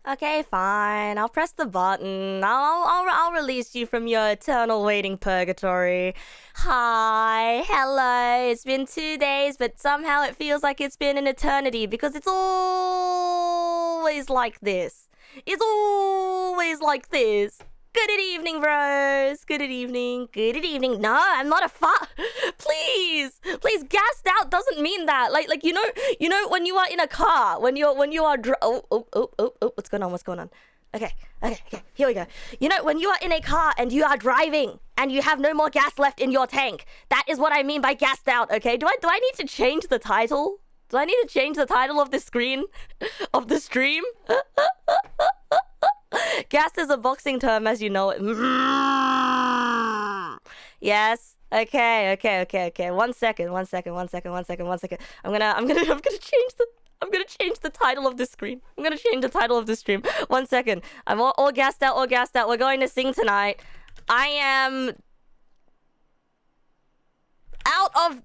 Okay, fine. I'll press the button. I'll release you from your eternal waiting purgatory. Hi, hello. It's been 2 days, but somehow it feels like it's been an eternity because it's always like this. It's always like this. Good evening, bros. Good evening. Good evening. No, I'm not a Please, gassed out doesn't mean that. Like you know when you are in a car, when you are what's going on? Okay. Here we go. You know when you are in a car and you are driving and you have no more gas left in your tank. That is what I mean by gassed out. Okay. Do I need to change the title? Do I need to change the title of the screen of the stream? Gassed is a boxing term, as you know it. Yes. Okay. 1 second. I'm gonna change the title of this screen. I'm gonna change the title of this stream. 1 second. I'm all gassed out. We're going to sing tonight. I am out of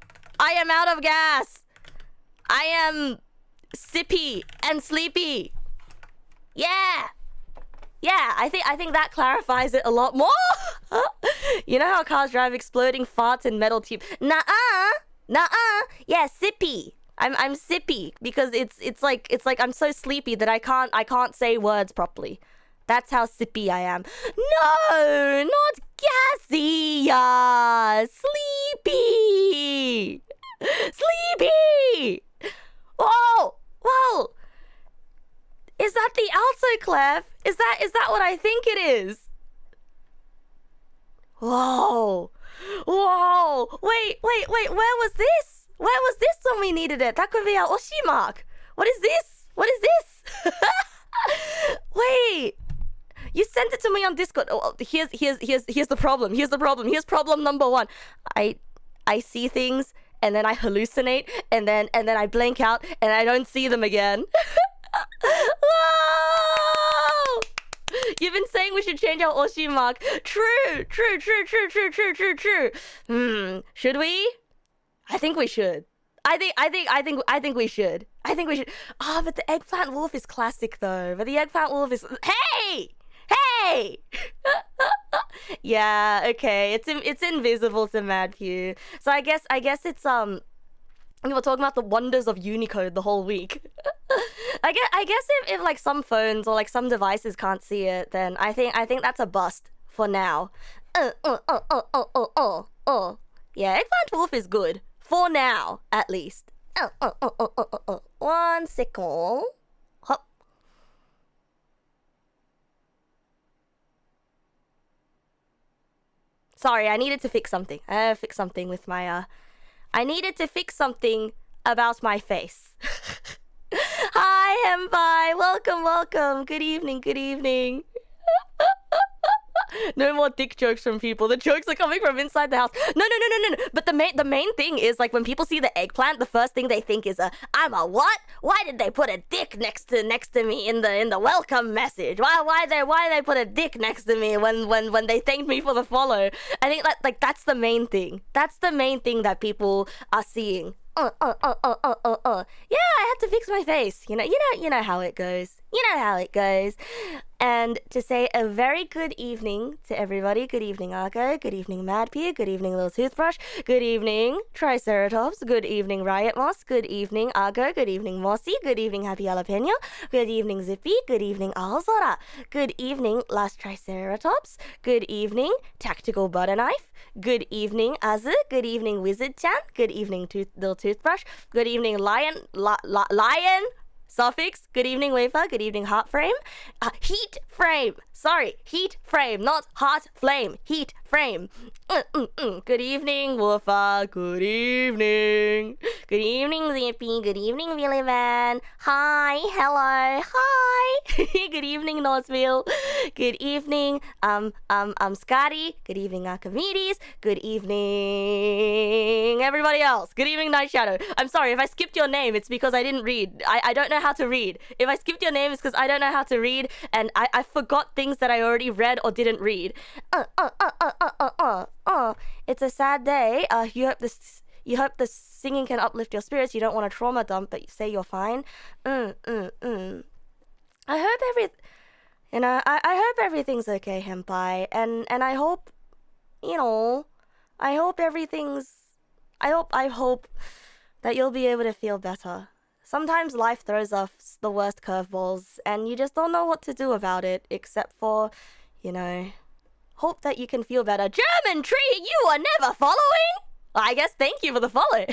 gas. I am sippy and sleepy. Yeah, I think that clarifies it a lot more. You know how cars drive exploding farts and metal tube? Nuh-uh. Yeah, sippy. I'm sippy because it's like I'm so sleepy that I can't say words properly. That's how sippy I am. No, not gassy. Sleepy. Whoa. Is that the alto clef? Is that what I think it is? Whoa. Wait. Where was this? Where was this when we needed it? That could be our Oshi mark. What is this? Wait. You sent it to me on Discord. Oh, here's the problem. Here's problem number 1. I see things and then I hallucinate and then I blank out and I don't see them again. Whoa! You've been saying we should change our Oshi mark. True. Should we? I think we should. I think we should. Oh, but the eggplant wolf is classic though. Hey! Yeah, okay. It's invisible to Mad Pew. So I guess it's we were talking about the wonders of Unicode the whole week. I guess if like some phones or like some devices can't see it, then I think that's a bust for now. Yeah, Eggplant Wolf is good for now, at least. 1 second. Hop. Sorry, I needed to fix something. I needed to fix something about my face. Hi, Henpai. Welcome. Good evening. No more dick jokes from people. The jokes are coming from inside the house. No. But the main thing is like when people see the eggplant, the first thing they think is I'm a what? Why did they put a dick next to me in the welcome message? Why they put a dick next to me when they thanked me for the follow? I think that's the main thing. That's the main thing that people are seeing. Yeah, I had to fix my face. You know how it goes. And to say a very good evening to everybody. Good evening, Argo. Good evening, Mad Pew. Good evening, Little Toothbrush. Good evening, Triceratops. Good evening, Riot Moss. Good evening, Argo. Good evening, Mossy. Good evening, Happy Jalapeno. Good evening, Zippy. Good evening, Alzora. Good evening, Last Triceratops. Good evening, Tactical Butter Knife. Good evening, Azu. Good evening, Wizard-chan. Good evening, Little Toothbrush. Good evening, Lion. Suffix. Good evening, Wafer. Good evening, Heart Frame. Heat Frame. Sorry, Heat Frame, not Heart Flame. Heat Frame. Good evening, Woofa. Good evening. Good evening, Zippy. Good evening, Billy Man. Hi. Hello. Hi. Good evening, Northville. Good evening, Scotty. Good evening, Archimedes. Good evening, everybody else. Good evening, Night Shadow. I'm sorry if I skipped your name. It's because I didn't read. I don't know how to read. If I skipped your name, it's because I don't know how to read, and I forgot things that I already read or didn't read. It's a sad day. You hope the singing can uplift your spirits. You don't want a trauma dump, but you say you're fine. I You know, I hope everything's okay, Henpai, and I hope, you know, I hope everything's, I hope that you'll be able to feel better. Sometimes life throws us the worst curveballs, and you just don't know what to do about it, except for, you know, hope that you can feel better. German Tree, you are never following? I guess thank you for the follow.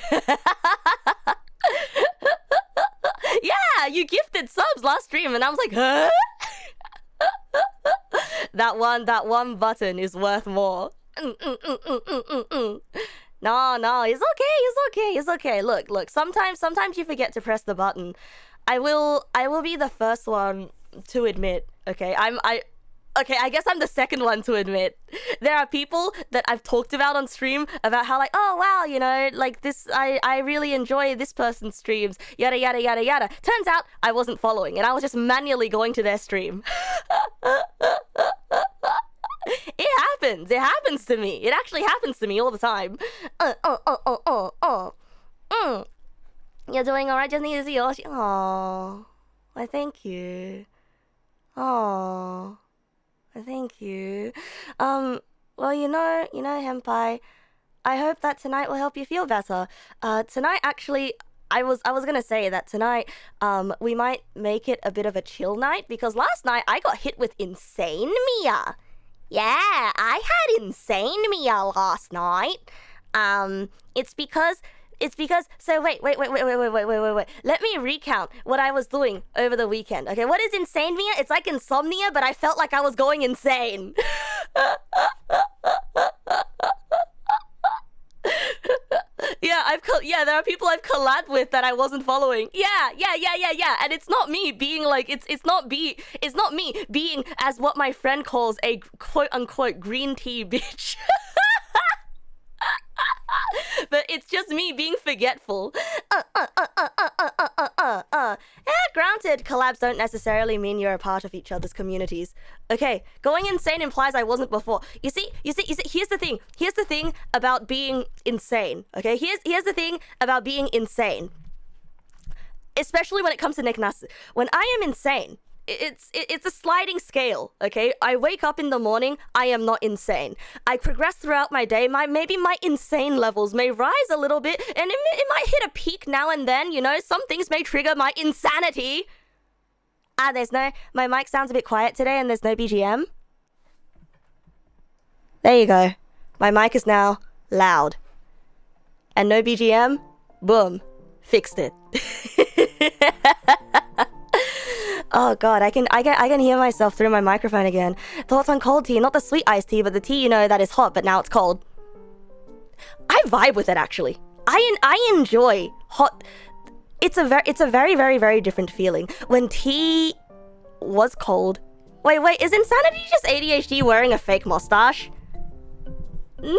Yeah, you gifted subs last stream, and I was like, huh? That one button is worth more. No, it's okay. Look. Sometimes you forget to press the button. I will be the first one to admit. Okay, Okay, I guess I'm the second one to admit. There are people that I've talked about on stream about how like, oh wow, you know, like this, I really enjoy this person's streams, yada yada yada yada. Turns out I wasn't following, and I was just manually going to their stream. It happens to me. It actually happens to me all the time. You're doing alright, just need to see Yoshi. Aww. Why, thank you. Aww. Thank you. Well, you know, Henpai, I hope that tonight will help you feel better. Tonight, actually, I was gonna say that tonight, we might make it a bit of a chill night, because last night I got hit with Insane Mia. Yeah, I had Insane Mia last night. It's because so wait. Let me recount what I was doing over the weekend. Okay, what is Insane Mia? It's like insomnia, but I felt like I was going insane. Yeah, there are people I've collabed with that I wasn't following. Yeah. And it's not me being like, it's not me being, as what my friend calls, a quote unquote green tea bitch. But it's just me being forgetful. Granted, collabs don't necessarily mean you're a part of each other's communities. Okay, going insane implies I wasn't before. You see, here's the thing. Here's the thing about being insane, okay? Here's the thing about being insane. Especially when it comes to Neg Nasu. When I am insane, it's a sliding scale, okay? I wake up in the morning, I am not insane. I progress throughout my day, maybe my insane levels may rise a little bit, and it might hit a peak now and then, you know? Some things may trigger my insanity. My mic sounds a bit quiet today and there's no BGM. There you go. My mic is now loud. And no BGM, boom, fixed it. Oh god, I can hear myself through my microphone again. Thoughts on cold tea, not the sweet iced tea, but the tea, you know, that is hot, but now it's cold. I vibe with it, actually. I enjoy hot. It's a very, very, very different feeling. When tea was cold. Wait, is Insanity just ADHD wearing a fake mustache? No!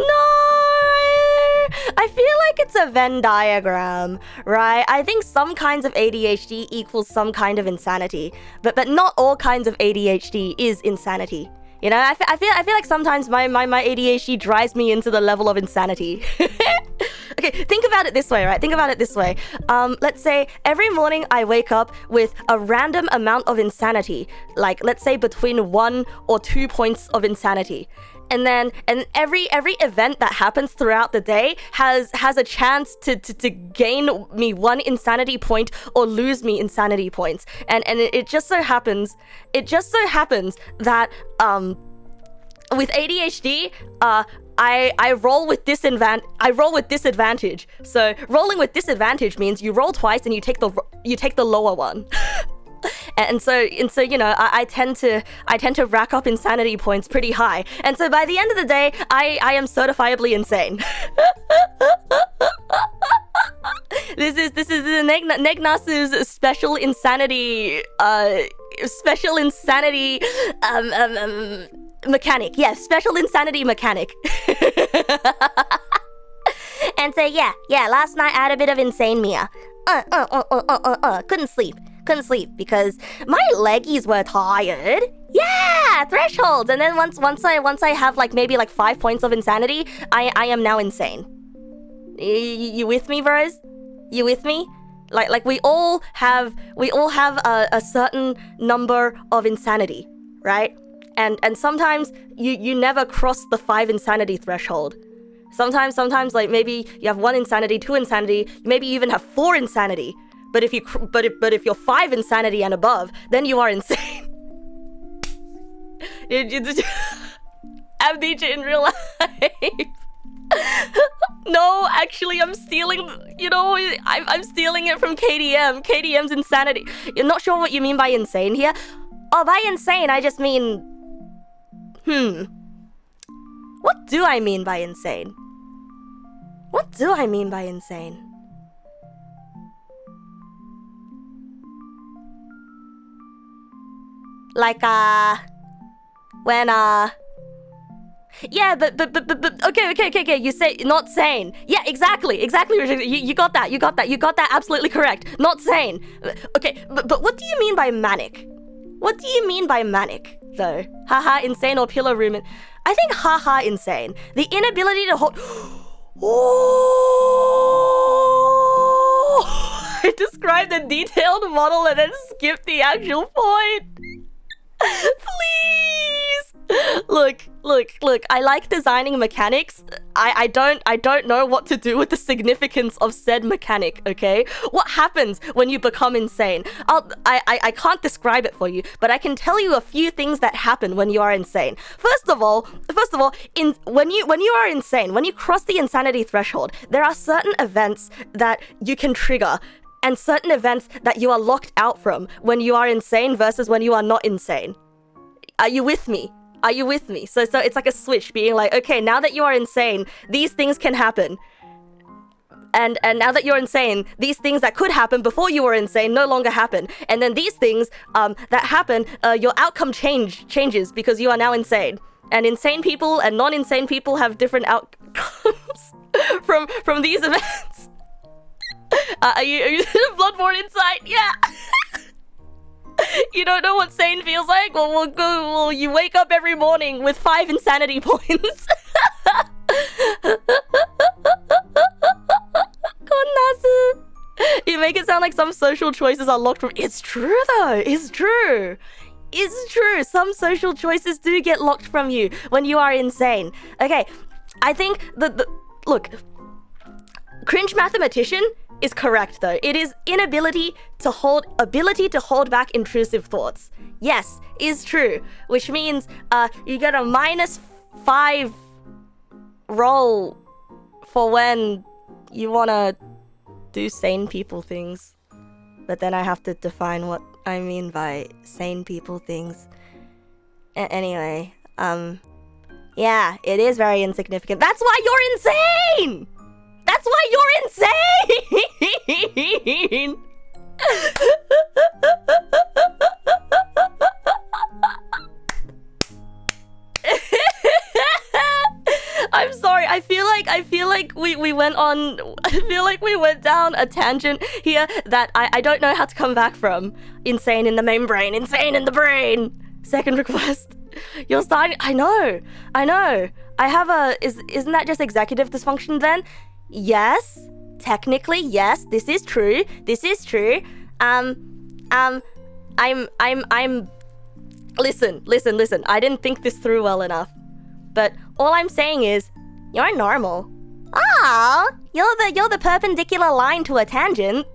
I feel like it's a Venn diagram, right? I think some kinds of ADHD equals some kind of insanity, but not all kinds of ADHD is insanity. You know, I feel like sometimes my ADHD drives me into the level of insanity. Okay, think about it this way, right? Think about it this way. Let's say every morning I wake up with a random amount of insanity, like let's say between 1 or 2 points of insanity. And every event that happens throughout the day has a chance to gain me 1 insanity point or lose me insanity points. And it just so happens that with ADHD, I roll with disadvantage. So rolling with disadvantage means you roll twice and you take the lower one. And so you know, I tend to rack up insanity points pretty high. And so by the end of the day, I am certifiably insane. This is the Neg Nasu's special insanity mechanic. Yeah, special insanity mechanic. And so yeah, last night I had a bit of insane Mia. Couldn't sleep because my leggies were tired. Yeah, thresholds. And then once I have like maybe like 5 points of insanity, I am now insane. You with me, bros? You with me? Like we all have a certain number of insanity, right? And sometimes you never cross the 5 insanity threshold. Sometimes like maybe you have 1 insanity, 2 insanity, maybe you even have 4 insanity. But if you're 5 insanity and above, then you are insane. Amnesia in real life. No, actually, I'm stealing. I'm stealing it from KDM. KDM's insanity. You're not sure what you mean by insane here? Oh, by insane, I just mean. What do I mean by insane? What do I mean by insane? Like, when, yeah, but, okay, you say not sane. Yeah, exactly, you got that absolutely correct. Not sane. Okay, but what do you mean by manic? What do you mean by manic, though? Haha, insane or pillow room? I think haha, insane. The inability to hold... Oh! I described a detailed model and then skipped the actual point. Please! Look, I like designing mechanics. I don't know what to do with the significance of said mechanic, okay? What happens when you become insane? I can't describe it for you, but I can tell you a few things that happen when you are insane. First of all, when you are insane, when you cross the insanity threshold, there are certain events that you can trigger and certain events that you are locked out from when you are insane versus when you are not insane. Are you with me? Are you with me? So it's like a switch being like, okay, now that you are insane, these things can happen. And now that you're insane, these things that could happen before you were insane no longer happen. And then these things that happen, your outcome changes because you are now insane. And insane people and non-insane people have different outcomes from these events. Are you Bloodborne Insight? Yeah. You don't know what sane feels like? Well, you wake up every morning with 5 insanity points. Nasu. You make it sound like some social choices are locked from... It's true though. It's true. Some social choices do get locked from you when you are insane. Okay, I think look, cringe mathematician is correct though. It is ability to hold back intrusive thoughts. Yes, is true. Which means you get a -5 roll for when you wanna do sane people things. But then I have to define what I mean by sane people things. Anyway, yeah, it is very insignificant. That's why you're insane! That's why you're insane! I'm sorry. I feel like we went on. I feel like we went down a tangent here that I don't know how to come back from. Insane in the main brain. Insane in the brain. Second request. You're starting. I know. I have a. Isn't that just executive dysfunction then? Yes. Technically, yes. This is true. I'm. Listen. I didn't think this through well enough. But all I'm saying is, you're normal. Ah, you're the perpendicular line to a tangent.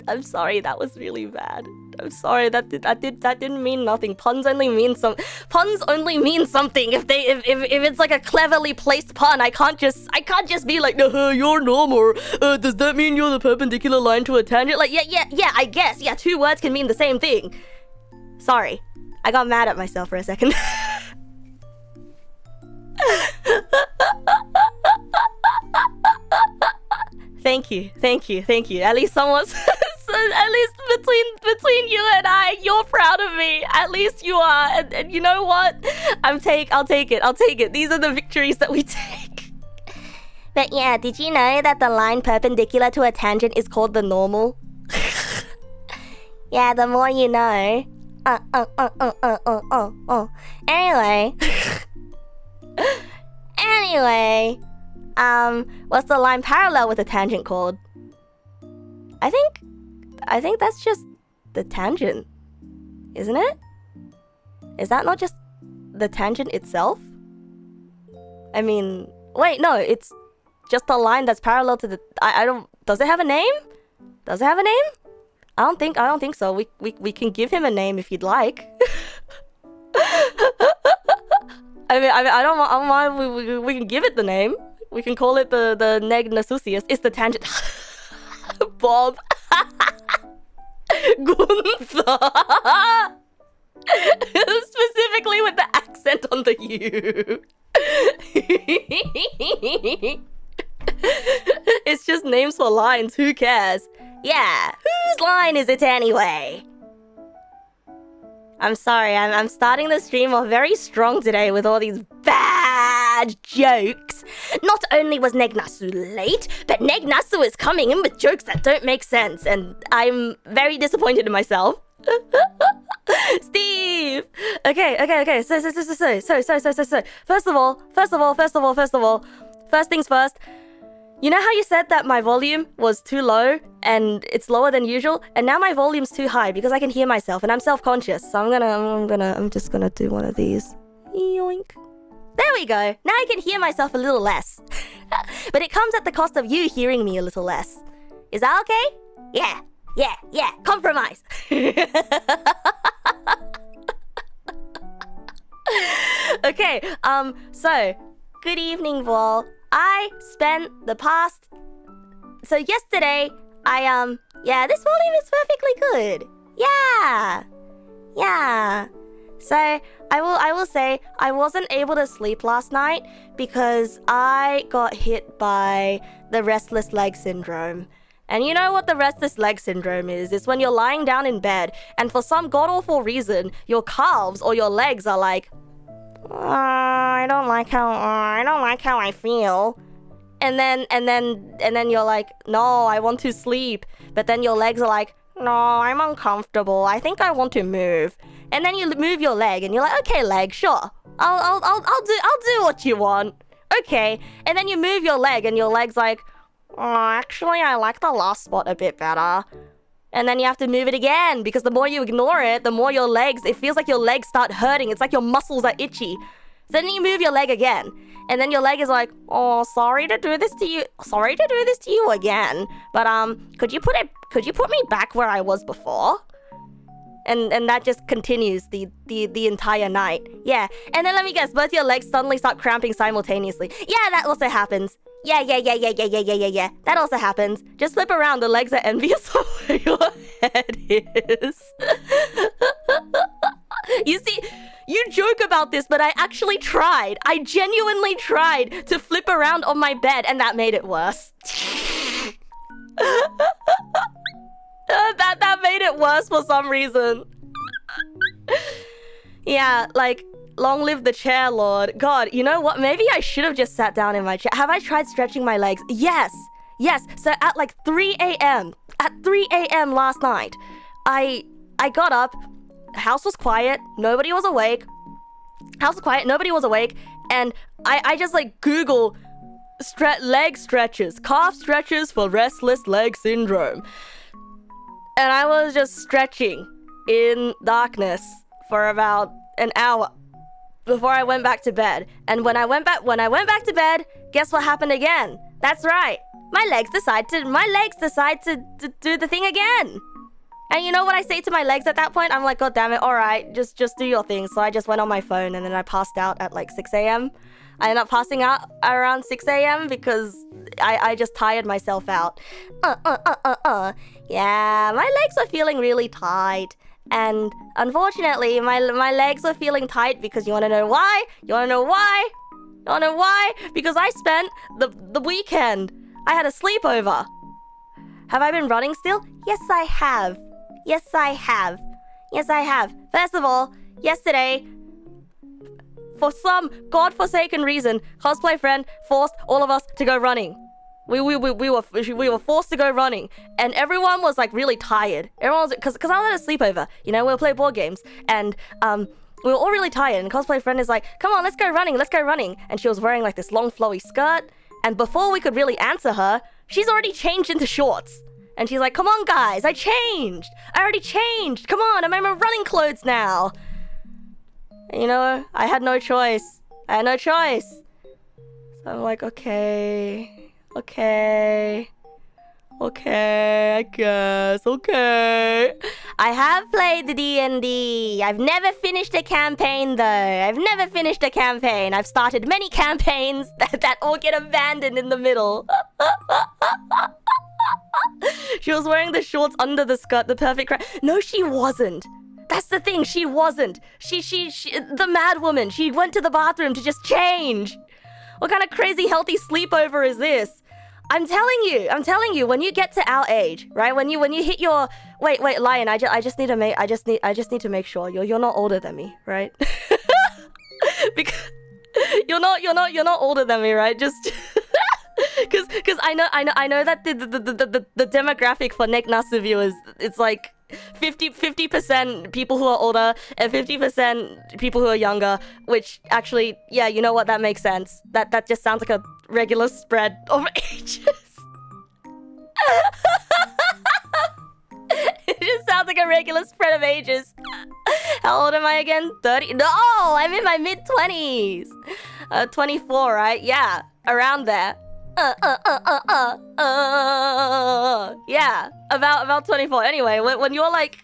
I'm sorry, that was really bad. I'm sorry, that didn't mean nothing. Puns only mean something if it's like a cleverly placed pun. I can't just be like, no, you're normal. Does that mean you're the perpendicular line to a tangent? Like, yeah, I guess. Yeah, 2 words can mean the same thing. Sorry, I got mad at myself for a second. Thank you. At least someone's at least between you and I, you're proud of me. At least you are. And you know what? I'll take it. These are the victories that we take. But yeah, did you know that the line perpendicular to a tangent is called the normal? Yeah, the more you know. Anyway, what's the line parallel with a tangent called? I think that's just the tangent, isn't it? Is that not just the tangent itself? I mean, wait, no, it's just a line that's parallel to the... I don't... Does it have a name? Does it have a name? I don't think so. We can give him a name if you'd like. I mean, I don't mind. We can give it the name. We can call it the Neg Nasu. It's the tangent. Bob. Gunther. Specifically with the accent on the U. It's just names for lines. Who cares? Yeah. Whose line is it anyway? I'm sorry, I'm starting the stream off very strong today with all these bad jokes. Not only was Neg Nasu late, but Neg Nasu is coming in with jokes that don't make sense, and I'm very disappointed in myself. Steve! Okay. So. First of all, first things first. You know how you said that my volume was too low and it's lower than usual, and now my volume's too high because I can hear myself and I'm self-conscious. So I'm just gonna do one of these. Yoink. There we go. Now I can hear myself a little less. But it comes at the cost of you hearing me a little less. Is that okay? Yeah. Compromise. Okay, so good evening, Vol. I spent the past... So yesterday, yeah, this volume is perfectly good. Yeah. So, I will say, I wasn't able to sleep last night because I got hit by the restless leg syndrome. And you know what the restless leg syndrome is? It's when you're lying down in bed and for some god-awful reason, your calves or your legs are like... I don't like how I feel. And then you're like, no, I want to sleep. But then your legs are like, no, I'm uncomfortable. I think I want to move. And then you move your leg and you're like, okay, leg, sure. I'll do what you want. Okay. And then you move your leg and your leg's like, oh, actually, I like the last spot a bit better. And then you have to move it again because the more you ignore it, the more your legs, it feels like your legs start hurting. It's like your muscles are itchy. So then you move your leg again. And then your leg is like, oh, sorry to do this to you again. But could you put me back where I was before? And that just continues the entire night. Yeah. And then let me guess, both your legs suddenly start cramping simultaneously. Yeah, that also happens. Yeah. That also happens. Just flip around. The legs are envious of where your head is. You see, you joke about this, but I actually tried. I genuinely tried to flip around on my bed, and that made it worse. That made it worse for some reason. Yeah, like... Long live the chair, Lord. God, you know what? Maybe I should have just sat down in my chair. Have I tried stretching my legs? Yes. So at like 3 a.m. At 3 a.m. last night, I got up. House was quiet. Nobody was awake. And I just like Google leg stretches. Calf stretches for restless leg syndrome. And I was just stretching in darkness for about an hour before I went back to bed. And when I went back to bed, guess what happened again? That's right. My legs decide to do the thing again. And you know what I say to my legs at that point? I'm like, God damn it, alright, just do your thing. So I just went on my phone and then I passed out at like 6 a.m. I ended up passing out around 6 a.m. because I just tired myself out. Yeah, my legs were feeling really tight. And unfortunately, my legs were feeling tight because you want to know why? Because I spent the weekend. I had a sleepover. Have I been running still? Yes, I have. First of all, yesterday, for some godforsaken reason, cosplay friend forced all of us to go running. We were forced to go running, and everyone was like really tired. Everyone was because I was at a sleepover. You know, we'll play board games, and we were all really tired. And cosplay friend is like, "Come on, let's go running." And she was wearing like this long flowy skirt. And before we could really answer her, she's already changed into shorts. And she's like, "Come on, guys, I already changed. Come on, I'm in my running clothes now." You know, I had no choice. So I'm like, okay, I guess, okay. I have played the D&D. I've never finished a campaign, though. I've started many campaigns that all get abandoned in the middle. She was wearing the shorts under the skirt, the perfect No, she wasn't. That's the thing, she wasn't. She, the mad woman, she went to the bathroom to just change. What kind of crazy healthy sleepover is this? I'm telling you, when you get to our age, right? When you hit your wait, Lion, I just need to make sure you're not older than me, right? Because you're not older than me, right? Just because I know that the demographic for Neg Nasu viewers, it's like 50% people who are older and 50% people who are younger, which actually, yeah, you know what, that makes sense. That just sounds like a regular spread of ages. It just sounds like a regular spread of ages. How old am I again? 30? No, I'm in my mid-20s. 24, right? Yeah, around there. Yeah, about 24. Anyway, when you're like,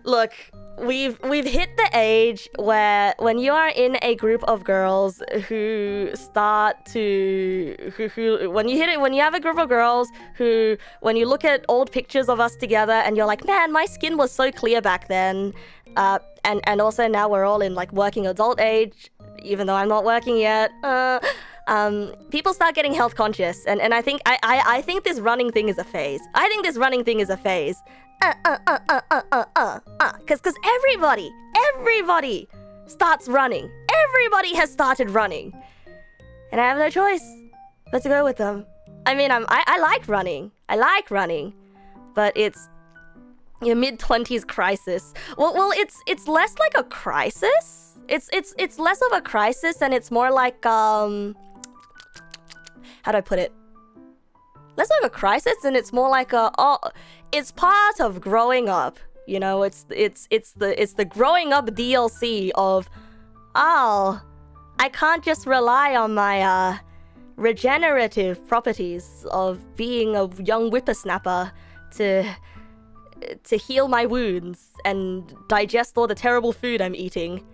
look, we've hit the age where when you are in a group of girls who start to when you have a group of girls who, when you look at old pictures of us together and you're like, man, my skin was so clear back then, and also now we're all in like working adult age, even though I'm not working yet. People start getting health conscious, and I think I think this running thing is a phase. Cause everybody starts running. Everybody has started running, and I have no choice but to go with them. I mean, I like running, but it's your mid-20s crisis. Well, it's less like a crisis. It's less of a crisis, and it's more like how do I put it? Less of a crisis, and it's more like it's part of growing up. You know, it's the growing up DLC of, oh, I can't just rely on my regenerative properties of being a young whippersnapper to heal my wounds and digest all the terrible food I'm eating.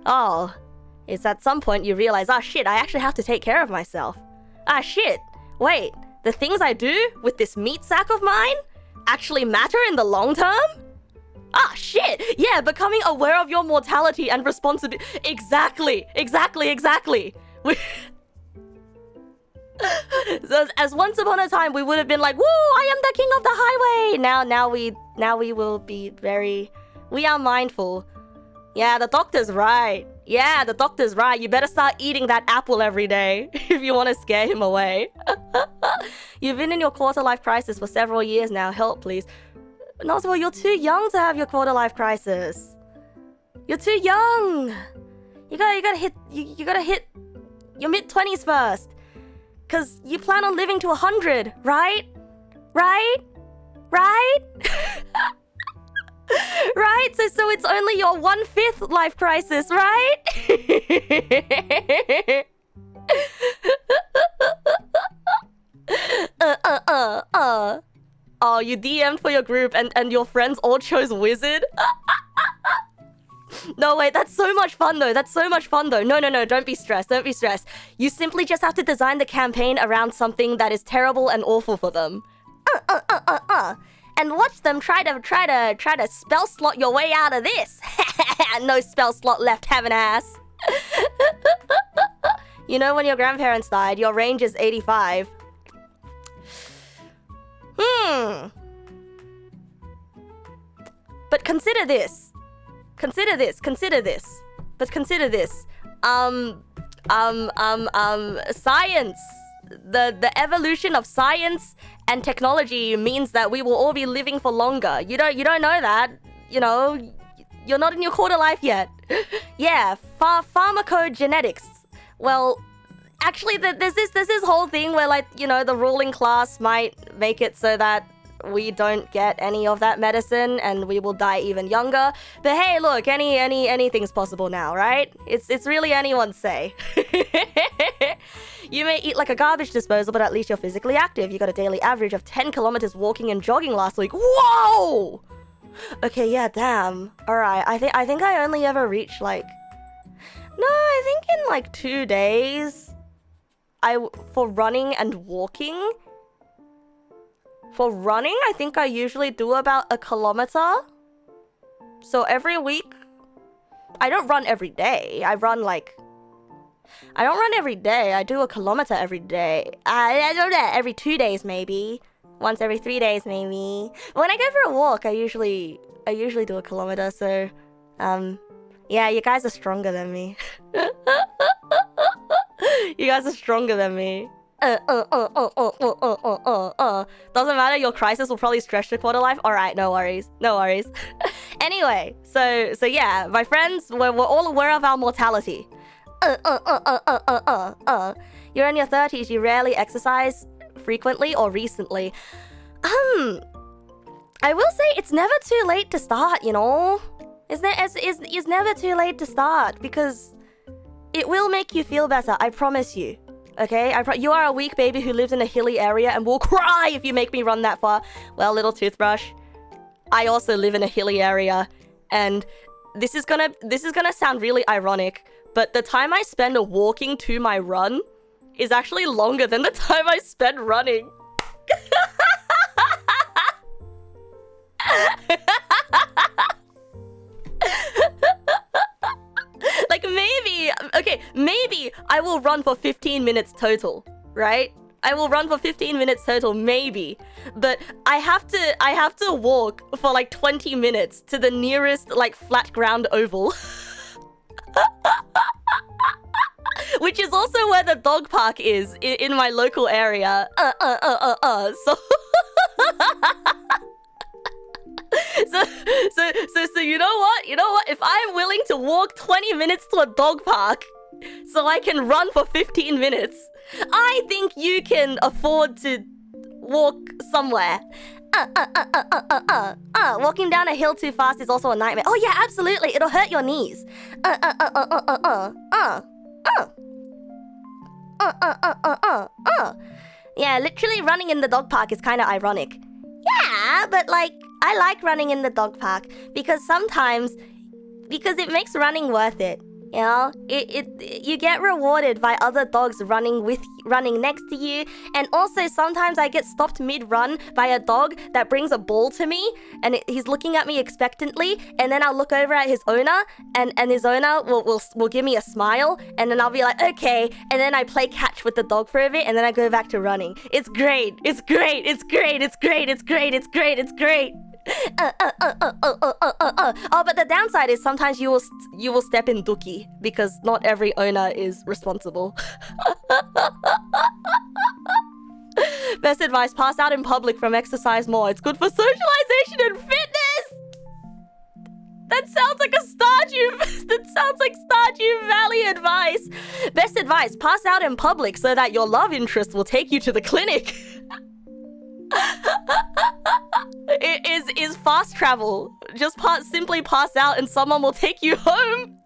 Oh, it's at some point you realize, ah, shit, I actually have to take care of myself. Ah, shit, wait, the things I do with this meat sack of mine actually matter in the long term? Ah, shit, yeah, becoming aware of your mortality and responsibility. Exactly. As once upon a time we would have been like, woo, I am the king of the highway. Now we will be we are mindful. Yeah, the doctor's right. You better start eating that apple every day if you want to scare him away. You've been in your quarter-life crisis for several years now. Help, please. Noswell, you're too young to have your quarter-life crisis. You're too young. You gotta hit your mid-20s first. Cause you plan on living to 100, right? Right? Right? So it's only your 1/5 life crisis, right? Oh, you DM'd for your group and your friends all chose wizard? No, wait, that's so much fun though. No, don't be stressed. You simply just have to design the campaign around something that is terrible and awful for them. And watch them try to spell slot your way out of this. No spell slot left, having ass. You know, when your grandparents died, your range is 85. But consider this. Science. The evolution of science and technology means that we will all be living for longer. You don't know that. You know, you're not in your quarter life yet. Yeah, pharmacogenetics. Well, actually, there's this whole thing where, like, you know, the ruling class might make it so that we don't get any of that medicine and we will die even younger. But hey, look, anything's possible now, right? It's really anyone's say. You may eat like a garbage disposal, but at least you're physically active. You got a daily average of 10 kilometers walking and jogging last week. Whoa! Okay, yeah, damn. Alright, I think I only ever reached like... No, I think in like 2 days... For running and walking... For running, I think I usually do about 1 kilometer. So every week... I don't run every day. I run like... I don't run every day. I do 1 kilometer every day. I don't know, every 2 days maybe. Once every 3 days maybe. When I go for a walk, I usually do 1 kilometer, so... Yeah, you guys are stronger than me. You guys are stronger than me. Doesn't matter, your crisis will probably stretch to quarter life. Alright, no worries. No worries. Anyway, so yeah, my friends, we're all aware of our mortality. You're in your 30s, you rarely exercise frequently or recently. I will say it's never too late to start, you know? It's never too late to start because it will make you feel better, I promise you. Okay? You are a weak baby who lives in a hilly area and will cry if you make me run that far. Well, little toothbrush, I also live in a hilly area, and this is gonna sound really ironic, but the time I spend walking to my run is actually longer than the time I spend running. Like maybe I will run for 15 minutes total, right? I will run for 15 minutes total, maybe. But I have to walk for like 20 minutes to the nearest like flat ground oval. Which is also where the dog park is in my local area. So So you know what? You know what? If I'm willing to walk 20 minutes to a dog park so I can run for 15 minutes, I think you can afford to walk somewhere. Walking down a hill too fast is also a nightmare. Oh yeah, absolutely. It'll hurt your knees. Yeah, literally running in the dog park is kind of ironic. Yeah, but like, I like running in the dog park because it makes running worth it. You know, you get rewarded by other dogs running next to you, and also sometimes I get stopped mid-run by a dog that brings a ball to me, and he's looking at me expectantly, and then I'll look over at his owner, and his owner will give me a smile, and then I'll be like, okay, and then I play catch with the dog for a bit, and then I go back to running. It's great. It's great. It's great. It's great. It's great. It's great. It's great. Oh, but the downside is sometimes you will step in dookie because not every owner is responsible. Best advice: pass out in public from exercise more. It's good for socialization and fitness. That sounds like Stardew Valley advice. Best advice: pass out in public so that your love interest will take you to the clinic. It is fast travel. Just simply pass out and someone will take you home.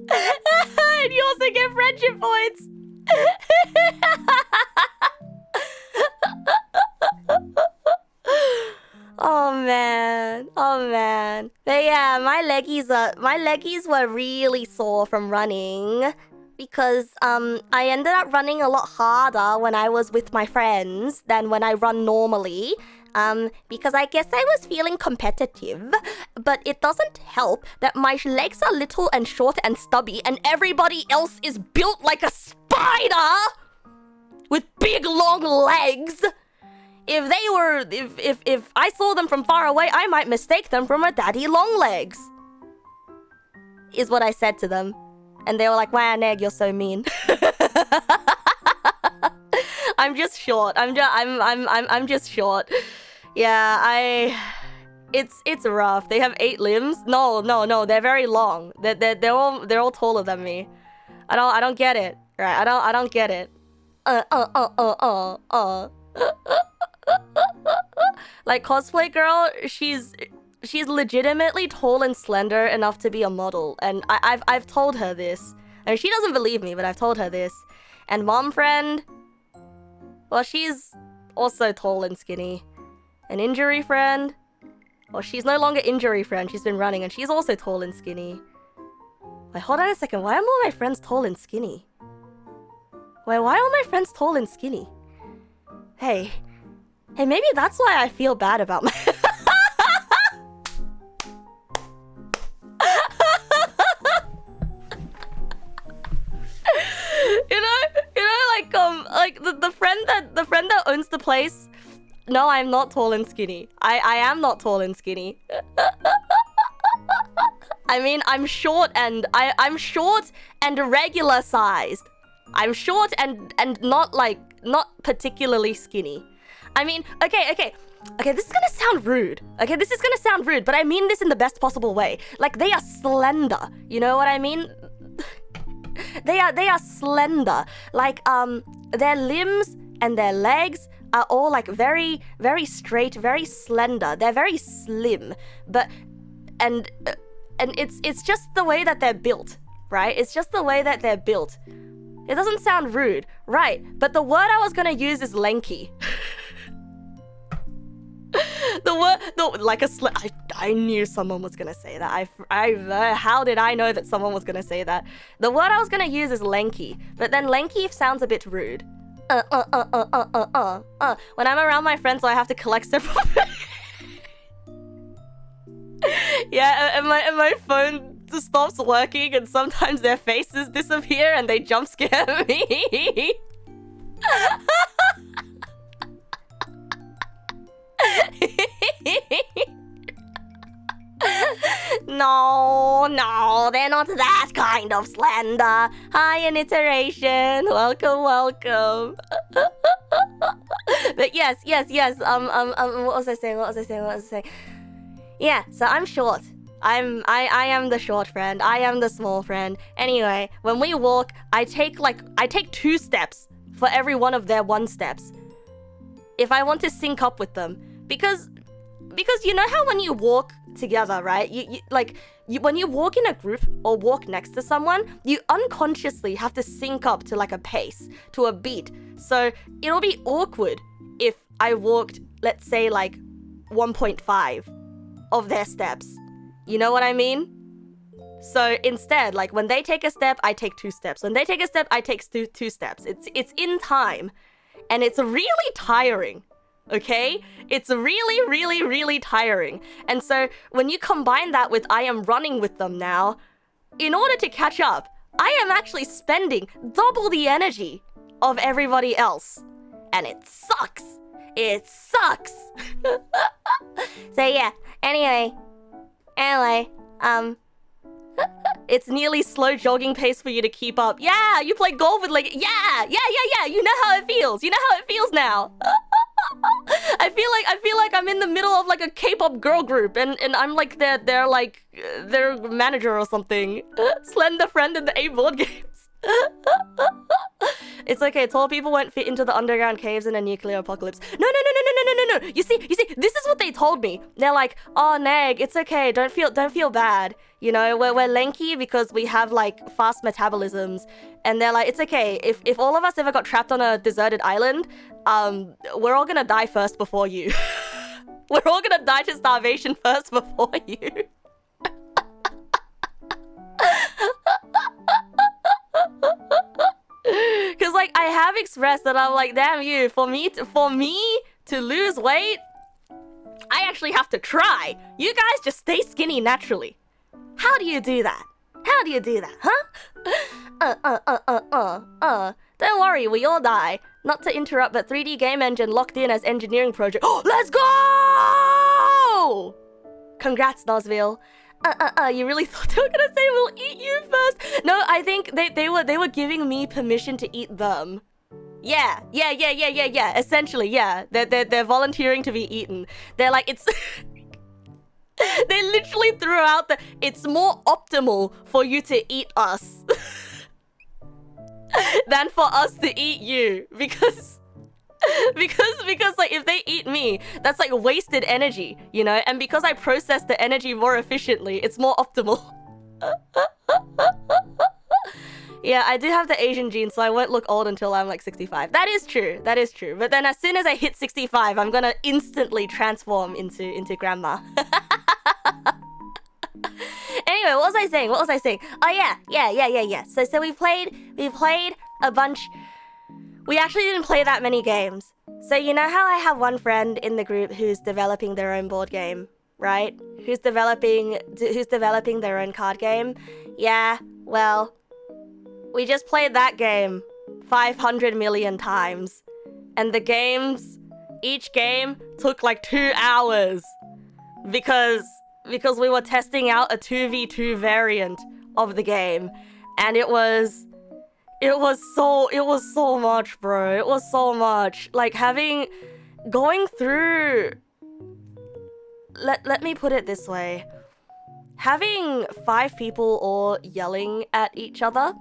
And you also get friendship points. Oh man. But yeah, my leggies were really sore from running. Because I ended up running a lot harder when I was with my friends than when I run normally. Because I guess I was feeling competitive. But it doesn't help that my legs are little and short and stubby, and everybody else is built like a spider with big long legs. If I saw them from far away, I might mistake them for my daddy long legs. Is what I said to them. And they were like, wow, Neg, you're so mean. I'm just short. I'm just short. Yeah, it's rough. They have 8 limbs. No, they're very long. They're all taller than me. I don't get it. Right? I don't get it. Like, cosplay girl, she's legitimately tall and slender enough to be a model, and I've told her this. I mean, she doesn't believe me, but I've told her this. And mom friend, well, she's also tall and skinny. An injury friend, well, she's no longer injury friend. She's been running, and she's also tall and skinny. Wait, hold on a second. Why are all my friends tall and skinny? Wait, why are all my friends tall and skinny? Hey, maybe that's why I feel bad about my... like the friend that owns the place. No, I'm not tall and skinny. I am not tall and skinny. I mean, I'm short and I'm short and regular sized. I'm short and not particularly skinny. I mean, okay, this is gonna sound rude. Okay, this is gonna sound rude, but I mean this in the best possible way. Like, they are slender. You know what I mean? They are slender. Like, their limbs and their legs are all like very, very straight, very slender. They're very slim, but and it's just the way that they're built, right? It's just the way that they're built. It doesn't sound rude, right? But the word I was gonna use is lanky. I knew someone was gonna say that. How did I know that someone was gonna say that? The word I was gonna use is lanky, but then lanky sounds a bit rude. When I'm around my friends, so I have to collect several. Yeah, and my phone just stops working, and sometimes their faces disappear and they jump scare me. No, they're not that kind of slender. Hi, an iteration. Welcome. But yes. What was I saying? Yeah, so I'm short. I am the short friend. I am the small friend. Anyway, when we walk, I take 2 steps for every one of their 1 steps. If I want to sync up with them, because you know how when you walk together, right? When you walk in a group or walk next to someone, you unconsciously have to sync up to like a pace, to a beat. So it'll be awkward if I walked, let's say, like 1.5 of their steps. You know what I mean? So instead, like, when they take a step, I take 2 steps. When they take a step, I take 2 steps. It's in time, and it's really tiring. Okay? It's really tiring. And so when you combine that with I am running with them now, in order to catch up, I am actually spending double the energy of everybody else. And it sucks. It sucks. So yeah, anyway, it's nearly slow jogging pace for you to keep up. Yeah, you play golf with like, yeah. You know how it feels. You know how it feels now. I feel like I'm in the middle of like a K-pop girl group, and I'm like their manager or something. Slender friend in the A board games. It's okay, tall people won't fit into the underground caves in a nuclear apocalypse. No. You see, this is what they told me. They're like, oh, Neg, it's okay, don't feel bad. You know, we're lanky because we have like fast metabolisms. And they're like, it's okay, if all of us ever got trapped on a deserted island, we're all gonna die first before you. We're all gonna die to starvation first before you. Cause like I have expressed that I'm like, damn you, for me to lose weight, I actually have to try. You guys just stay skinny naturally. How do you do that? How do you do that, huh? Don't worry, we all die. Not to interrupt, but 3D game engine locked in as engineering project. Oh, let's go! Congrats, Nosville. You really thought they were gonna say we'll eat you first? No, I think they were giving me permission to eat them. Yeah. Essentially, yeah. They're volunteering to be eaten. They're like, it's they literally threw out the it's more optimal for you to eat us than for us to eat you, because because like if they eat me, that's like wasted energy, you know? And because I process the energy more efficiently, it's more optimal. Yeah, I do have the Asian gene, so I won't look old until I'm like 65. That is true. That is true. But then as soon as I hit 65, I'm gonna instantly transform into grandma. Anyway, what was I saying? Oh yeah. So we played a bunch. We actually didn't play that many games. So you know how I have one friend in the group who's developing their own board game, right? Who's developing their own card game? Yeah, well, we just played that game 500 million times. And each game took like 2 hours. Because we were testing out a 2v2 variant of the game. And it was so much, bro. It was so much. Like going through... Let me put it this way. Having 5 people all yelling at each other...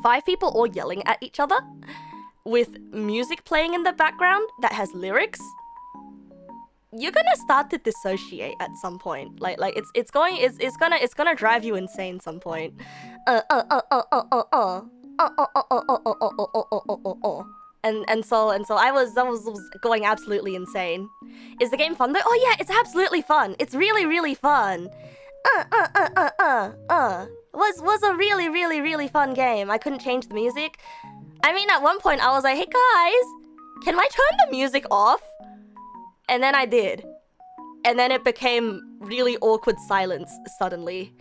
5 people all yelling at each other with music playing in the background that has lyrics, you're gonna start to dissociate at some point. Like it's gonna drive you insane some point. And so I was going absolutely insane. Is the game fun though? Oh yeah, it's absolutely fun. It's really fun. Was a really fun game. I couldn't change the music. I mean, at one point I was like, hey guys, can I turn the music off? And then I did. And then it became really awkward silence suddenly.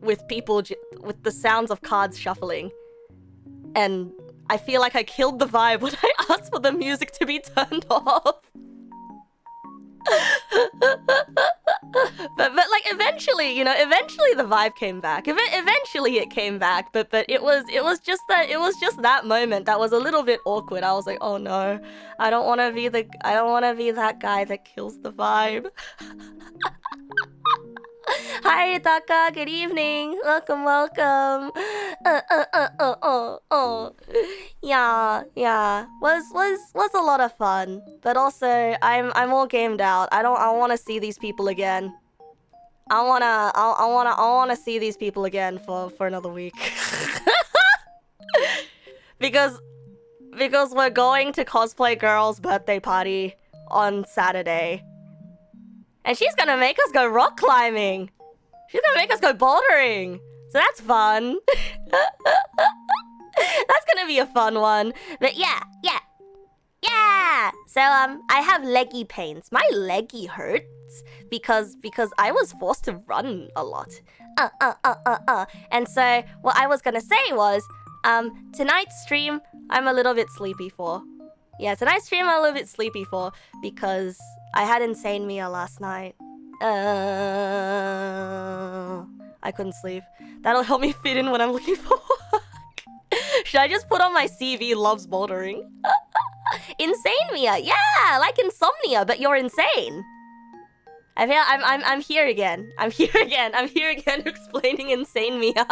With people, with the sounds of cards shuffling. And I feel like I killed the vibe when I asked for the music to be turned off. but like eventually, you know, the vibe came back. Eventually it came back, but it was just that moment that was a little bit awkward. I was like, oh no, I don't want to be that guy that kills the vibe. Hi Taka, good evening. Welcome. Yeah. Was a lot of fun, but also I'm all gamed out. I want to see these people again. I wanna see these people again for another week. because we're going to Cosplay Girl's birthday party on Saturday. And she's gonna make us go rock climbing. She's gonna make us go bouldering. So that's fun. That's gonna be a fun one. But yeah. So I have leggy pains. My leggy hurts because I was forced to run a lot. And so what I was gonna say was, tonight's stream I'm a little bit sleepy for. Yeah, tonight's stream I'm a little bit sleepy for because I had Insane Mia last night. I couldn't sleep. That'll help me fit in when I'm looking for work. Should I just put on my CV loves bouldering? Insane Mia, yeah, like insomnia, but you're insane. I'm here again. I'm here again explaining Insane Mia.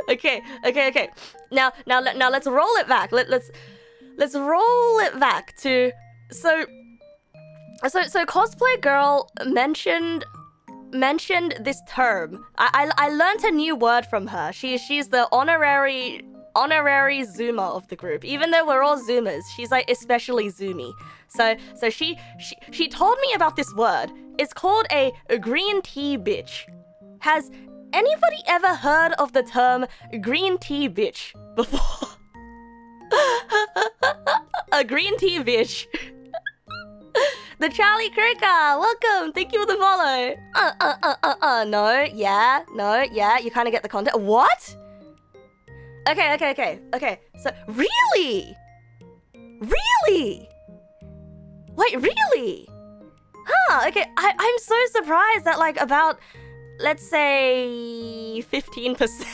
Okay. Now let's roll it back. Let's roll it back to so Cosplay Girl mentioned this term. I learned a new word from her. She's the honorary Zoomer of the group. Even though we're all Zoomers, she's like especially Zoomy. So she told me about this word. It's called a green tea bitch. Has anybody ever heard of the term green tea bitch before? A green tea bitch. The Charlie Croker, welcome. Thank you for the follow. No, yeah. You kind of get the content. What? Okay. So really? Wait, really? Huh? Okay. I'm so surprised that like about, let's say 15%.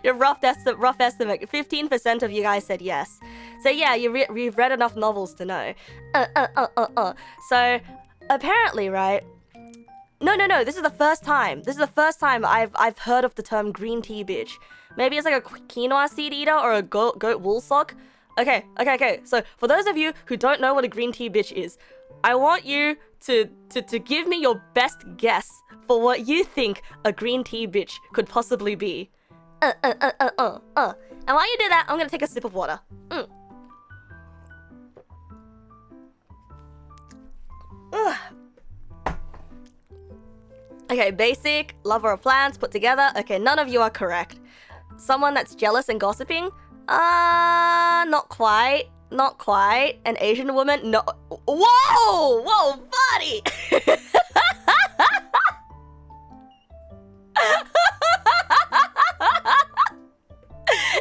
Your rough estimate. 15% of you guys said yes. So yeah, you've read enough novels to know. So apparently, right? No. This is the first time. I've heard of the term green tea bitch, Maybe it's like a quinoa seed eater or a goat wool sock. Okay. So for those of you who don't know what a green tea bitch is, I want you to give me your best guess for what you think a green tea bitch could possibly be. And while you do that, I'm gonna take a sip of water. Okay, basic, lover of plants, put together. Okay, none of you are correct. Someone that's jealous and gossiping? Not quite. Not quite. An Asian woman? No. Whoa, buddy!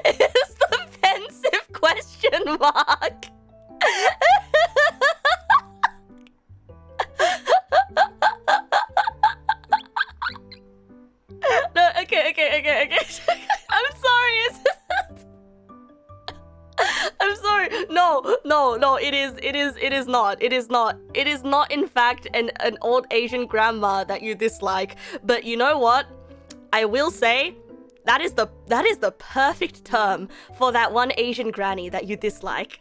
It's the offensive question mark. No, okay. I'm sorry. I'm sorry. No, it is not. It is not in fact an old Asian grandma that you dislike. But you know what? I will say that is the perfect term for that one Asian granny that you dislike.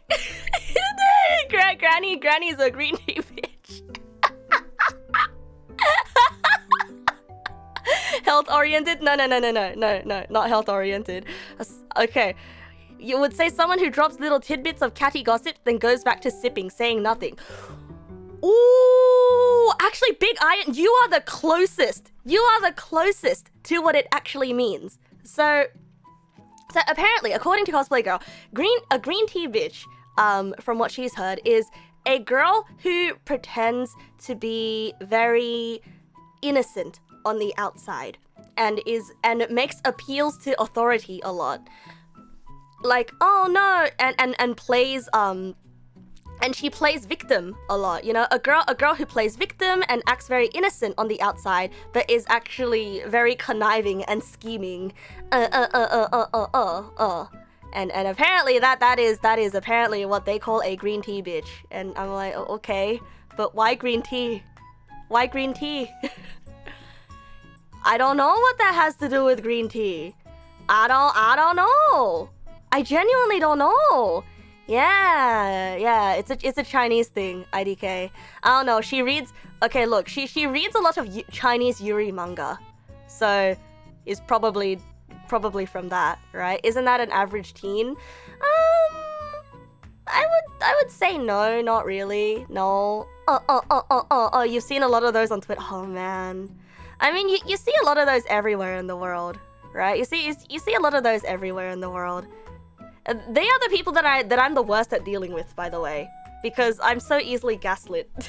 Granny's a green tea bitch. Health oriented? No, not health oriented. Okay. You would say someone who drops little tidbits of catty gossip, then goes back to sipping, saying nothing. Ooh, actually, Big Iron, you are the closest. You are the closest to what it actually means. So apparently, according to Cosplay Girl, a green tea bitch, from what she's heard, is a girl who pretends to be very innocent on the outside and makes appeals to authority a lot. Like, oh no, and plays and she plays victim a lot, you know, a girl who plays victim and acts very innocent on the outside, but is actually very conniving and scheming. And apparently that is apparently what they call a green tea bitch. And I'm like, oh, okay, but why green tea? Why green tea? I don't know what that has to do with green tea. I don't know. I genuinely don't know. Yeah, it's a Chinese thing, IDK. I don't know. She reads. Okay, look, she reads a lot of Chinese yuri manga, so is probably from that, right? Isn't that an average teen? I would say no, not really. No. You've seen a lot of those on Twitter. Oh man, I mean, you see a lot of those everywhere in the world, right? You see a lot of those everywhere in the world. They are the people that I'm the worst at dealing with, by the way, because I'm so easily gaslit. But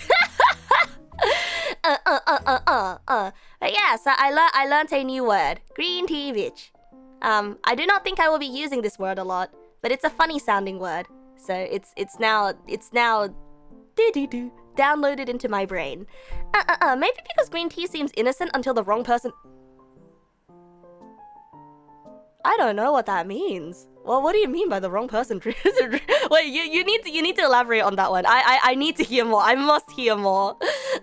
yeah, so I learned a new word, green tea bitch. I do not think I will be using this word a lot, but it's a funny sounding word, so it's now downloaded into my brain. Maybe because green tea seems innocent until the wrong person. I don't know what that means. Well, what do you mean by the wrong person? Wait, you need to elaborate on that one. I need to hear more. I must hear more.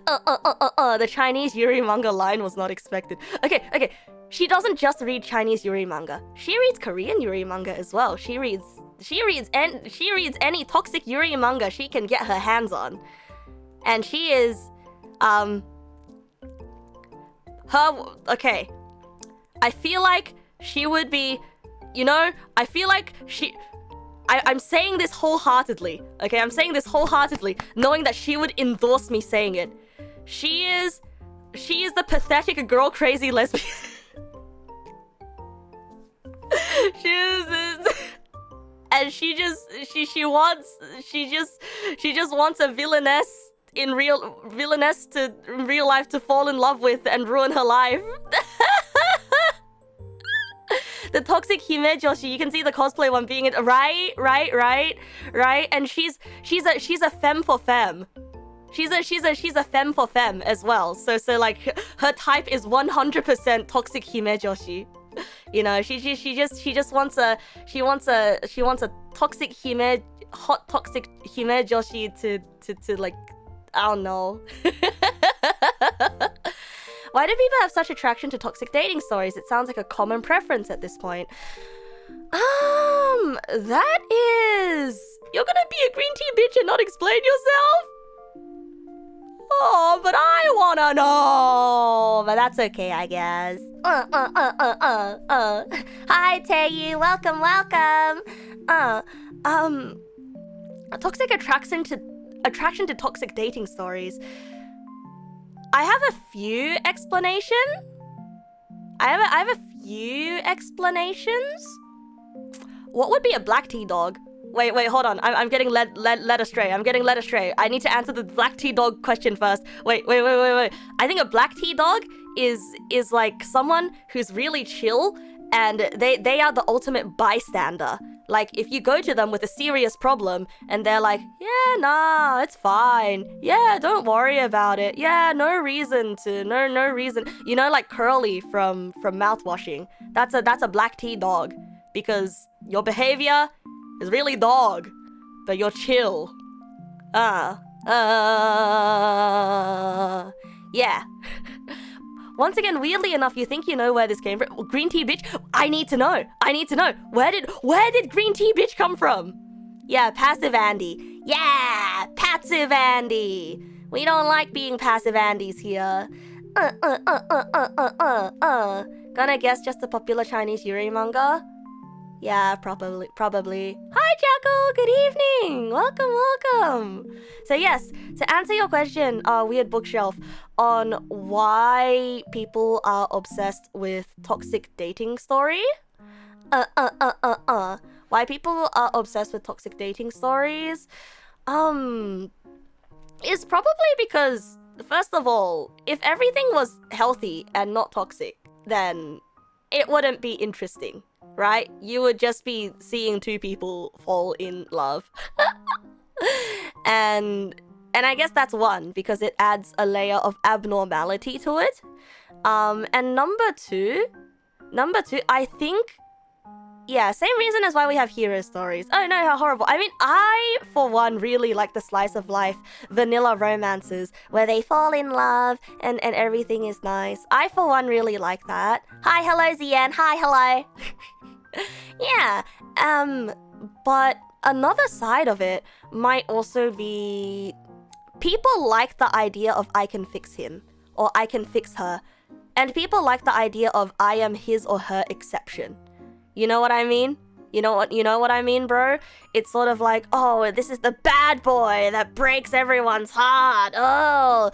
The Chinese yuri manga line was not expected. Okay. She doesn't just read Chinese yuri manga. She reads Korean yuri manga as well. She reads any toxic yuri manga she can get her hands on. And she is okay. I feel like she would be, you know, I'm saying this wholeheartedly, okay? I'm saying this wholeheartedly, knowing that she would endorse me saying it. She is the pathetic girl crazy lesbian. And she just wants a villainess in real life to fall in love with and ruin her life. The toxic hime joshi, you can see the cosplay one being it, right, and she's a femme for femme. She's a femme for femme as well. So like her type is 100% toxic hime joshi. You know, she just wants a toxic hot toxic hime joshi to like, I don't know. Why do people have such attraction to toxic dating stories? It sounds like a common preference at this point. That is... You're gonna be a green tea bitch and not explain yourself? Oh, but I wanna know. But that's okay, I guess. Hi, Taeyu. Welcome, welcome. A toxic attraction to toxic dating stories. I have a few explanations. I have a few explanations. What would be a black tea dog? Wait, hold on. I'm getting led astray. I'm getting led astray. I need to answer the black tea dog question first. Wait. I think a black tea dog is like someone who's really chill, and they are the ultimate bystander. Like, if you go to them with a serious problem and they're like, yeah, nah, it's fine. Yeah, don't worry about it. Yeah, no reason. You know, like Curly from mouthwashing. That's a black tea dog, because your behavior is really dog, but you're chill. Yeah. Once again, weirdly enough, you think you know where this came from. Green tea bitch? I need to know. Where did green tea bitch come from? Yeah, passive Andy. Yeah, passive Andy. We don't like being passive Andys here. Gonna guess just a popular Chinese Yuri manga? Yeah, probably. Hi, Jackal. Good evening. Welcome. So yes, to answer your question, Weird Bookshelf, on why people are obsessed with toxic dating story. Why people are obsessed with toxic dating stories, is probably because, first of all, if everything was healthy and not toxic, then it wouldn't be interesting. Right? You would just be seeing two people fall in love. and I guess that's one, because it adds a layer of abnormality to it. And number two, I think, yeah, same reason as why we have hero stories. Oh no, how horrible. I mean, I, for one, really like the slice of life vanilla romances where they fall in love and everything is nice. I, for one, really like that. Hi, hello, Zian. Hi, hello. Yeah, but another side of it might also be people like the idea of I can fix him or I can fix her, and people like the idea of I am his or her exception. You know what I mean? You know what I mean, bro? It's sort of like, oh, this is the bad boy that breaks everyone's heart. Oh,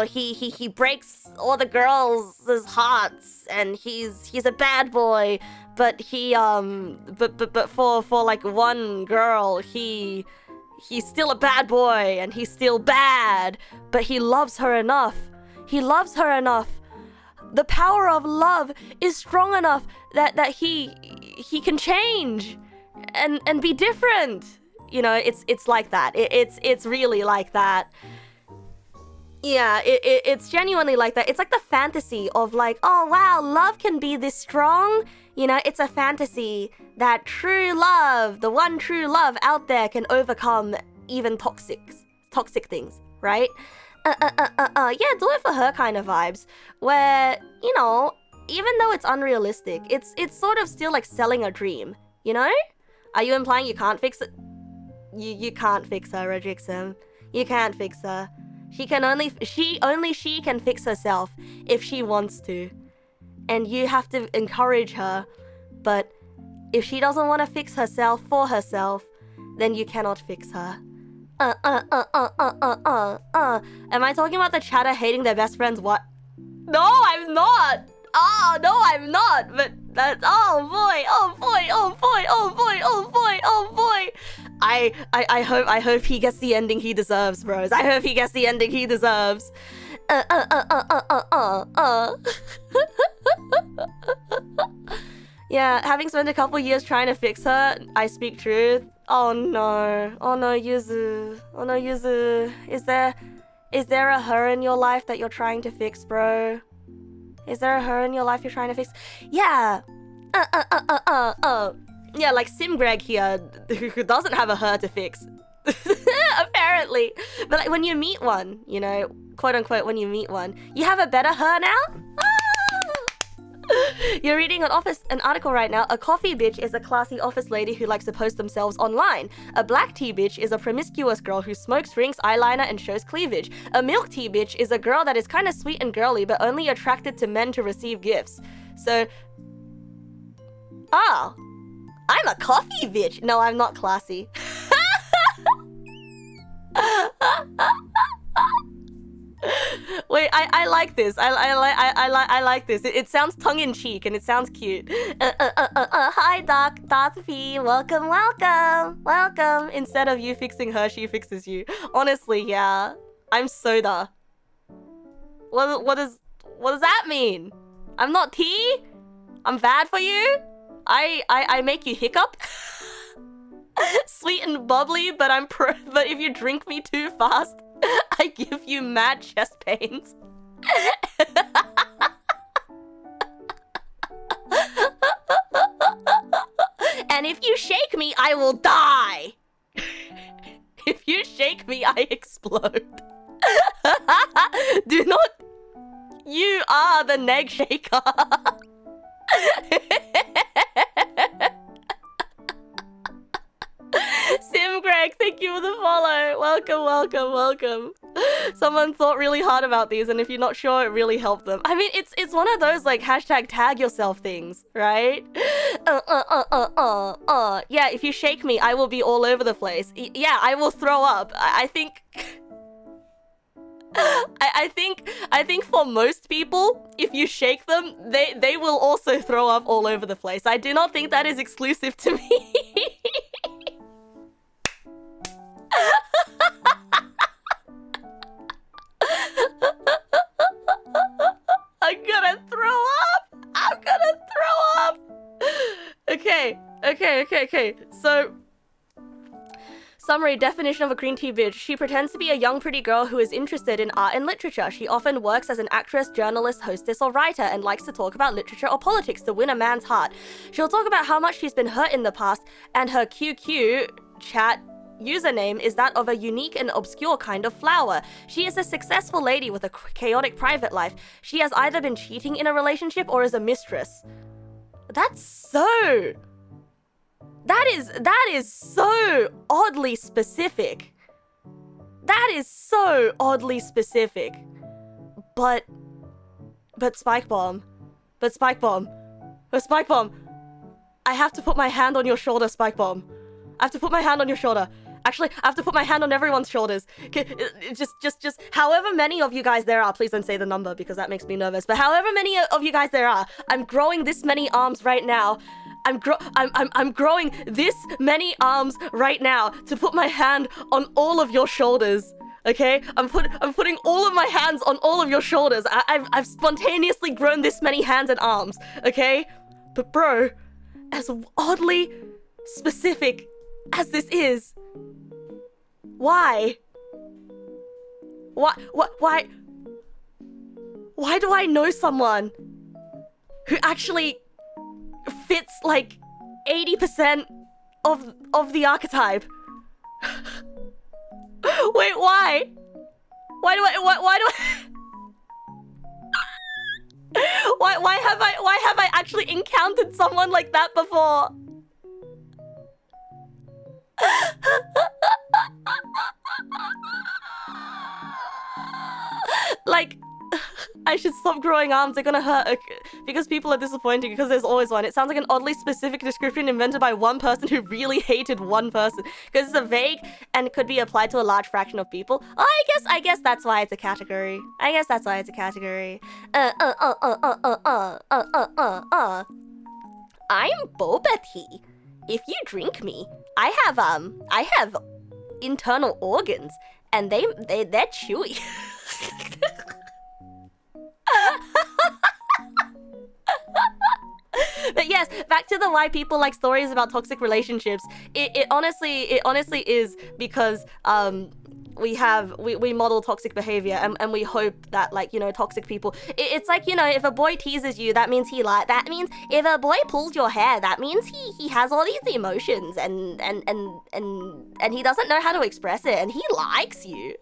he breaks all the girls' hearts, and he's a bad boy. But he but for like one girl, he's still a bad boy, and he's still bad, but he loves her enough. The power of love is strong enough that he can change and be different. You know, it's like that. It's really like that. Yeah, it's genuinely like that. It's like the fantasy of like, oh wow, love can be this strong. You know, it's a fantasy that true love, the one true love out there, can overcome even toxic things, right? Yeah, do it for her kind of vibes, where, you know, even though it's unrealistic, it's sort of still like selling a dream, you know? Are you implying you can't fix it? You can't fix her, Rodrixum. You can't fix her. She can she can fix herself if she wants to. And you have to encourage her. But if she doesn't want to fix herself for herself, then you cannot fix her. Am I talking about the chatter hating their best friends? What? No, I'm not. Oh, no, I'm not. But that's, oh boy. I hope he gets the ending he deserves, bros. I hope he gets the ending he deserves. Yeah, having spent a couple years trying to fix her, I speak truth. Oh no, Yuzu. Oh no, Yuzu. Is there a her in your life that you're trying to fix, bro? Is there a her in your life you're trying to fix? Yeah. Yeah, like Sim Greg here, who doesn't have a her to fix. Apparently. But like when you meet one, you know, quote unquote, when you meet one. You have a better her now? You're reading an article right now. A coffee bitch is a classy office lady who likes to post themselves online. A black tea bitch is a promiscuous girl who smokes, drinks eyeliner, and shows cleavage. A milk tea bitch is a girl that is kind of sweet and girly, but only attracted to men to receive gifts. So, oh, I'm a coffee bitch. No, I'm not classy. Wait, I like this. I like this. It sounds tongue-in-cheek and it sounds cute. Hi, Darth V. Welcome. Instead of you fixing her, she fixes you. Honestly, yeah. I'm soda. What does that mean? I'm not tea? I'm bad for you? I make you hiccup? Sweet and bubbly, but but if you drink me too fast, I give you mad chest pains. And if you shake me, I will die. If you shake me, I explode. Do not... You are the Neg Shaker. Sim Greg, thank you for the follow. Welcome. Someone thought really hard about these, and if you're not sure, it really helped them. I mean, it's one of those like hashtag tag yourself things, right? Yeah, if you shake me, I will be all over the place. Yeah, I will throw up. I think for most people, if you shake them, they will also throw up all over the place. I do not think that is exclusive to me. I'm gonna throw up. Okay. So, summary definition of a green tea bitch. She pretends to be a young pretty girl who is interested in art and literature. She often works as an actress, journalist, hostess, or writer and likes to talk about literature or politics to win a man's heart. She'll talk about how much she's been hurt in the past, and her QQ chat username is that of a unique and obscure kind of flower. She is a successful lady with a chaotic private life. She has either been cheating in a relationship or is a mistress. That is so oddly specific. But Spike Bomb. I have to put my hand on your shoulder, Spike Bomb. I have to put my hand on your shoulder. Actually, I have to put my hand on everyone's shoulders. Just however many of you guys there are, please don't say the number because that makes me nervous, but however many of you guys there are, I'm growing this many arms right now. I'm growing this many arms right now to put my hand on all of your shoulders. Okay? I'm putting all of my hands on all of your shoulders. I've spontaneously grown this many hands and arms. Okay? But bro, as oddly specific as this is, why do I know someone who actually fits like 80% of the archetype? Wait, why do I why have I actually encountered someone like that before? Like, I should stop growing arms, they're gonna hurt. Because people are disappointing, because there's always one. It sounds like an oddly specific description invented by one person who really hated one person. Because it's a vague and could be applied to a large fraction of people. Oh, I guess that's why it's a category. I'm boba tea. If you drink me, I have internal organs, and they're chewy. But yes, back to the why people like stories about toxic relationships. It honestly is because we model toxic behavior, and we hope that, like, you know, toxic people, it's like, you know, if a boy teases you, that means that means if a boy pulls your hair, that means he has all these emotions and he doesn't know how to express it, and he likes you.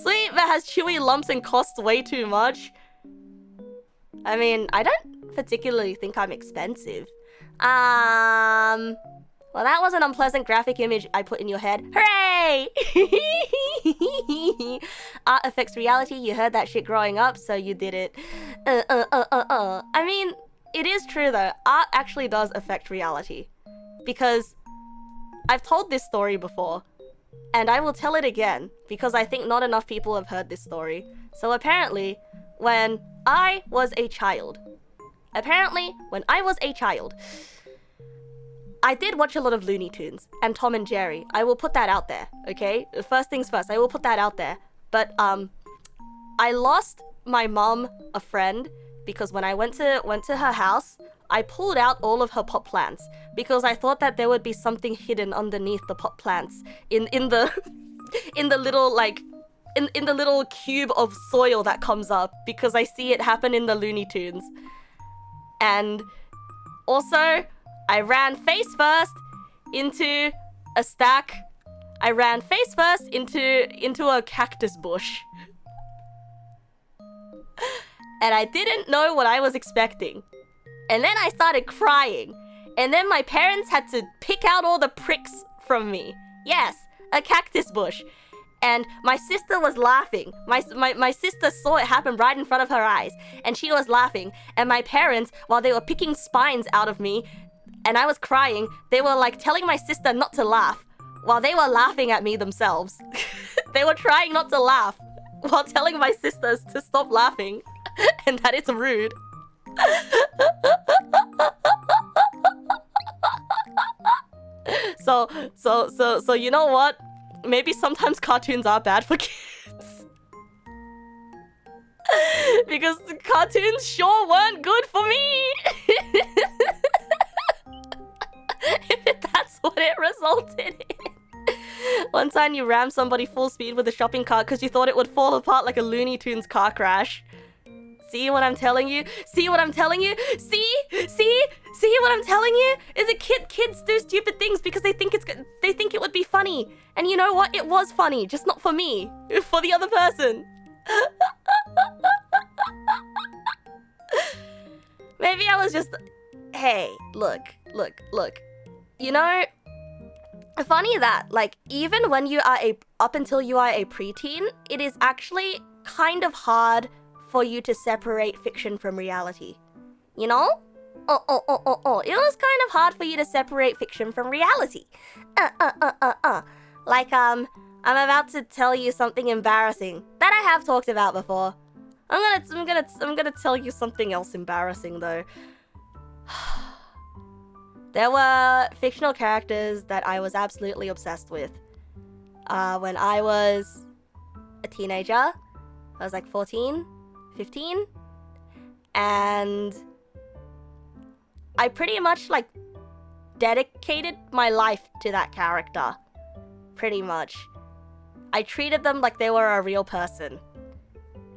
Sweet, but has chewy lumps and costs way too much. I mean, I don't particularly think I'm expensive. Well, that was an unpleasant graphic image I put in your head. Hooray! Art affects reality. You heard that shit growing up, so you did it. I mean, it is true though. Art actually does affect reality. Because I've told this story before. And I will tell it again, because I think not enough people have heard this story. So apparently, when I was a child, I did watch a lot of Looney Tunes and Tom and Jerry. I will put that out there, okay? First things first, I will put that out there. But I lost my mom a friend because when I went to her house, I pulled out all of her pot plants because I thought that there would be something hidden underneath the pot plants in the in the little like in the little cube of soil that comes up because I see it happen in the Looney Tunes. And also, I ran face first into a stack. I ran face first into a cactus bush. And I didn't know what I was expecting. And then I started crying. And then my parents had to pick out all the pricks from me. Yes, a cactus bush. And my sister was laughing. My sister saw it happen right in front of her eyes. And she was laughing. And my parents, while they were picking spines out of me, and I was crying, they were like telling my sister not to laugh, while they were laughing at me themselves. They were trying not to laugh, while telling my sisters to stop laughing, and that it's rude. So you know what? Maybe sometimes cartoons are bad for kids. Because the cartoons sure weren't good for me. If that's what it resulted in. One time you rammed somebody full speed with a shopping cart because you thought it would fall apart like a Looney Tunes car crash. See what I'm telling you? See what I'm telling you? See what I'm telling you? Is it kids do stupid things because they think it would be funny. And you know what? It was funny, just not for me. For the other person. Maybe I was just... Hey, look. You know, funny that, like, even when you are up until you are a preteen, it is actually kind of hard for you to separate fiction from reality. You know? It was kind of hard for you to separate fiction from reality. Like, I'm about to tell you something embarrassing that I have talked about before. I'm gonna tell you something else embarrassing though. There were fictional characters that I was absolutely obsessed with. When I was a teenager, I was like 14, 15, and I pretty much like dedicated my life to that character. Pretty much. I treated them like they were a real person.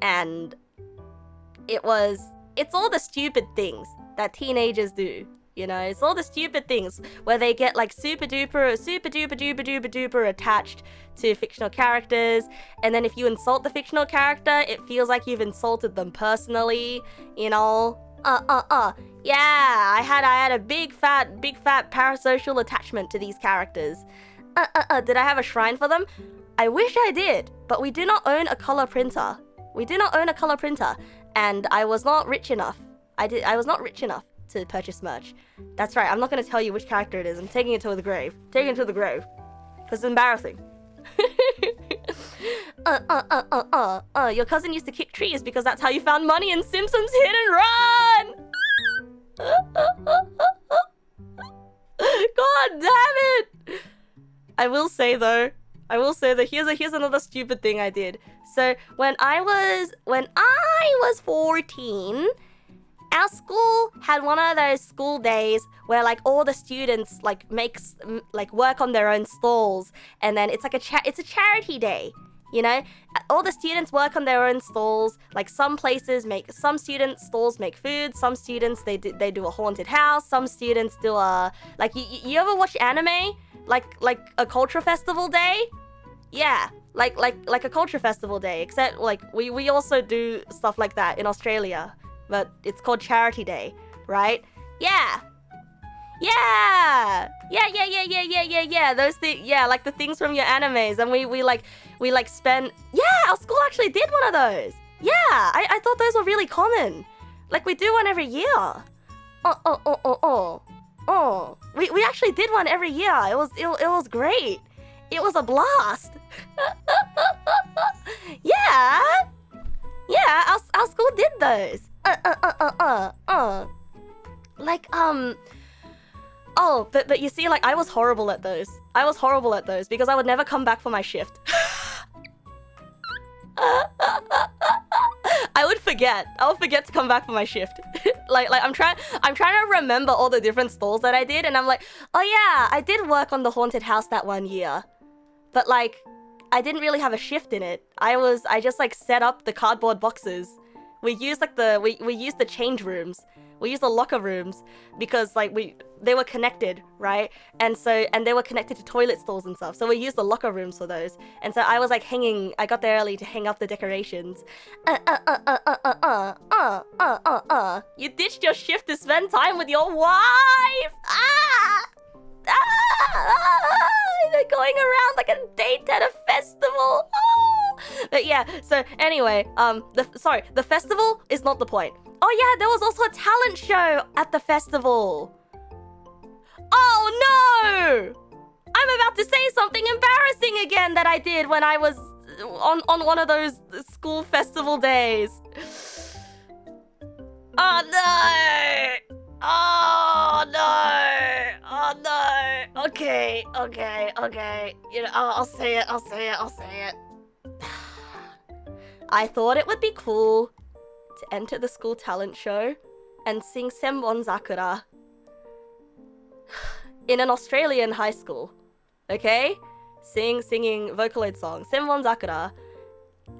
And it's all the stupid things that teenagers do. You know, it's all the stupid things where they get like super duper attached to fictional characters. And then if you insult the fictional character, it feels like you've insulted them personally, you know. Yeah, I had a big fat parasocial attachment to these characters. Did I have a shrine for them? I wish I did, but we do not own a color printer. And I was not rich enough. I was not rich enough to purchase merch. That's right, I'm not gonna tell you which character it is. I'm taking it to the grave. Because it's embarrassing. Your cousin used to kick trees because that's how you found money in Simpsons Hit and Run! God damn it! I will say though, here's another stupid thing I did. So when I was 14, our school had one of those school days where like all the students like work on their own stalls, and then it's like it's a charity day, you know? All the students work on their own stalls. Like some students stalls make food, some students they do a haunted house, some students do a like you ever watch anime? Like a culture festival day? Yeah, like a culture festival day, except like we also do stuff like that in Australia, but it's called Charity Day, right? Yeah. Yeah. Those things, yeah, like the things from your animes, and we like spend. Yeah, our school actually did one of those. Yeah, I thought those were really common. Like we do one every year. We actually did one every year. It was great. It was a blast. Yeah. Yeah, our school did those. Like oh, but you see, like I was horrible at those. I was horrible at those because I would never come back for my shift. I would forget to come back for my shift. like I'm trying to remember all the different stalls that I did, and I'm like, oh yeah, I did work on the haunted house that one year. But like I didn't really have a shift in it. I just like set up the cardboard boxes. We used like we used the change rooms. We used the locker rooms because like they were connected, right? And they were connected to toilet stalls and stuff. So we used the locker rooms for those. And so I was like I got there early to hang up the decorations. You ditched your shift to spend time with your wife. They're going around like a date at a festival. But yeah, so anyway, the festival is not the point. Oh yeah, there was also a talent show at the festival. Oh no! I'm about to say something embarrassing again that I did when I was on one of those school festival days. Oh no! Oh no! Oh no! Okay. You know, I'll say it. I thought it would be cool to enter the school talent show and sing Senbon Sakura in an Australian high school. Okay? Singing Vocaloid song Senbon Sakura,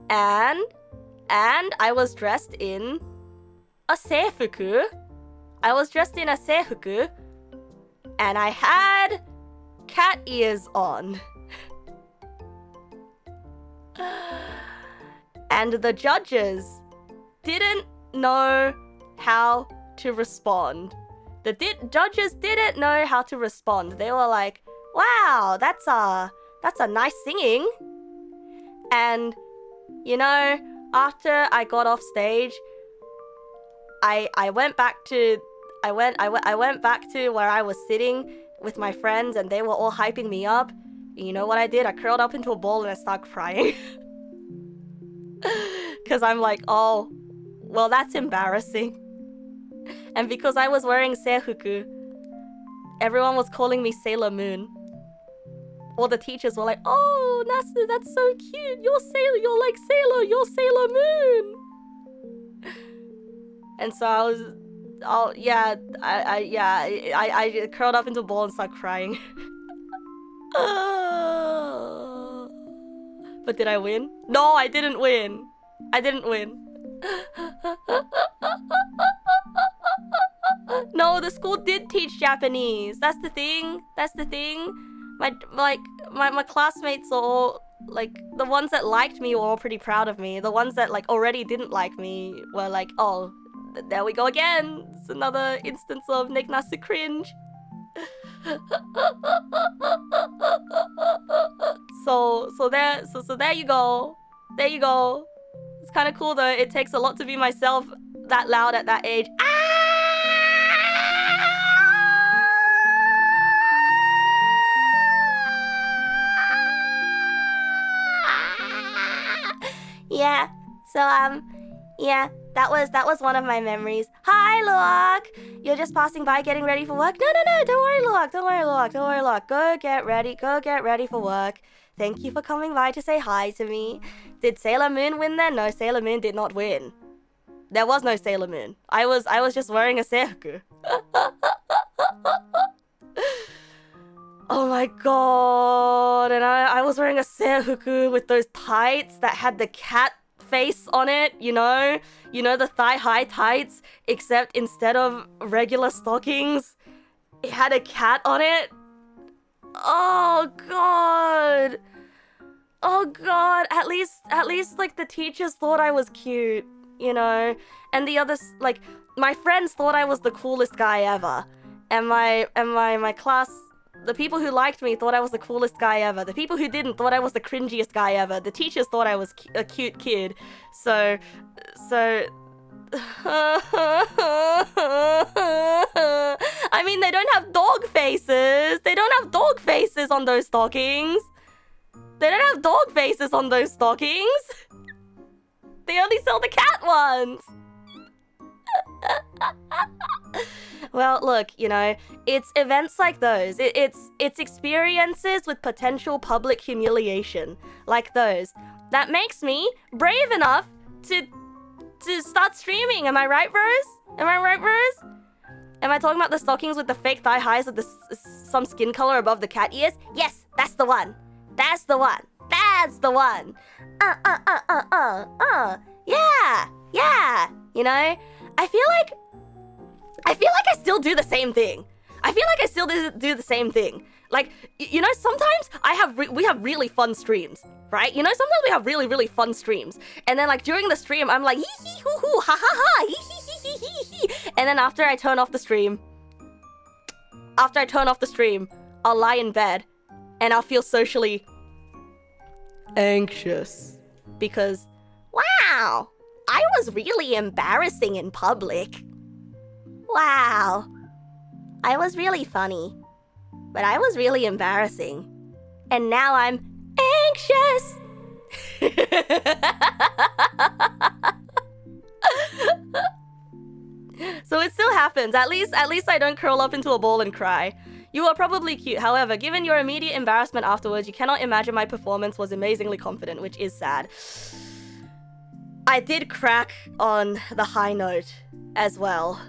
and I was dressed in a seifuku. And I had cat ears on. And the judges didn't know how to respond. The judges didn't know how to respond. They were like, wow, that's a nice singing. And, you know, after I got off stage, I went back to where I was sitting with my friends, and they were all hyping me up. You know what I did? I curled up into a ball and I started crying. Because I'm like, oh, well, that's embarrassing. And because I was wearing seifuku, everyone was calling me Sailor Moon. All the teachers were like, oh, Nasu, that's so cute. You're like Sailor, you're Sailor Moon. And so I curled up into a ball and started crying. But did I win? No, I didn't win. No, the school did teach Japanese. That's the thing. My classmates are all, like, the ones that liked me were all pretty proud of me. The ones that, like, already didn't like me were like, oh, there we go again. It's another instance of Neg Nasu cringe. So there you go. It's kind of cool though. It takes a lot to be myself that loud at that age. Yeah. So yeah, that was one of my memories. Hi, Luak! You're just passing by getting ready for work? No, don't worry, Luak. Go get ready for work. Thank you for coming by to say hi to me. Did Sailor Moon win then? No, Sailor Moon did not win. There was no Sailor Moon. I was just wearing a seifuku. Oh my god, and I was wearing a seifuku with those tights that had the cat face on it, you know the thigh-high tights, except instead of regular stockings, it had a cat on it. Oh god. oh god, at least like the teachers thought I was cute, you know? And the others, like, my friends thought I was the coolest guy ever. And my class, the people who liked me thought I was the coolest guy ever. The people who didn't thought I was the cringiest guy ever. The teachers thought I was a cute kid. So I mean, they don't have dog faces. They don't have dog faces on those stockings. They don't have dog faces on those stockings. They only sell the cat ones. Well, look, you know, it's events like those. It's experiences with potential public humiliation like those that makes me brave enough to start streaming. Am I right, bros? Am I right, bros? Am I talking about the stockings with the fake thigh highs with some skin color above the cat ears? Yes, that's the one. That's the one. That's the one. Yeah. You know, I feel like I still do the same thing. I feel like I still do the same thing. Like, you know, sometimes we have really fun streams, right? You know, sometimes we have really, really fun streams. And then, like, during the stream, I'm like, hee hee hoo hoo, ha ha ha, hee hee hee hee hee hee. And then after I turn off the stream, I'll lie in bed and I'll feel socially anxious. Because, wow, I was really embarrassing in public. Wow. I was really funny. But I was really embarrassing. And now I'm anxious. So it still happens. At least I don't curl up into a ball and cry. You are probably cute. However, given your immediate embarrassment afterwards, you cannot imagine my performance was amazingly confident, which is sad. I did crack on the high note as well.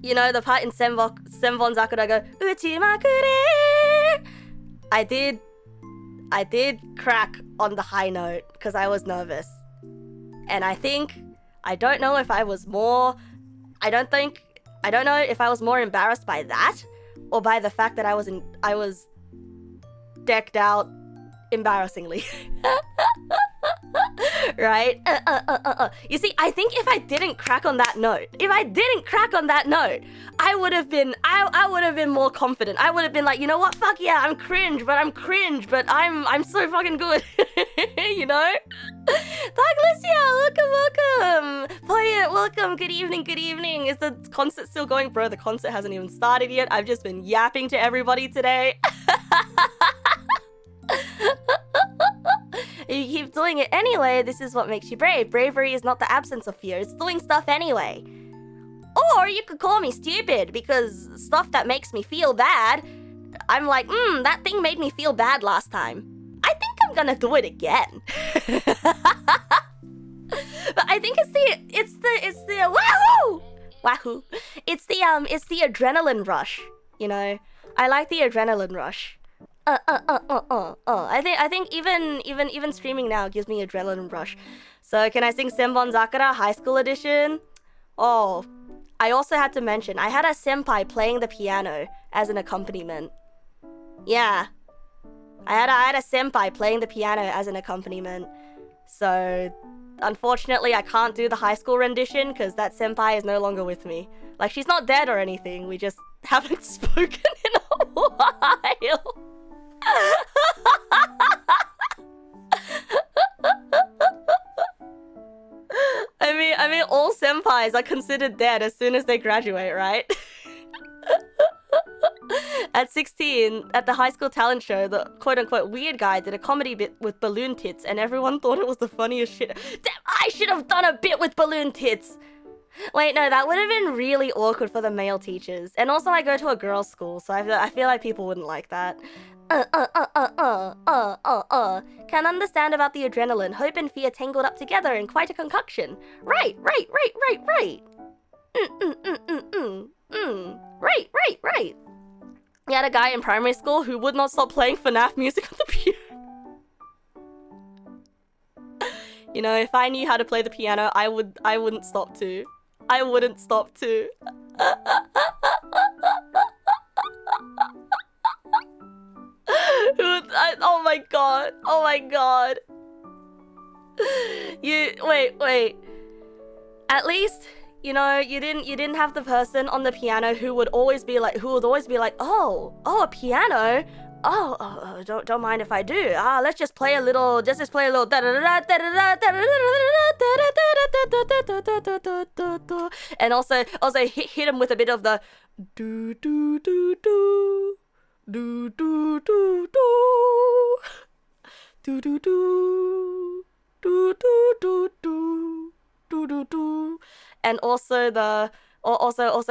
You know, the part in Senbon Zakura go, Uchimakure! I did crack on the high note because I was nervous. And I don't know if I was more embarrassed by that or by the fact that I was decked out embarrassingly. Right? You see, I think if I didn't crack on that note, I would have been more confident. I would have been like, you know what? Fuck yeah, I'm cringe, but I'm so fucking good. You know? Douglas, welcome. Poyet, welcome. Good evening. Is the concert still going? Bro, the concert hasn't even started yet. I've just been yapping to everybody today. You keep doing it anyway, this is what makes you brave. Bravery is not the absence of fear, it's doing stuff anyway. Or you could call me stupid, because stuff that makes me feel bad, I'm like, that thing made me feel bad last time. I think I'm gonna do it again. But I think it's the wahoo! It's the adrenaline rush, you know? I like the adrenaline rush. I think even streaming now gives me adrenaline rush. So can I sing Senbon Zakura High School Edition? Oh, I also had to mention I had a senpai playing the piano as an accompaniment. Yeah, I had a senpai playing the piano as an accompaniment. So unfortunately, I can't do the high school rendition because that senpai is no longer with me. Like, she's not dead or anything. We just haven't spoken in a while. I mean, all senpais are considered dead as soon as they graduate, right? At 16, at the high school talent show, the quote-unquote weird guy did a comedy bit with balloon tits, and everyone thought it was the funniest shit. Damn, I should have done a bit with balloon tits! Wait, no, that would have been really awkward for the male teachers. And also, I go to a girls' school, so I feel like people wouldn't like that. Can understand about the adrenaline. Hope and fear tangled up together in quite a concoction. Right. Right. We had a guy in primary school who would not stop playing FNAF music on the piano. You know, if I knew how to play the piano, I wouldn't stop to. I wouldn't stop to. Oh my my god. Oh my god. Wait. At least, you know, you didn't have the person on the piano who would always be like, oh, a piano. Oh, don't mind if I do. Let's just play a little. And also hit him with a bit of the do do do do do do do do do do do do do do do do, and also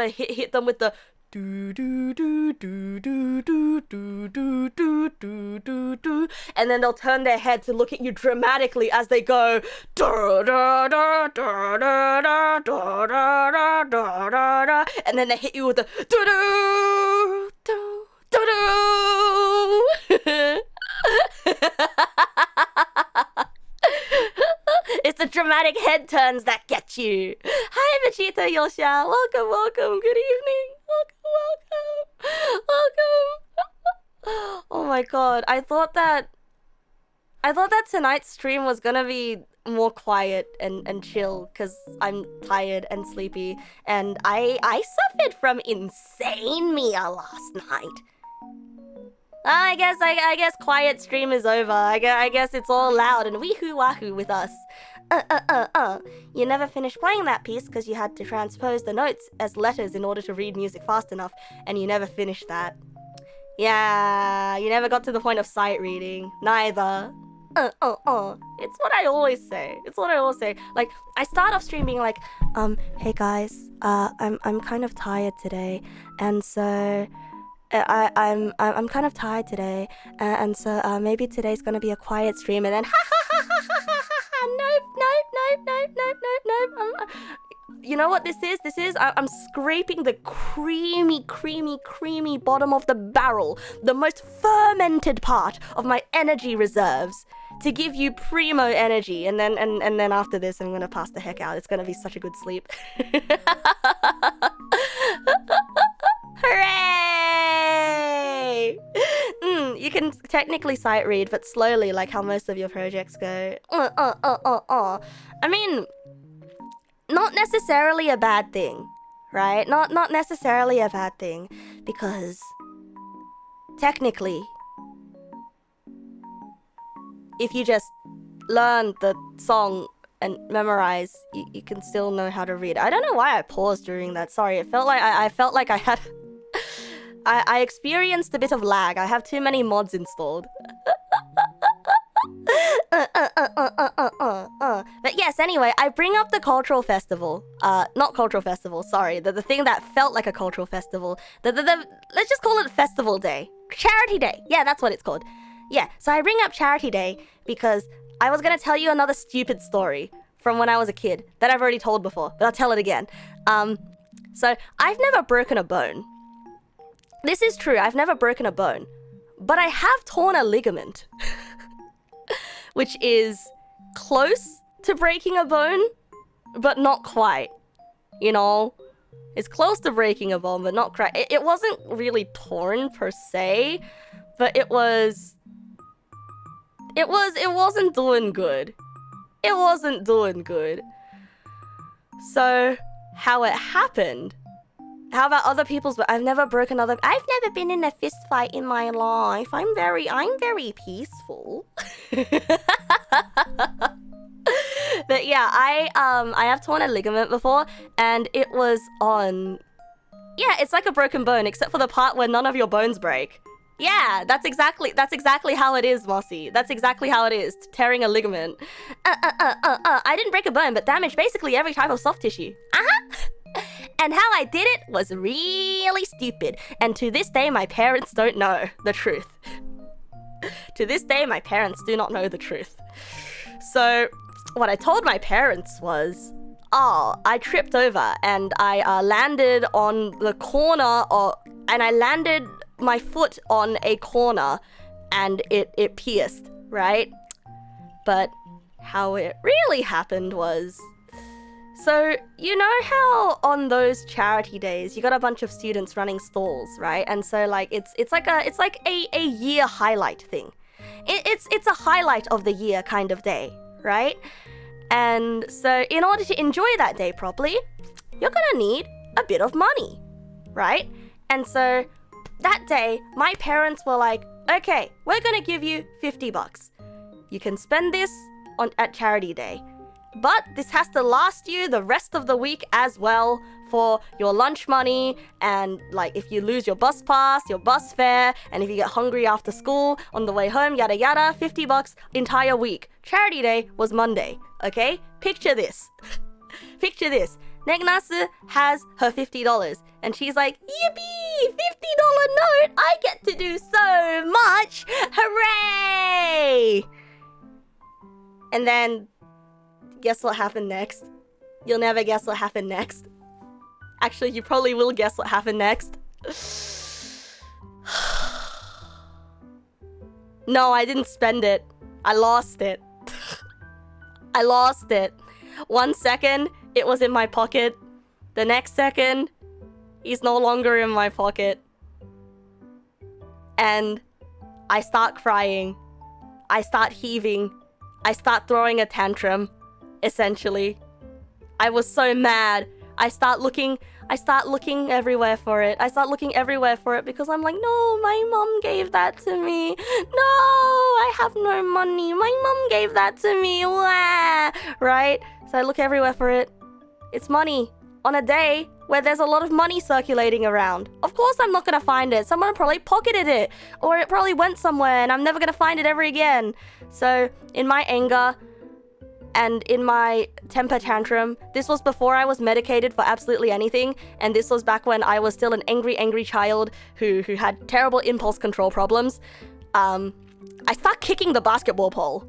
hit them with the do do do do do do do do do do do do, and then they'll turn their head to look at you dramatically as they go da da da da da da da da da da, and then they hit you with the do do do do do. It's the dramatic head turns that get you. Hi, Vegeta Yosha. Welcome. Good evening. Welcome. Oh my god. I thought that tonight's stream was gonna be more quiet and chill because I'm tired and sleepy, and I suffered from insane Mia last night. I guess quiet stream is over. I guess it's all loud and wee-hoo wahoo with us. You never finished playing that piece because you had to transpose the notes as letters in order to read music fast enough, and you never finished that. Yeah, you never got to the point of sight reading. Neither. It's what I always say. Like, I start off stream being like, hey guys, I'm kind of tired today, and so I'm kind of tired today, and so maybe today's gonna be a quiet stream, and then nope. You know what this is? I'm scraping the creamy bottom of the barrel, the most fermented part of my energy reserves, to give you primo energy, and then after this I'm gonna pass the heck out. It's gonna be such a good sleep. Hooray! You can technically sight read, but slowly, like how most of your projects go. I mean, not necessarily a bad thing, right? Not necessarily a bad thing, because technically, if you just learn the song and memorize, you can still know how to read. I don't know why I paused during that. Sorry, it felt like I felt like I had I experienced a bit of lag. I have too many mods installed. But yes, anyway, I bring up the cultural festival. Not cultural festival, sorry. The thing that felt like a cultural festival. Let's just call it Festival Day. Charity Day. Yeah, that's what it's called. Yeah, so I bring up Charity Day because I was gonna tell you another stupid story from when I was a kid that I've already told before, but I'll tell it again. So I've never broken a bone. This is true, I've never broken a bone, but I have torn a ligament, which is close to breaking a bone, but not quite, you know? It's close to breaking a bone, but not quite. It wasn't really torn per se, but it wasn't doing good. It wasn't doing good. So, how it happened? How about other people's? I've never been in a fist fight in my life. I'm very peaceful. But yeah, I have torn a ligament before, and it was on. Yeah, it's like a broken bone, except for the part where none of your bones break. Yeah, that's exactly how it is, Mossy. That's exactly how it is, tearing a ligament. I didn't break a bone, but damaged basically every type of soft tissue. And how I did it was really stupid. And to this day, my parents don't know the truth. To this day, my parents do not know the truth. So, what I told my parents was, I tripped over and I landed on the corner and I landed my foot on a corner and it pierced, right? But how it really happened was, so you know how on those charity days you got a bunch of students running stalls, right? And so like it's like a year highlight thing. It's a highlight of the year kind of day, right? And so in order to enjoy that day properly, you're gonna need a bit of money, right? And so that day, my parents were like, okay, we're gonna give you $50. You can spend this at charity day. But this has to last you the rest of the week as well for your lunch money, and like if you lose your bus pass, your bus fare, and if you get hungry after school on the way home, yada yada, $50 entire week. Charity day was Monday, okay? Picture this. Picture this. Neg Nasu has her $50 and she's like, yippee, $50 note, I get to do so much, hooray! And then, guess what happened next? You'll never guess what happened next. Actually, you probably will guess what happened next. No, I didn't spend it. I lost it. I lost it. 1 second, it was in my pocket. The next second, he's no longer in my pocket. And I start crying. I start heaving. I start throwing a tantrum, essentially. I was so mad. I start looking everywhere for it. I start looking everywhere for it because I'm like, no, my mom gave that to me. No, I have no money. My mom gave that to me. Wah! Right? So I look everywhere for it. It's money on a day where there's a lot of money circulating around. Of course I'm not gonna find it. Someone probably pocketed it, or it probably went somewhere and I'm never gonna find it ever again. So in my anger and in my temper tantrum, this was before I was medicated for absolutely anything, and this was back when I was still an angry child who had terrible impulse control problems. I start kicking the basketball pole.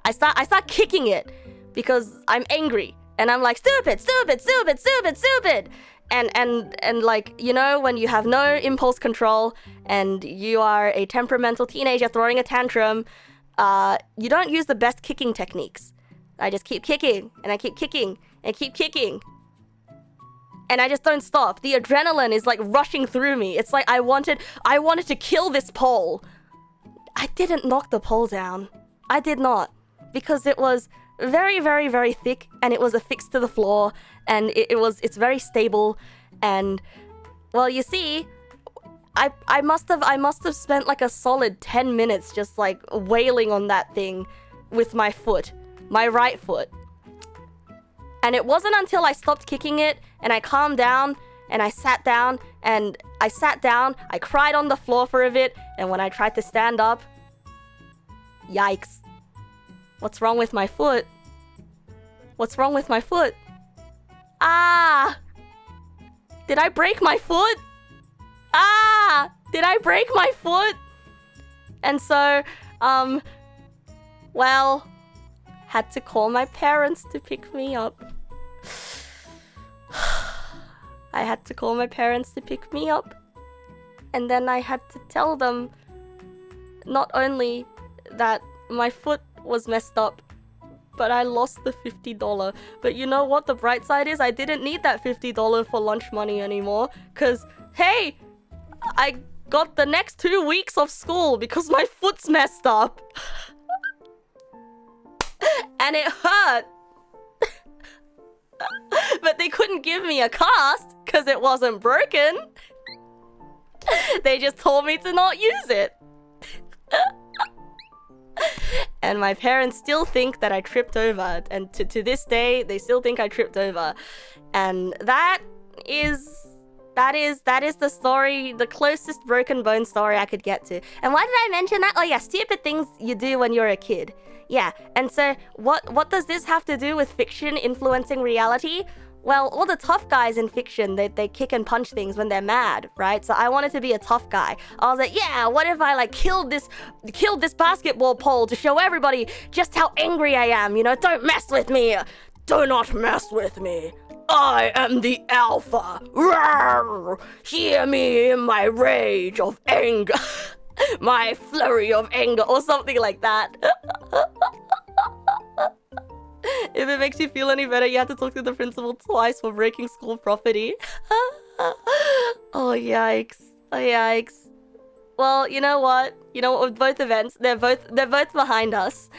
I start kicking it because I'm angry. And I'm like, stupid. And like, you know, when you have no impulse control and you are a temperamental teenager throwing a tantrum, you don't use the best kicking techniques. I just keep kicking, and I keep kicking, and keep kicking. And I just don't stop. The adrenaline is like rushing through me. It's like I wanted to kill this pole. I didn't knock the pole down. I did not. Because it was very thick, and it was affixed to the floor, and it's very stable. And well, you see, I must have spent like a solid 10 minutes just like wailing on that thing with my foot, my right foot. And it wasn't until I stopped kicking it and I calmed down and I sat down, I cried on the floor for a bit, and when I tried to stand up, yikes. What's wrong with my foot? What's wrong with my foot? Ah! Did I break my foot? Ah! Did I break my foot? And so, well, had to call my parents to pick me up. I had to call my parents to pick me up. And then I had to tell them not only that my foot was messed up, but I lost the $50. But you know what the bright side is? I didn't need that $50 for lunch money anymore, because hey, I got the next 2 weeks of school because my foot's messed up. And it hurt. But they couldn't give me a cast because it wasn't broken. They just told me to not use it. And my parents still think that I tripped over, and to this day they still think I tripped over. And that is the story, the closest broken bone story I could get to. And why did I mention that? Oh yeah, stupid things you do when you're a kid. Yeah, and so what does this have to do with fiction influencing reality? Well, all the tough guys in fiction, they kick and punch things when they're mad, right? So I wanted to be a tough guy. I was like, yeah, what if I like killed this basketball pole to show everybody just how angry I am, you know? Don't mess with me. Do not mess with me. I am the alpha. Rawr! Hear me in my rage of anger. My flurry of anger, or something like that. If it makes you feel any better, you have to talk to the principal twice for breaking school property. Oh, yikes. Oh, yikes. Well, you know what? You know what, with both events, they're both behind us.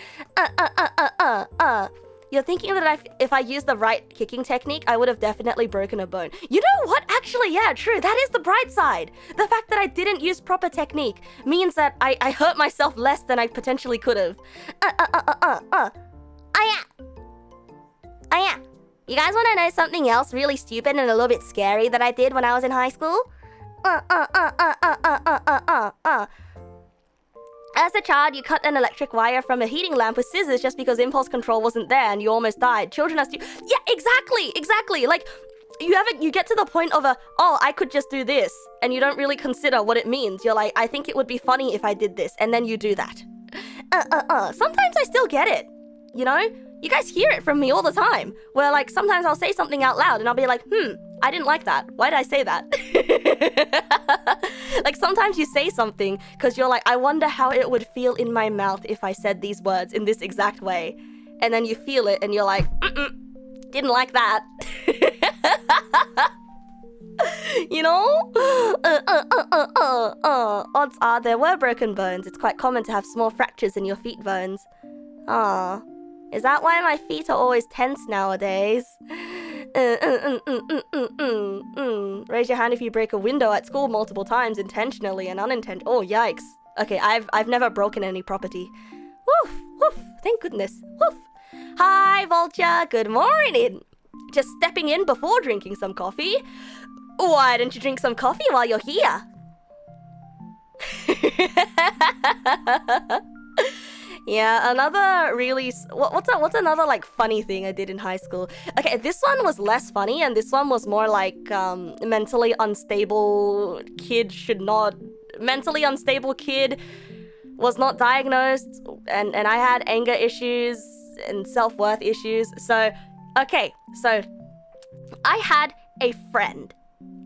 You're thinking that if I used the right kicking technique, I would have definitely broken a bone. You know what? Actually, yeah, true. That is the bright side. The fact that I didn't use proper technique means that I hurt myself less than I potentially could have. Yeah. You guys want to know something else really stupid and a little bit scary that I did when I was in high school? As a child, you cut an electric wire from a heating lamp with scissors just because impulse control wasn't there and you almost died. Children are yeah, exactly. Like, you get to the point of I could just do this, and you don't really consider what it means. You're like, I think it would be funny if I did this, and then you do that. Sometimes I still get it, you know? You guys hear it from me all the time, where like sometimes I'll say something out loud and I'll be like, I didn't like that. Why did I say that? Like sometimes you say something because you're like, I wonder how it would feel in my mouth if I said these words in this exact way. And then you feel it and you're like, didn't like that. You know? Odds are there were broken bones. It's quite common to have small fractures in your feet bones. Is that why my feet are always tense nowadays? Raise your hand if you break a window at school multiple times, intentionally and unintentionally. Oh, yikes. Okay, I've never broken any property. Woof, thank goodness. Woof. Hi, Vulture, good morning. Just stepping in before drinking some coffee. Why don't you drink some coffee while you're here? Yeah, another really... What's another, like, funny thing I did in high school? Okay, this one was less funny, and this one was more like, mentally unstable kid was not diagnosed, and I had anger issues and self-worth issues. So, okay, so I had a friend.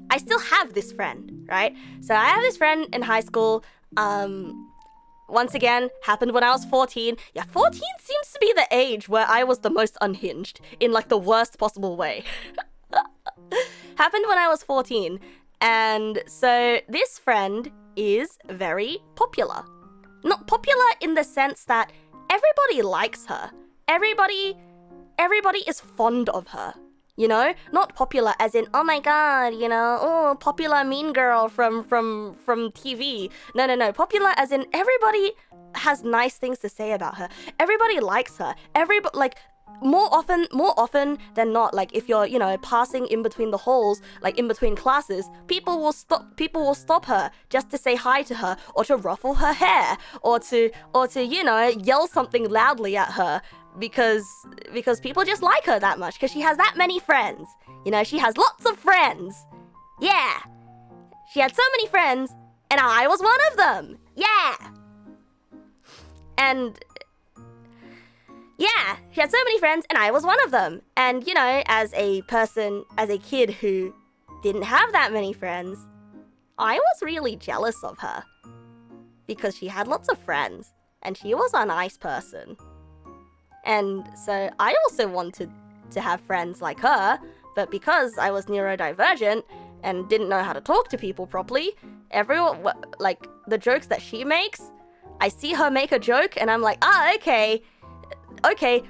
I still have this friend, right? So I have this friend in high school, once again, happened when I was 14. Yeah, 14 seems to be the age where I was the most unhinged, in like the worst possible way. Happened when I was 14. And so this friend is very popular. Not popular in the sense that everybody likes her. Everybody is fond of her. You know, not popular as in, oh my god, you know, oh, popular mean girl from TV. No. Popular as in everybody has nice things to say about her. Everybody likes her. Like, more often than not, like if you're, you know, passing in between the halls, like in between classes, people will stop her just to say hi to her, or to ruffle her hair, or to you know, yell something loudly at her. Because people just like her that much, because she has that many friends. You know, she has lots of friends. Yeah. She had so many friends, and I was one of them. Yeah. And yeah, she had so many friends, and I was one of them. And, you know, as a kid who didn't have that many friends, I was really jealous of her. Because she had lots of friends, and she was a nice person. And so I also wanted to have friends like her, but because I was neurodivergent and didn't know how to talk to people properly, everyone, like, the jokes that she makes, I see her make a joke and I'm like, okay,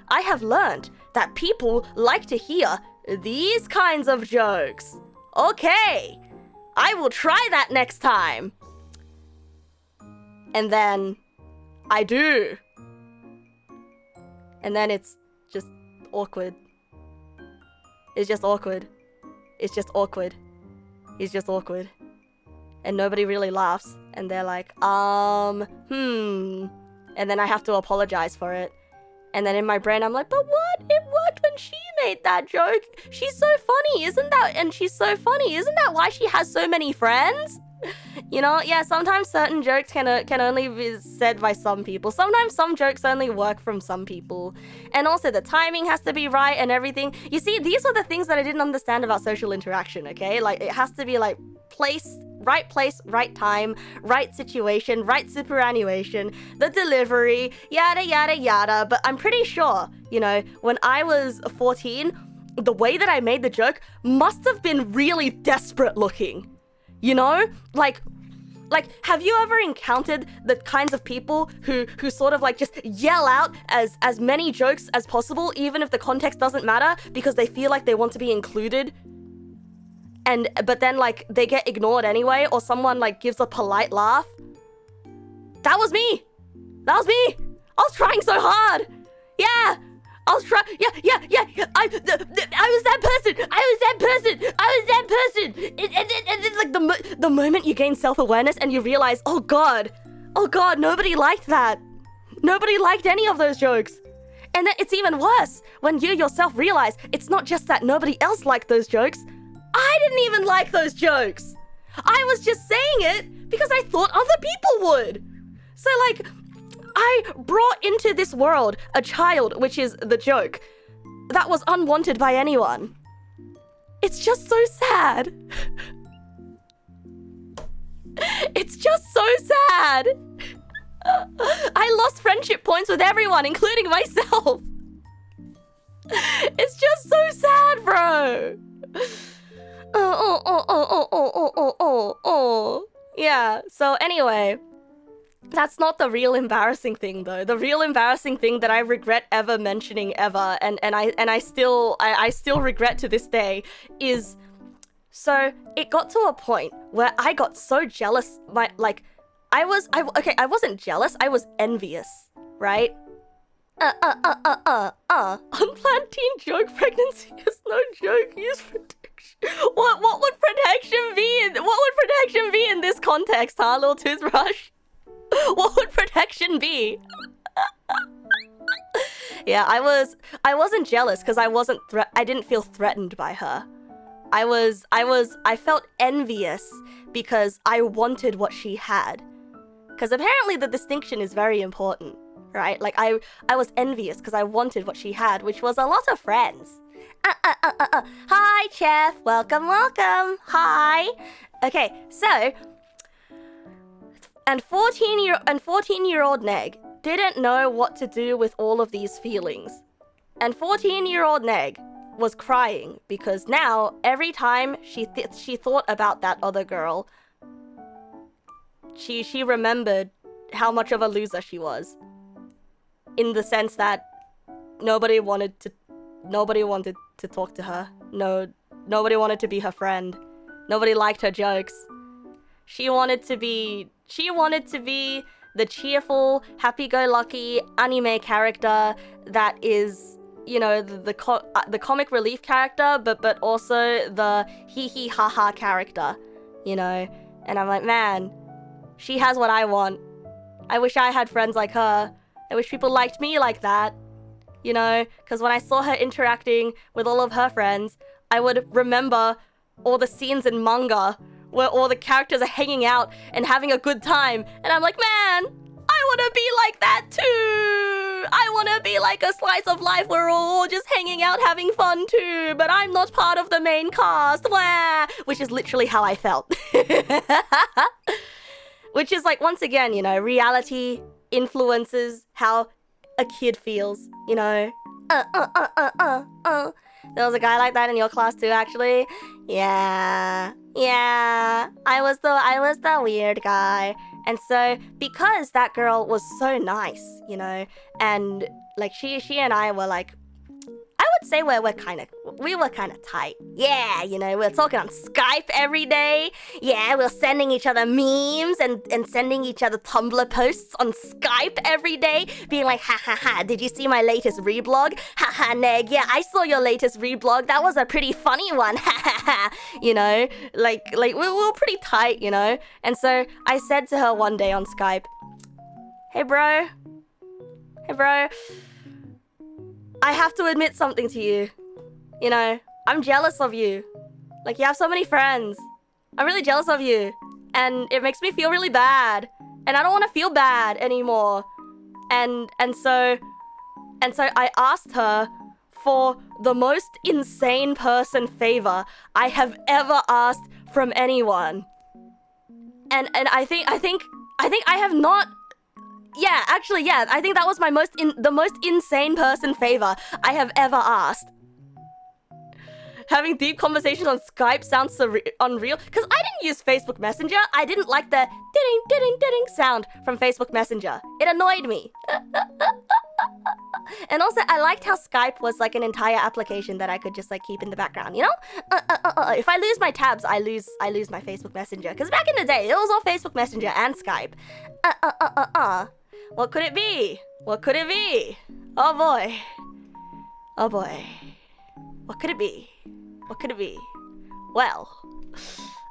I have learned that people like to hear these kinds of jokes. Okay, I will try that next time. And then I do. And then it's just awkward. It's just awkward. And nobody really laughs. And they're like, And then I have to apologize for it. And then in my brain, I'm like, but what? It worked when she made that joke. She's so funny, isn't that? And she's so funny. Isn't that why she has so many friends? You know, yeah, sometimes certain jokes can only be said by some people. Sometimes some jokes only work from some people. And also the timing has to be right and everything. You see, these are the things that I didn't understand about social interaction, okay? Like, it has to be like place, right time, right situation, right superannuation, the delivery, yada, yada, yada. But I'm pretty sure, you know, when I was 14, the way that I made the joke must have been really desperate looking. You know? Like, like, have you ever encountered the kinds of people who sort of like just yell out as many jokes as possible, even if the context doesn't matter, because they feel like they want to be included? But then like they get ignored anyway, or someone like gives a polite laugh. That was me. That was me. I was trying so hard. Yeah. I was trying. Yeah. I was that person. And then like the moment you gain self-awareness and you realize, oh god, nobody liked that. Nobody liked any of those jokes. And then it's even worse when you yourself realize it's not just that nobody else liked those jokes. I didn't even like those jokes. I was just saying it because I thought other people would. So like, I brought into this world a child, which is the joke, that was unwanted by anyone. It's just so sad. It's just so sad. I lost friendship points with everyone, including myself. It's just so sad, bro. Yeah, so anyway, that's not the real embarrassing thing though. The real embarrassing thing that I regret ever mentioning ever, and I still regret to this day, is, so it got to a point where I got so jealous. I wasn't jealous, I was envious, right? Unplanned teen joke pregnancy is no joke. Use protection. What would protection be in? What would protection be in this context, huh, little toothbrush? What would protection be? Yeah, I wasn't jealous because I didn't feel threatened by her. I felt envious because I wanted what she had. Because apparently the distinction is very important, right? Like I was envious because I wanted what she had, which was a lot of friends. Hi, Chef. Welcome. Hi. Okay, so, and 14-year-old Neg didn't know what to do with all of these feelings. And 14-year-old Neg was crying because now every time she thought about that other girl, she remembered how much of a loser she was. In the sense that nobody wanted to talk to her. Nobody wanted to be her friend. Nobody liked her jokes. She wanted to be the cheerful, happy-go-lucky anime character that is, you know, the comic relief character, but also the hee ha ha character, you know. And I'm like, man, she has what I want. I wish I had friends like her. I wish people liked me like that. You know, because when I saw her interacting with all of her friends, I would remember all the scenes in manga where all the characters are hanging out and having a good time. And I'm like, man, I want to be like that too. I want to be like a slice of life where we're all just hanging out having fun too, but I'm not part of the main cast. Wah! Which is literally how I felt. Which is like, once again, you know, reality influences how a kid feels, you know. There was a guy like that in your class too, actually. Yeah. I was the weird guy. And so, because that girl was so nice, you know, and like she and I were like, I would say we were kind of tight. Yeah, you know, we were talking on Skype every day. Yeah, we were sending each other memes and sending each other Tumblr posts on Skype every day, being like, ha ha ha, did you see my latest reblog? Ha ha, Neg, yeah, I saw your latest reblog. That was a pretty funny one. Ha ha ha. You know, like we were pretty tight, you know. And so I said to her one day on Skype, hey bro, I have to admit something to you. You know, I'm jealous of you. Like, you have so many friends. I'm really jealous of you. And it makes me feel really bad. And I don't want to feel bad anymore. And so I asked her for the most insane person favor I have ever asked from anyone. And I think I have not. Yeah, actually, yeah. I think that was the most insane person favor I have ever asked. having deep conversations on Skype sounds unreal. Because I didn't use Facebook Messenger. I didn't like the ding sound from Facebook Messenger. It annoyed me. And also, I liked how Skype was like an entire application that I could just like keep in the background, you know? If I lose my tabs, I lose my Facebook Messenger. Because back in the day, it was all Facebook Messenger and Skype. What could it be? What could it be? Oh boy. Oh boy. What could it be? What could it be? Well,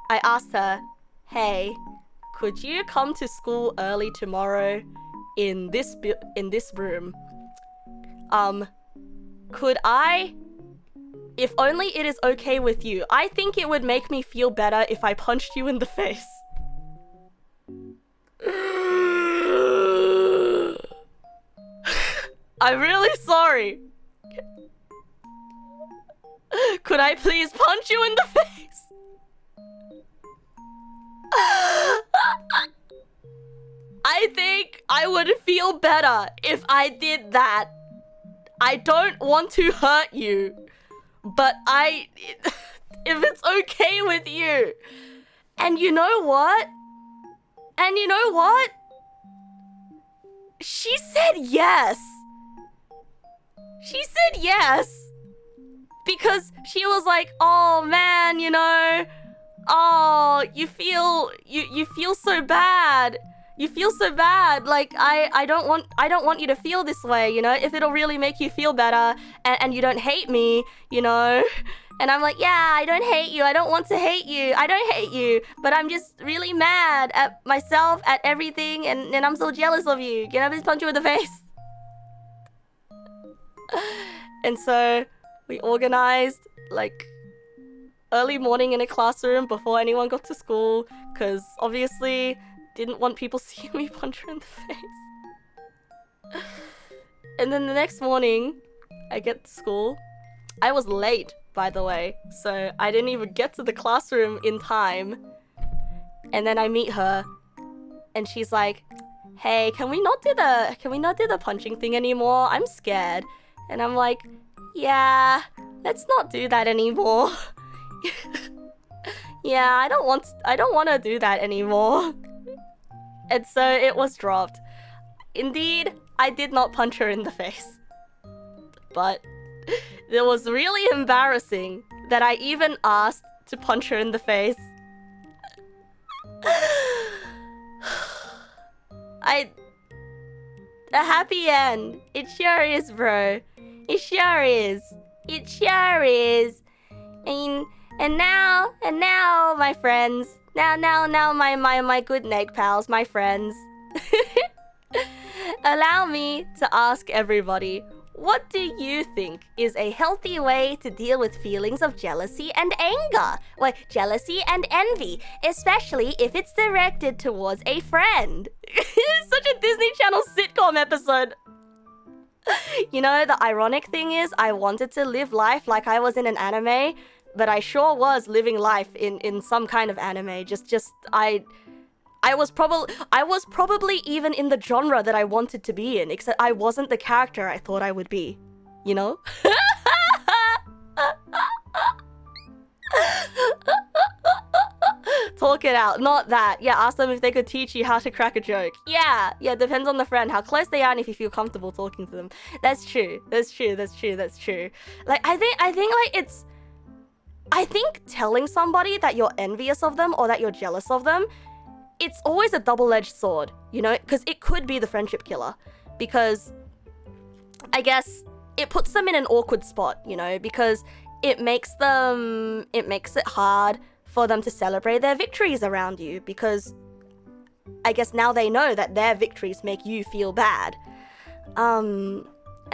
I asked her, hey, could you come to school early tomorrow in this room? Could I, if only it is okay with you, I think it would make me feel better if I punched you in the face. I'm really sorry. Could I please punch you in the face? I think I would feel better if I did that. I don't want to hurt you, but if it's okay with you. And you know what? She said yes. She said yes. Because she was like, oh man, you know, oh, you feel so bad. You feel so bad. Like I don't want you to feel this way, you know, if it'll really make you feel better and you don't hate me, you know. And I'm like, yeah, I don't hate you. I don't want to hate you. I don't hate you. But I'm just really mad at myself, at everything, and I'm so jealous of you. Can I please punch you in the face? And so we organized like early morning in a classroom before anyone got to school, because obviously didn't want people seeing me punch her in the face. And then the next morning, I get to school. I was late, by the way, so I didn't even get to the classroom in time. And then I meet her, and she's like, "Hey, can we not do the punching thing anymore? I'm scared." And I'm like, "Yeah, let's not do that anymore." Yeah, I don't want to do that anymore. And so it was dropped. Indeed, I did not punch her in the face. But it was really embarrassing that I even asked to punch her in the face. A happy end. It sure is, bro. It sure is. It sure is. And now, my friends. Now, my good Neg pals, my friends. Allow me to ask everybody, what do you think is a healthy way to deal with feelings of jealousy and anger? Well, jealousy and envy, especially if it's directed towards a friend. Such a Disney Channel sitcom episode. You know, the ironic thing is, I wanted to live life like I was in an anime, but I sure was living life in some kind of anime. I was probably even in the genre that I wanted to be in, except I wasn't the character I thought I would be, you know? Talk it out, not that. Yeah, ask them if they could teach you how to crack a joke. Yeah, depends on the friend, how close they are and if you feel comfortable talking to them. That's true. Like, I think telling somebody that you're envious of them or that you're jealous of them, it's always a double-edged sword, you know? Because it could be the friendship killer. Because I guess it puts them in an awkward spot, you know? Because it makes it hard for them to celebrate their victories around you. Because I guess now they know that their victories make you feel bad. And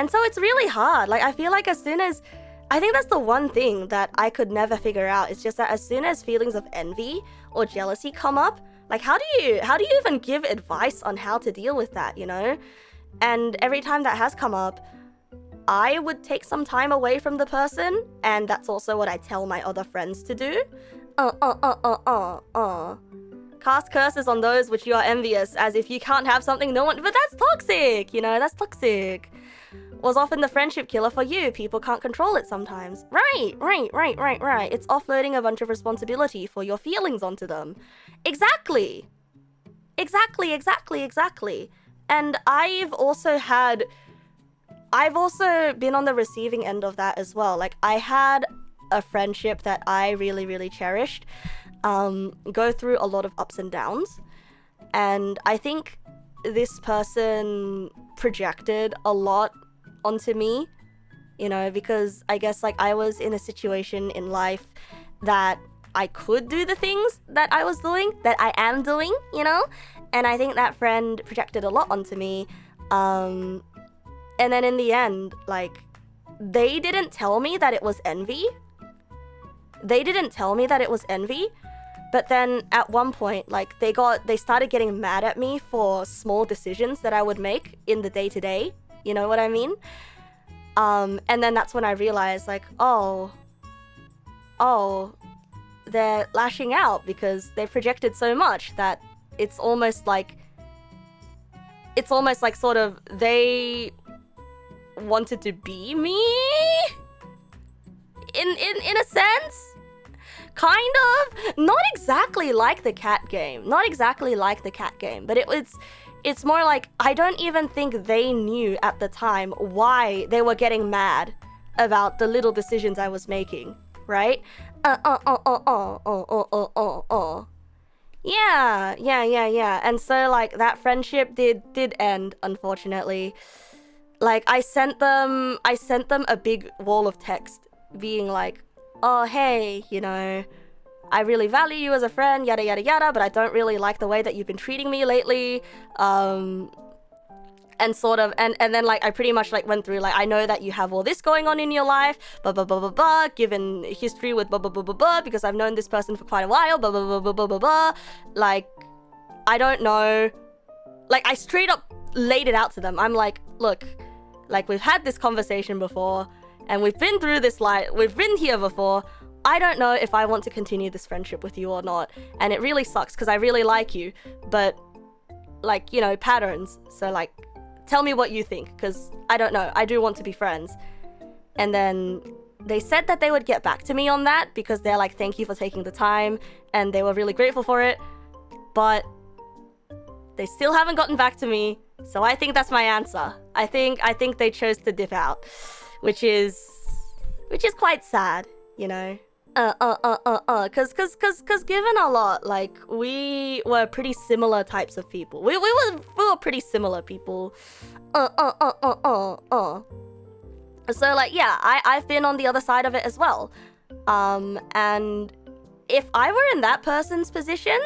so it's really hard. Like, I feel like I think that's the one thing that I could never figure out. It's just that as soon as feelings of envy or jealousy come up, like, how do you even give advice on how to deal with that, you know? And every time that has come up, I would take some time away from the person, and that's also what I tell my other friends to do. Cast curses on those which you are envious, as if you can't have something no one... But that's toxic, you know? That's toxic. was often the friendship killer for you. People can't control it sometimes. Right. It's offloading a bunch of responsibility for your feelings onto them. Exactly. And I've also been on the receiving end of that as well. Like, I had a friendship that I really, really cherished go through a lot of ups and downs. And I think this person projected a lot onto me, you know, because I guess, like, I was in a situation in life that I could do the things that I was doing, that I am doing, you know? And I think that friend projected a lot onto me. And then in the end, like, they didn't tell me that it was envy. But then at one point, like, they started getting mad at me for small decisions that I would make in the day-to-day. You know what I mean? And then that's when I realized, like, oh, they're lashing out because they projected so much that it's almost like sort of they wanted to be me in a sense. Kind of. Not exactly like the cat game, but it's more like, I don't even think they knew at the time why they were getting mad about the little decisions I was making, right? Yeah. And so, like, that friendship did end, unfortunately. Like, I sent them a big wall of text being like, oh, hey, you know, I really value you as a friend, yada yada yada, but I don't really like the way that you've been treating me lately. And sort of, and then, like, I pretty much, like, went through, like, I know that you have all this going on in your life, blah blah blah blah blah, given history with blah blah blah blah blah, because I've known this person for quite a while, blah blah blah blah blah blah blah. Like, I don't know. Like, I straight up laid it out to them. I'm like, look, like, we've had this conversation before, and we've been through this, like, we've been here before. I don't know if I want to continue this friendship with you or not, and it really sucks because I really like you, but, like, you know, patterns. So, like, tell me what you think, because I don't know, I do want to be friends. And then they said that they would get back to me on that because they're like, thank you for taking the time, and they were really grateful for it, but they still haven't gotten back to me. So I think that's my answer. I think they chose to dip out, which is quite sad, you know. Cause given a lot, like, we were pretty similar types of people. We were pretty similar people. So, like, yeah, I've been on the other side of it as well. And if I were in that person's position,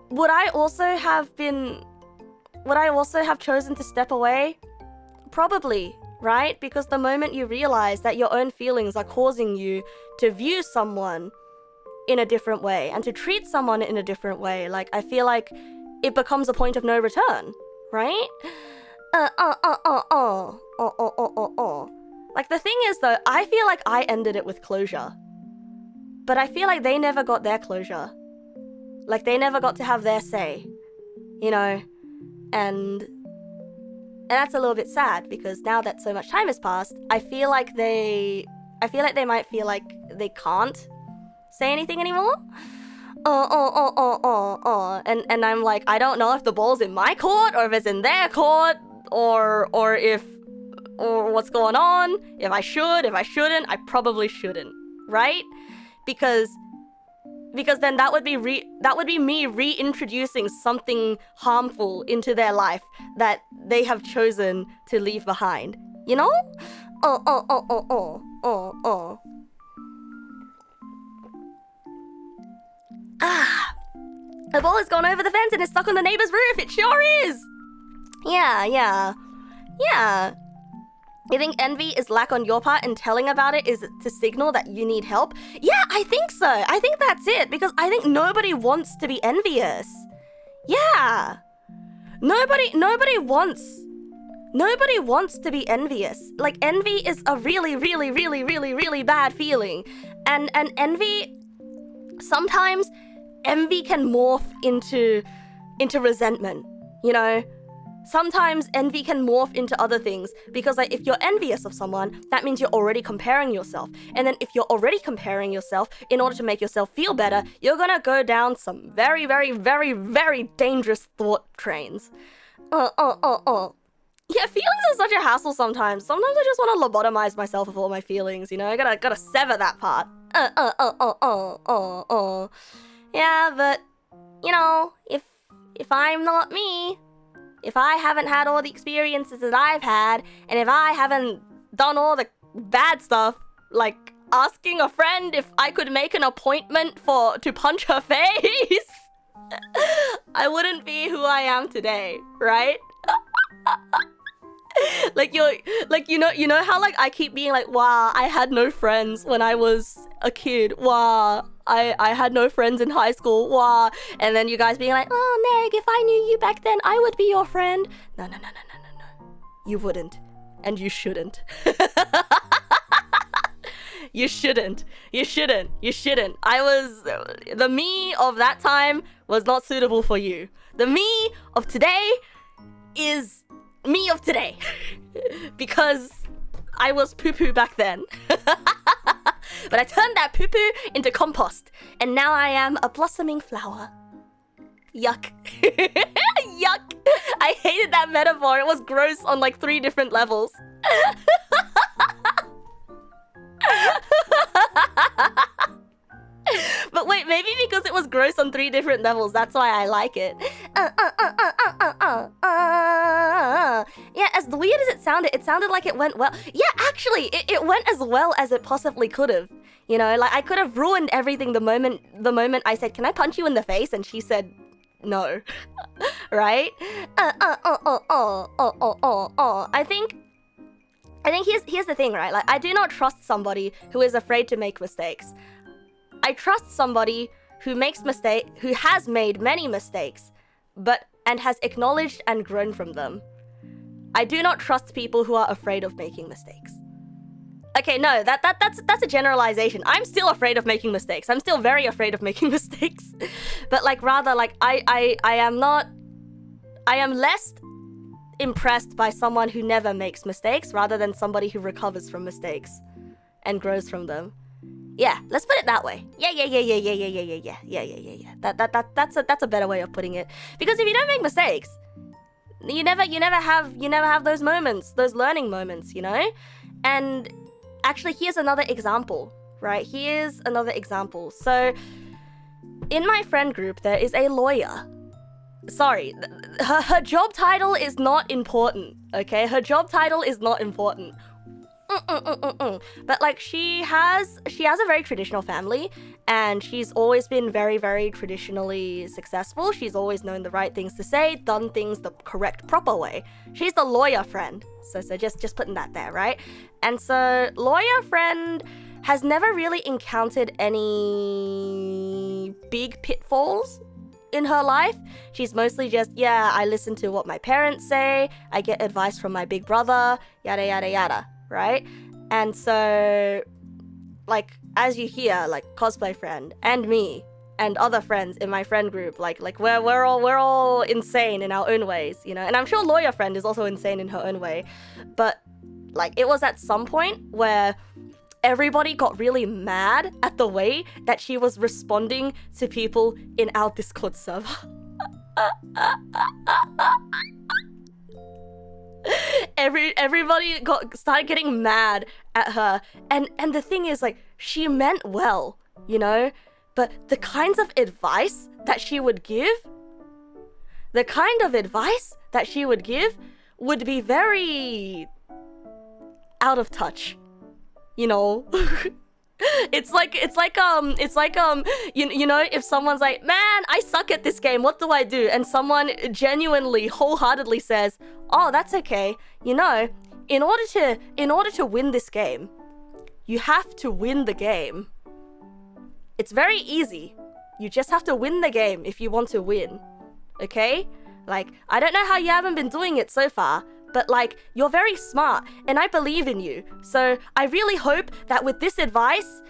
would I also have chosen to step away? Probably. Right? Because the moment you realize that your own feelings are causing you to view someone in a different way and to treat someone in a different way, like, I feel like it becomes a point of no return, right? Like, the thing is, though, I feel like I ended it with closure, but I feel like they never got their closure. Like, they never got to have their say, you know? And that's a little bit sad, because now that so much time has passed, I feel like they might feel like they can't say anything anymore. And I'm like, I don't know if the ball's in my court or if it's in their court, or what's going on. If I should, if I shouldn't, I probably shouldn't, right? Because then that would be me reintroducing something harmful into their life that they have chosen to leave behind, you know? The ball has gone over the fence and is stuck on the neighbor's roof. It sure is. Yeah. You think envy is lack on your part, and telling about it is to signal that you need help? Yeah, I think so. I think that's it, because I think nobody wants to be envious. Yeah. Nobody wants to be envious. Like, envy is a really, really, really, really, really bad feeling. And envy, sometimes envy can morph into resentment. you know, sometimes envy can morph into other things because like if you're envious of someone, that means you're already comparing yourself. And then if you're already comparing yourself, in order to make yourself feel better, you're gonna go down some very, very, very, very dangerous thought trains. Yeah, feelings are such a hassle sometimes. Sometimes I just want to lobotomize myself of all my feelings, you know? I gotta sever that part. Yeah, but, you know, if I'm not me, if I haven't had all the experiences that I've had, and if I haven't done all the bad stuff, like asking a friend if I could make an appointment to punch her face, I wouldn't be who I am today, right? Like you know how like I keep being like, wow, I had no friends when I was a kid. Wow, I had no friends in high school. Wow, and then you guys being like, oh Neg, if I knew you back then, I would be your friend. No. You wouldn't, and you shouldn't. You shouldn't. The me of that time was not suitable for you. The me of today is me of today. Because I was poo-poo back then. But I turned that poo-poo into compost, and now I am a blossoming flower. Yuck. Yuck. I hated that metaphor. It was gross on like 3 different levels. But wait, maybe because it was gross on 3 different levels, that's why I like it. Yeah, as weird as it sounded like it went well. Yeah, actually, it went as well as it possibly could have. You know, like I could have ruined everything the moment I said, "Can I punch you in the face?" and she said, "No." Right? I think here's the thing, right? Like I do not trust somebody who is afraid to make mistakes. I trust somebody who has made many mistakes, and has acknowledged and grown from them. I do not trust people who are afraid of making mistakes. Okay, no, that's a generalization. I'm still afraid of making mistakes. I'm still very afraid of making mistakes. But like rather like I am less impressed by someone who never makes mistakes rather than somebody who recovers from mistakes and grows from them. Yeah, let's put it that way. Yeah. That's a better way of putting it. Because if you don't make mistakes, you never have those moments, those learning moments, you know? And actually, here's another example, right? So, in my friend group, there is a lawyer. Sorry, her job title is not important, okay? Her job title is not important. But like she has a very traditional family, and she's always been very, very traditionally successful. She's always known the right things to say, done things the correct, proper way. She's the lawyer friend. So just putting that there, right? And so lawyer friend has never really encountered any big pitfalls in her life. She's mostly just, yeah, I listen to what my parents say, I get advice from my big brother, yada yada yada. Right? And so, like, as you hear, like, cosplay friend and me and other friends in my friend group, like we're all insane in our own ways, you know? And I'm sure lawyer friend is also insane in her own way. But, like, it was at some point where everybody got really mad at the way that she was responding to people in our Discord server. Everybody started getting mad at her, and the thing is, like, she meant well, you know, but the kinds of advice that she would give would be very out of touch, you know. It's like you know, if someone's like, man, I suck at this game, what do I do? And someone genuinely, wholeheartedly says, oh, that's okay. You know, in order to win this game, you have to win the game. It's very easy. You just have to win the game if you want to win. Okay? Like, I don't know how you haven't been doing it so far, but like, you're very smart and I believe in you. So I really hope that with this advice,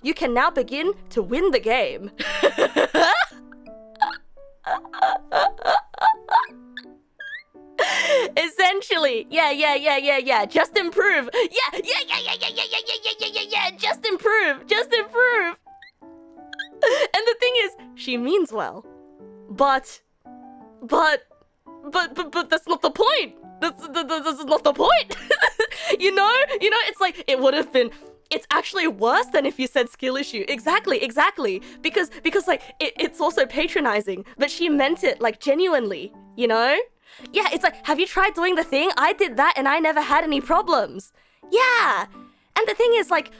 you can now begin to win the game. Totally. Yeah. Just improve. Yeah. Just improve. And the thing is, she means well. But that's not the point. That's not the point. You know, it's like, it would have been, it's actually worse than if you said skill issue. Exactly. Because like, it's also patronizing, but she meant it like genuinely, you know? Yeah, it's like, have you tried doing the thing? I did that and I never had any problems. Yeah. And the thing is, like,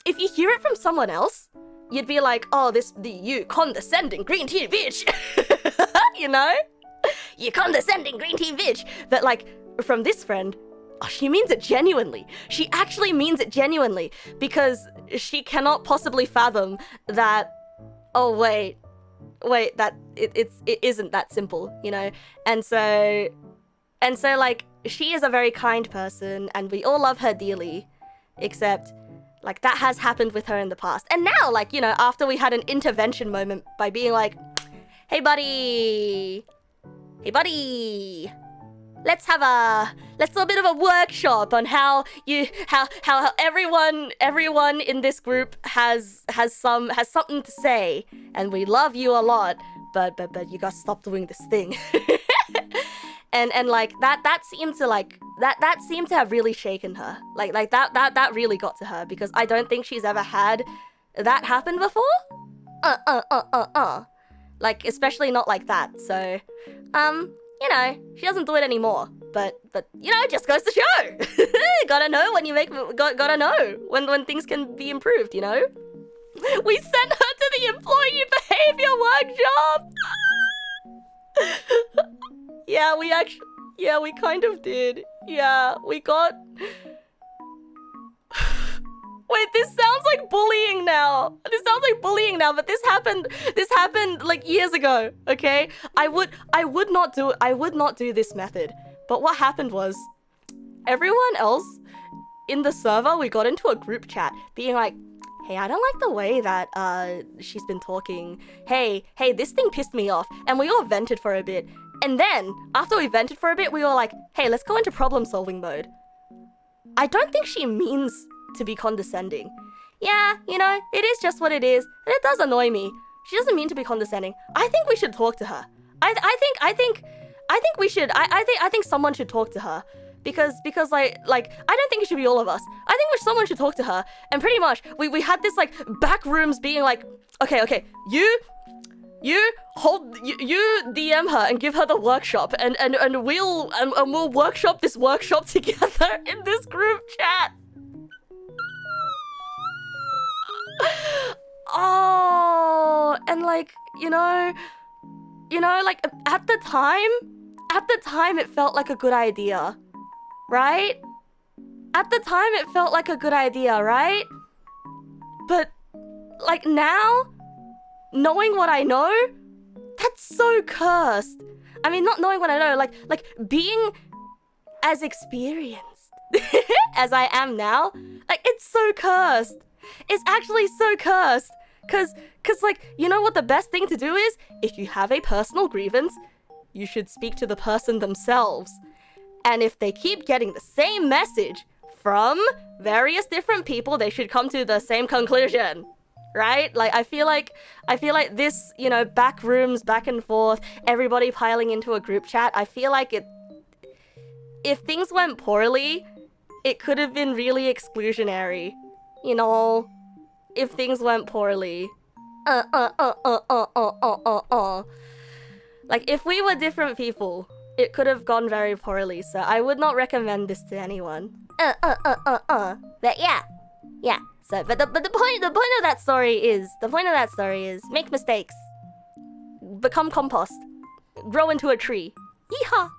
if you hear it from someone else, you'd be like, oh, you condescending green tea bitch. You know? You condescending green tea bitch. But like, from this friend, oh, she means it genuinely. She actually means it genuinely, because she cannot possibly fathom that, oh wait, that it isn't that simple, you know? And so like, she is a very kind person and we all love her dearly, except like, that has happened with her in the past. And now, like, you know, after we had an intervention moment by being like, hey buddy, let's do a bit of a workshop on how everyone in this group has something to say, and we love you a lot, but you gotta stop doing this thing. and like, that seemed to have really shaken her. Like that really got to her, because I don't think she's ever had that happen before. Like, especially not like that. So, you know, she doesn't do it anymore. But you know, it just goes to show. Gotta know gotta know when things can be improved, you know? We sent her to the employee behavior workshop. Yeah, we kind of did. Yeah, we got... Wait, this sounds like bullying now. But this happened like years ago, okay? I would not do this method. But what happened was, everyone else in the server, we got into a group chat being like, hey, I don't like the way that she's been talking. Hey, this thing pissed me off. And we all vented for a bit. And then, after we vented for a bit, we were like, hey, let's go into problem-solving mode. I don't think she means to be condescending. Yeah, you know, it is just what it is, and it does annoy me. She doesn't mean to be condescending. I think we should talk to her. I think someone should talk to her. Because like, I don't think it should be all of us. I think someone should talk to her. And pretty much, we had this, like, back rooms being like, okay, you DM her and give her the workshop, and we'll workshop this workshop together in this group chat. Oh, and like, you know, like, at the time it felt like a good idea, right? At the time it felt like a good idea, right? But like, now, knowing what I know, that's so cursed. I mean, not knowing what I know, like being as experienced as I am now, like, it's so cursed. It's actually so cursed. Cause like, you know what the best thing to do is? If you have a personal grievance, you should speak to the person themselves. And if they keep getting the same message from various different people, they should come to the same conclusion. Right? Like, I feel like this, you know, back rooms, back and forth, everybody piling into a group chat, I feel like if things went poorly, it could have been really exclusionary. You know, if things went poorly. Like, if we were different people, it could have gone very poorly, so I would not recommend this to anyone. But yeah. So, but the point of that story is, make mistakes, become compost, grow into a tree. Yeehaw!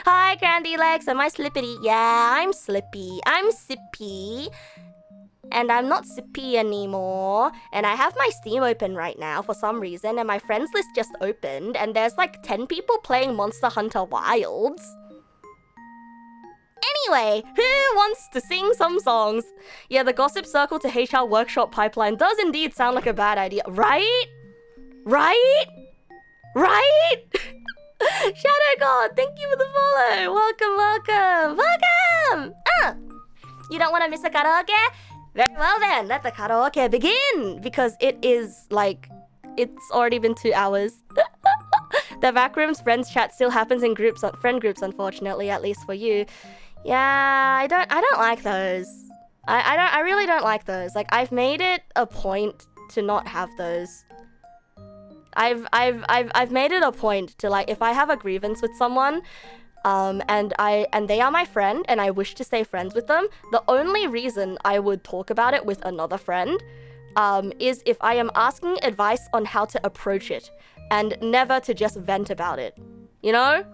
Hi, Candy Legs, am I Slippity? Yeah, I'm Slippy. I'm Sippy. And I'm not Sippy anymore. And I have my Steam open right now for some reason, and my friends list just opened, and there's like 10 people playing Monster Hunter Wilds. Anyway, who wants to sing some songs? Yeah, the Gossip Circle to HR Workshop pipeline does indeed sound like a bad idea, right? Right? Shadow God, thank you for the follow. Welcome. You don't want to miss a karaoke? Very well then, let the karaoke begin, because it is like, it's already been 2 hours. The backrooms friends chat still happens in groups, friend groups, unfortunately, at least for you. Yeah, I don't like those. I really don't like those. Like, I've made it a point to not have those. I've made it a point to, like, if I have a grievance with someone, and they are my friend and I wish to stay friends with them, the only reason I would talk about it with another friend is if I am asking advice on how to approach it, and never to just vent about it. You know,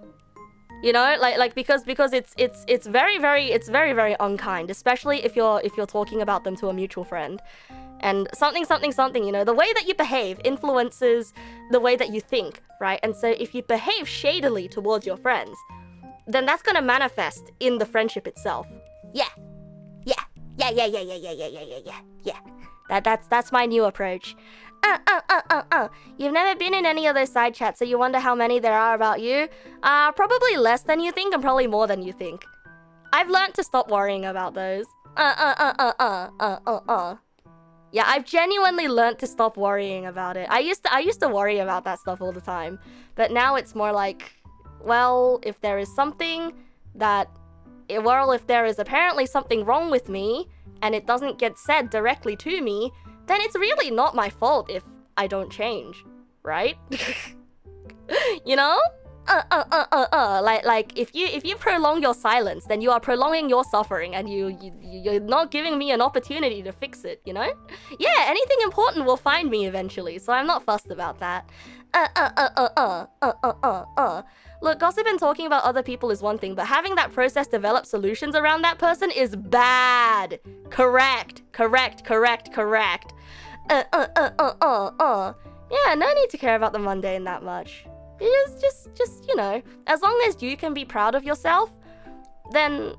like because it's very unkind, especially if you're talking about them to a mutual friend. And something, you know, the way that you behave influences the way that you think, right? And so if you behave shadily towards your friends, then that's gonna manifest in the friendship itself. Yeah. That's my new approach. You've never been in any of those side chats, so you wonder how many there are about you? Probably less than you think and probably more than you think. I've learned to stop worrying about those. Yeah, I've genuinely learned to stop worrying about it. I used to worry about that stuff all the time. But now it's more like, well, if there is something that... Well, if there is apparently something wrong with me, and it doesn't get said directly to me, then it's really not my fault if I don't change, right? You know? Like if you prolong your silence, then you are prolonging your suffering, and you're not giving me an opportunity to fix it, you know? Yeah, anything important will find me eventually, so I'm not fussed about that. Look, gossip and talking about other people is one thing, but having that process develop solutions around that person is bad. Correct. Yeah, no need to care about the mundane that much. Just, you know, as long as you can be proud of yourself, then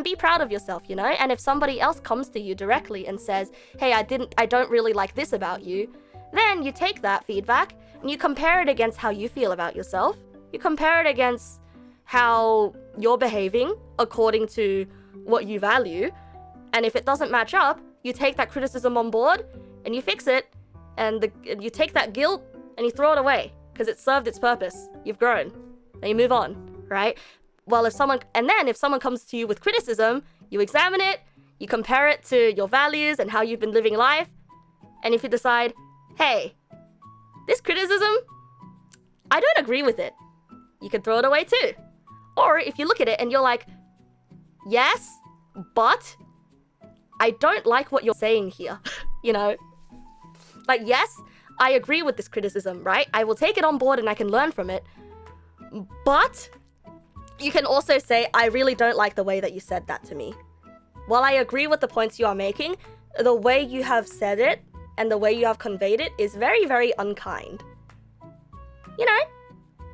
be proud of yourself, you know? And if somebody else comes to you directly and says, hey, I don't really like this about you, then you take that feedback and you compare it against how you feel about yourself. You compare it against how you're behaving according to what you value. And if it doesn't match up, you take that criticism on board and you fix it, and you take that guilt and you throw it away because it served its purpose. You've grown. And you move on, right? Well, if someone comes to you with criticism, you examine it, you compare it to your values and how you've been living life. And if you decide, hey, this criticism, I don't agree with it, you can throw it away too. Or if you look at it and you're like, yes, but I don't like what you're saying here, you know? Like, yes, I agree with this criticism, right? I will take it on board and I can learn from it. But you can also say, I really don't like the way that you said that to me. While I agree with the points you are making, the way you have said it and the way you have conveyed it is very unkind. You know?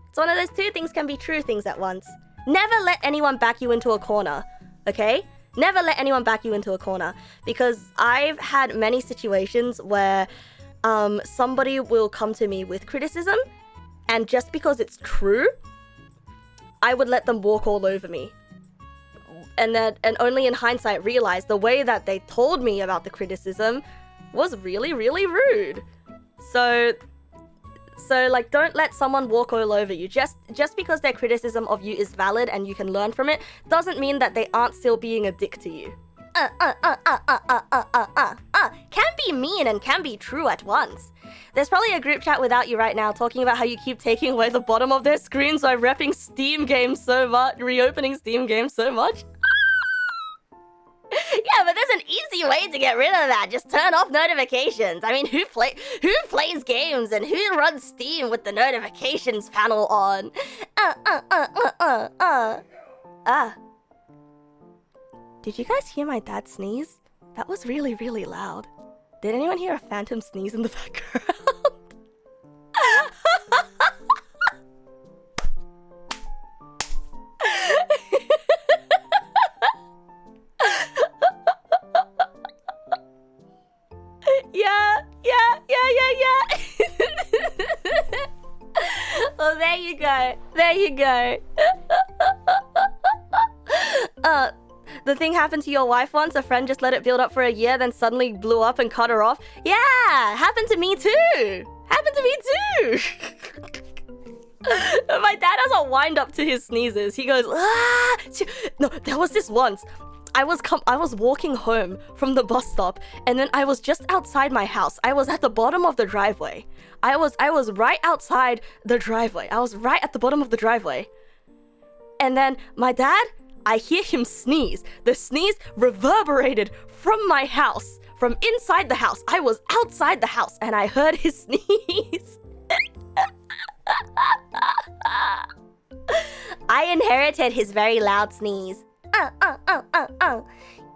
It's one of those two things can be true things at once. Never let anyone back you into a corner, okay? Never let anyone back you into a corner. Because I've had many situations where somebody will come to me with criticism, and just because it's true, I would let them walk all over me. And only in hindsight realize the way that they told me about the criticism was really rude. So like, don't let someone walk all over you. Just because their criticism of you is valid and you can learn from it doesn't mean that they aren't still being a dick to you. Can be mean and can be true at once. There's probably a group chat without you right now talking about how you keep taking away the bottom of their screens by repping Steam games so much, reopening Steam games so much. Yeah, but there's an easy way to get rid of that. Just turn off notifications. I mean, who plays games and who runs Steam with the notifications panel on? Did you guys hear my dad sneeze? That was really loud. Did anyone hear a phantom sneeze in the background? Yeah. Oh, there you go. There you go. The thing happened to your wife once. A friend just let it build up for a year, then suddenly blew up and cut her off. Yeah, happened to me too. Happened to me too. My dad has a wind up to his sneezes. He goes, ah! No, there was this once. I was walking home from the bus stop, and then I was just outside my house. I was at the bottom of the driveway. I was right outside the driveway. I was right at the bottom of the driveway. And then my dad, I hear him sneeze. The sneeze reverberated from my house, from inside the house. I was outside the house and I heard his sneeze. I inherited his very loud sneeze.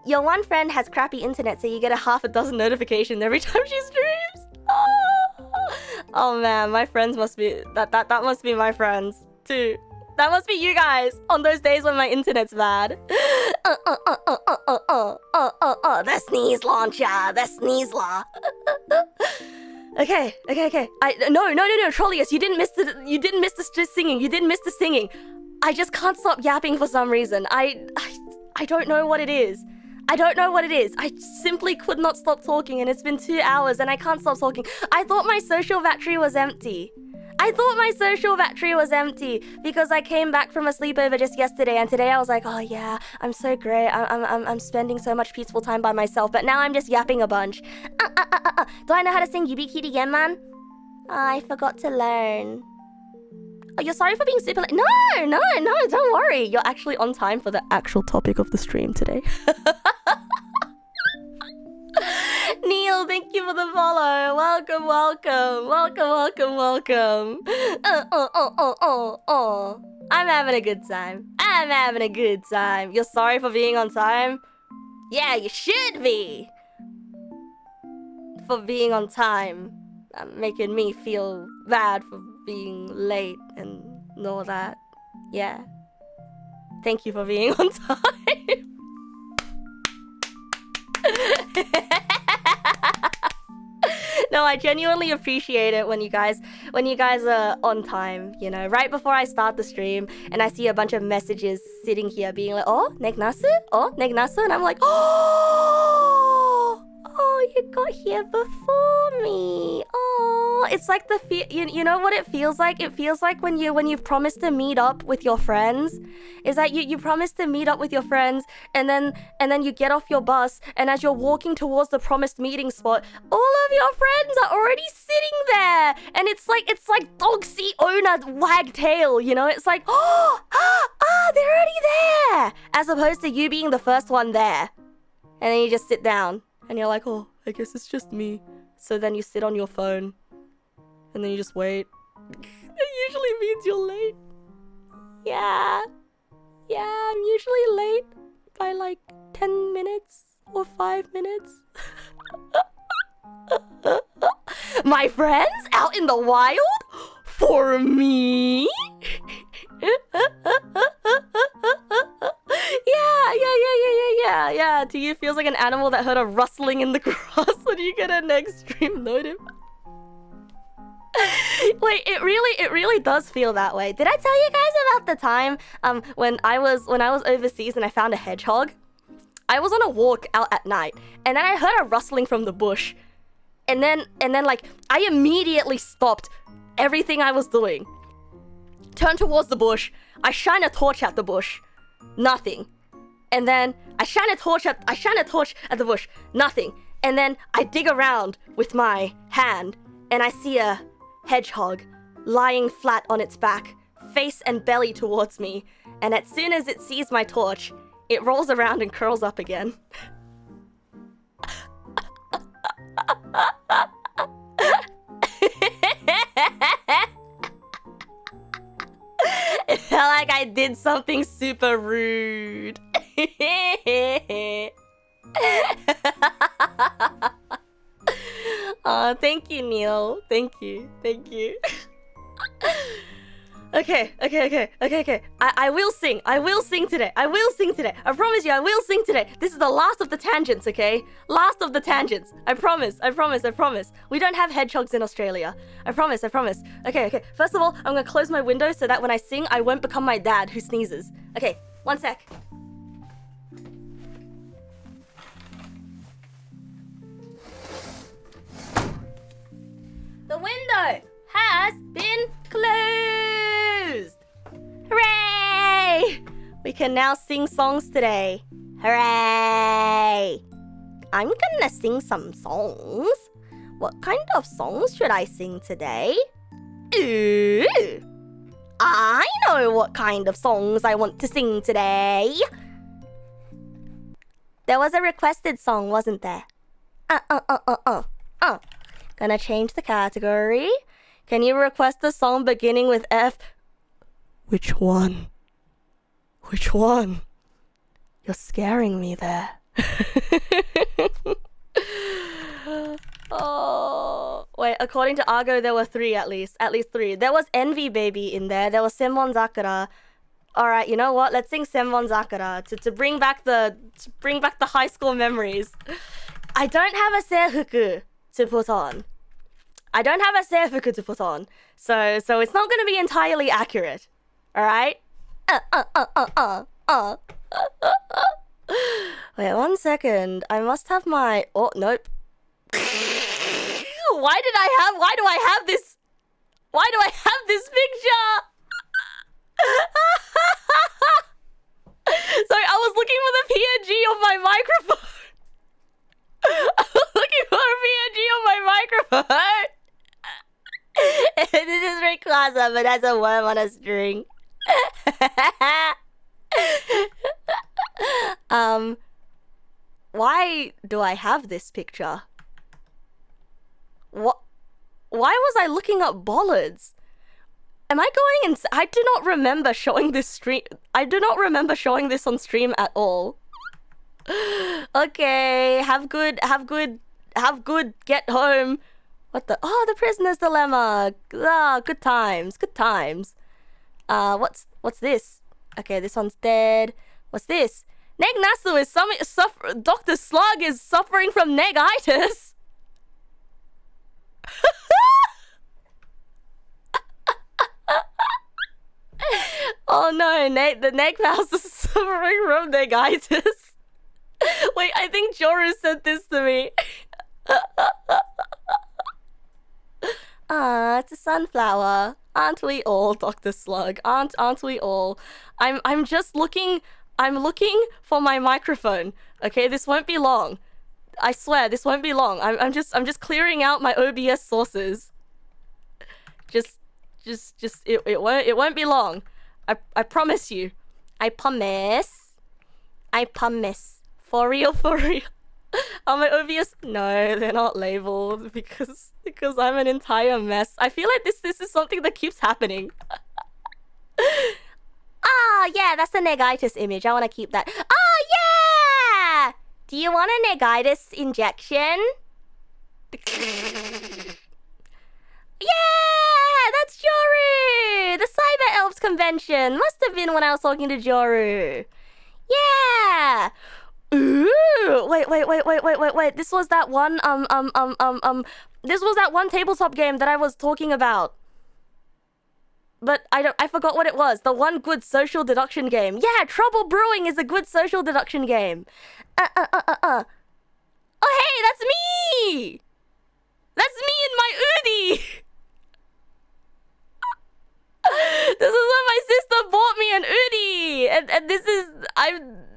Your one friend has crappy internet, so you get a half a dozen notifications every time she streams. Oh man, my friends must be that must be my friends too. That must be you guys on those days when my internet's bad. The sneeze launcher, the sneeze law. Okay. No, Trollius, you didn't miss the singing. You didn't miss the singing. I just can't stop yapping for some reason. I don't know what it is. I simply could not stop talking, and it's been 2 hours and I can't stop talking. I thought my social battery was empty. Because I came back from a sleepover just yesterday, and today I was like, oh yeah, I'm so great. I'm spending so much peaceful time by myself, but now I'm just yapping a bunch. Do I know how to sing Yubikiri again, man? I forgot to learn. Oh, you're sorry for being super late. No, don't worry. You're actually on time for the actual topic of the stream today. Neil, thank you for the follow. Welcome. I'm having a good time. You're sorry for being on time? Yeah, you should be. For being on time. Making me feel bad for being late and all that. Yeah. Thank you for being on time. No, I genuinely appreciate it when you guys are on time, you know, right before I start the stream and I see a bunch of messages sitting here being like, oh, Neg Nasu? And I'm like, oh, you got here before me. Oh, it's like you know what it feels like? It feels like when you promise to meet up with your friends. Is that you promise to meet up with your friends and then you get off your bus, and as you're walking towards the promised meeting spot, all of your friends are already sitting there, and it's like dog see owner wag tail, you know? It's like, they're already there, as opposed to you being the first one there, and then you just sit down. And you're like, oh, I guess it's just me. So then you sit on your phone. And then you just wait. It usually means you're late. Yeah, I'm usually late by like 10 minutes or 5 minutes. My friends out in the wild? For me? Yeah. To you, feels like an animal that heard a rustling in the grass when you get a next stream notif. Wait, it really does feel that way. Did I tell you guys about the time when I was overseas and I found a hedgehog? I was on a walk out at night, and then I heard a rustling from the bush, and then like I immediately stopped everything I was doing, turned towards the bush. I shine a torch at the bush, nothing. And then I shine a torch at the bush, nothing. And then I dig around with my hand, and I see a hedgehog lying flat on its back, face and belly towards me. And as soon as it sees my torch, it rolls around and curls up again. It felt like I did something super rude. Oh, thank you, Neil. Thank you. Okay. I will sing. I will sing today. I promise you, I will sing today. This is the last of the tangents, okay? Last of the tangents. I promise. We don't have hedgehogs in Australia. I promise. Okay. First of all, I'm gonna close my window so that when I sing, I won't become my dad who sneezes. Okay, one sec. The window has been closed! Hooray! We can now sing songs today. Hooray! I'm gonna sing some songs. What kind of songs should I sing today? Ooh! I know what kind of songs I want to sing today. There was a requested song, wasn't there? Gonna change the category. Can you request a song beginning with F? Which one? You're scaring me there. Oh, wait, according to Argo, there were three at least 3. There was Envy Baby in there. There was Senmon Zakura. All right, you know what? Let's sing Senmon Zakura to bring back the high school memories. I don't have a seifuku to put on. So it's not going to be entirely accurate. All right? Wait, 1 second. I must have my... Oh, nope. Why do I have this picture? Sorry, I was looking for the PNG of my microphone. This is Rayquaza, but that's a worm on a string. Why do I have this picture? What? Why was I looking up bollards? Am I going in? I do not remember showing this stream. I do not remember showing this on stream at all. Okay, have good, get home. What the? Oh, the prisoner's dilemma. Ah, good times. What's this? Okay, this one's dead. What's this? Neg Nasu is Dr. Slug is suffering from negitis. Oh no, the Neg Mouse is suffering from negitis. Wait, I think Joru sent this to me. Ah, it's a sunflower. Aren't we all, Dr. Slug? Aren't we all? I'm just looking. I'm looking for my microphone. Okay, this won't be long. I swear, this won't be long. I'm just clearing out my OBS sources. It won't be long. I promise you. I promise. For real. Are my OBS? No, they're not labeled because I'm an entire mess. I feel like this is something that keeps happening. Ah, yeah, that's the negitis image. I want to keep that. Oh, yeah! Do you want a negitis injection? Yeah, that's Joru! The Cyber Elves convention. Must have been when I was talking to Joru. Yeah! Ooh! Wait. This was that one, this was that one tabletop game that I was talking about. But I forgot what it was. The one good social deduction game. Yeah, Trouble Brewing is a good social deduction game. Oh, hey, that's me! That's me in my Udi! This is when my sister bought me an Udi! And this is...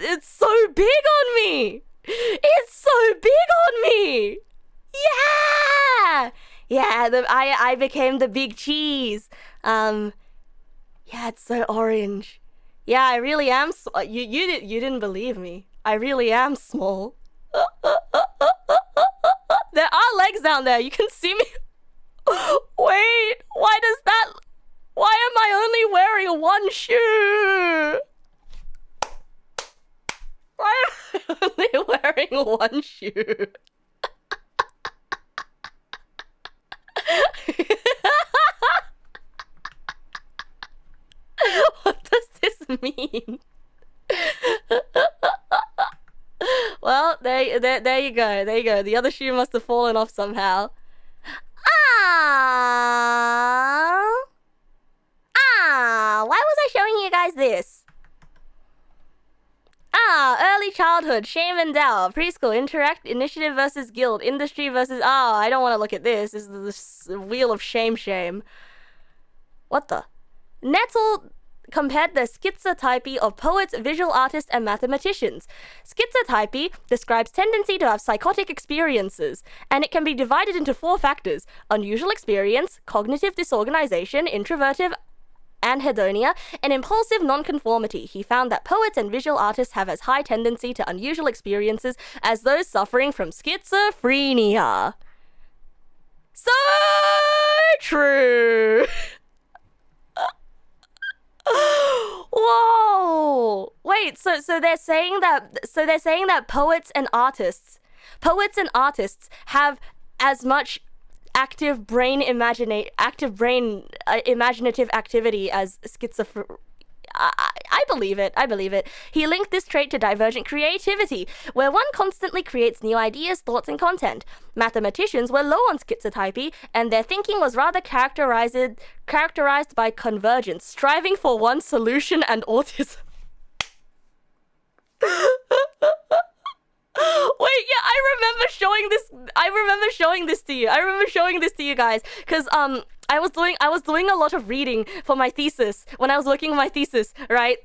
It's so big on me! It's so big on me! Yeah! Yeah, I became the big cheese. Yeah, it's so orange. Yeah, I really am... You didn't believe me. I really am small. There are legs down there. You can see me. Wait, why am I only wearing one shoe? Why am I only wearing one shoe? mean? Well, there you go. There you go. The other shoe must have fallen off somehow. Why was I showing you guys this? Early childhood, shame and doubt, preschool, interact, initiative versus guild, industry versus... I don't want to look at this. This is the wheel of shame. What the? Nettle compared the schizotypy of poets, visual artists, and mathematicians. Schizotypy describes tendency to have psychotic experiences, and it can be divided into 4 factors: unusual experience, cognitive disorganization, introverted anhedonia, and impulsive nonconformity. He found that poets and visual artists have as high tendency to unusual experiences as those suffering from schizophrenia. So true! Whoa! Wait, so they're saying that poets and artists have as much active brain imaginative activity as schizophrenia. I believe it. He linked this trait to divergent creativity, where one constantly creates new ideas, thoughts, and content. Mathematicians were low on schizotypy, and their thinking was rather characterized by convergence, striving for one solution, and autism. Wait, yeah, I remember showing this to you guys, because I was doing a lot of reading for my thesis when I was working on my thesis, right?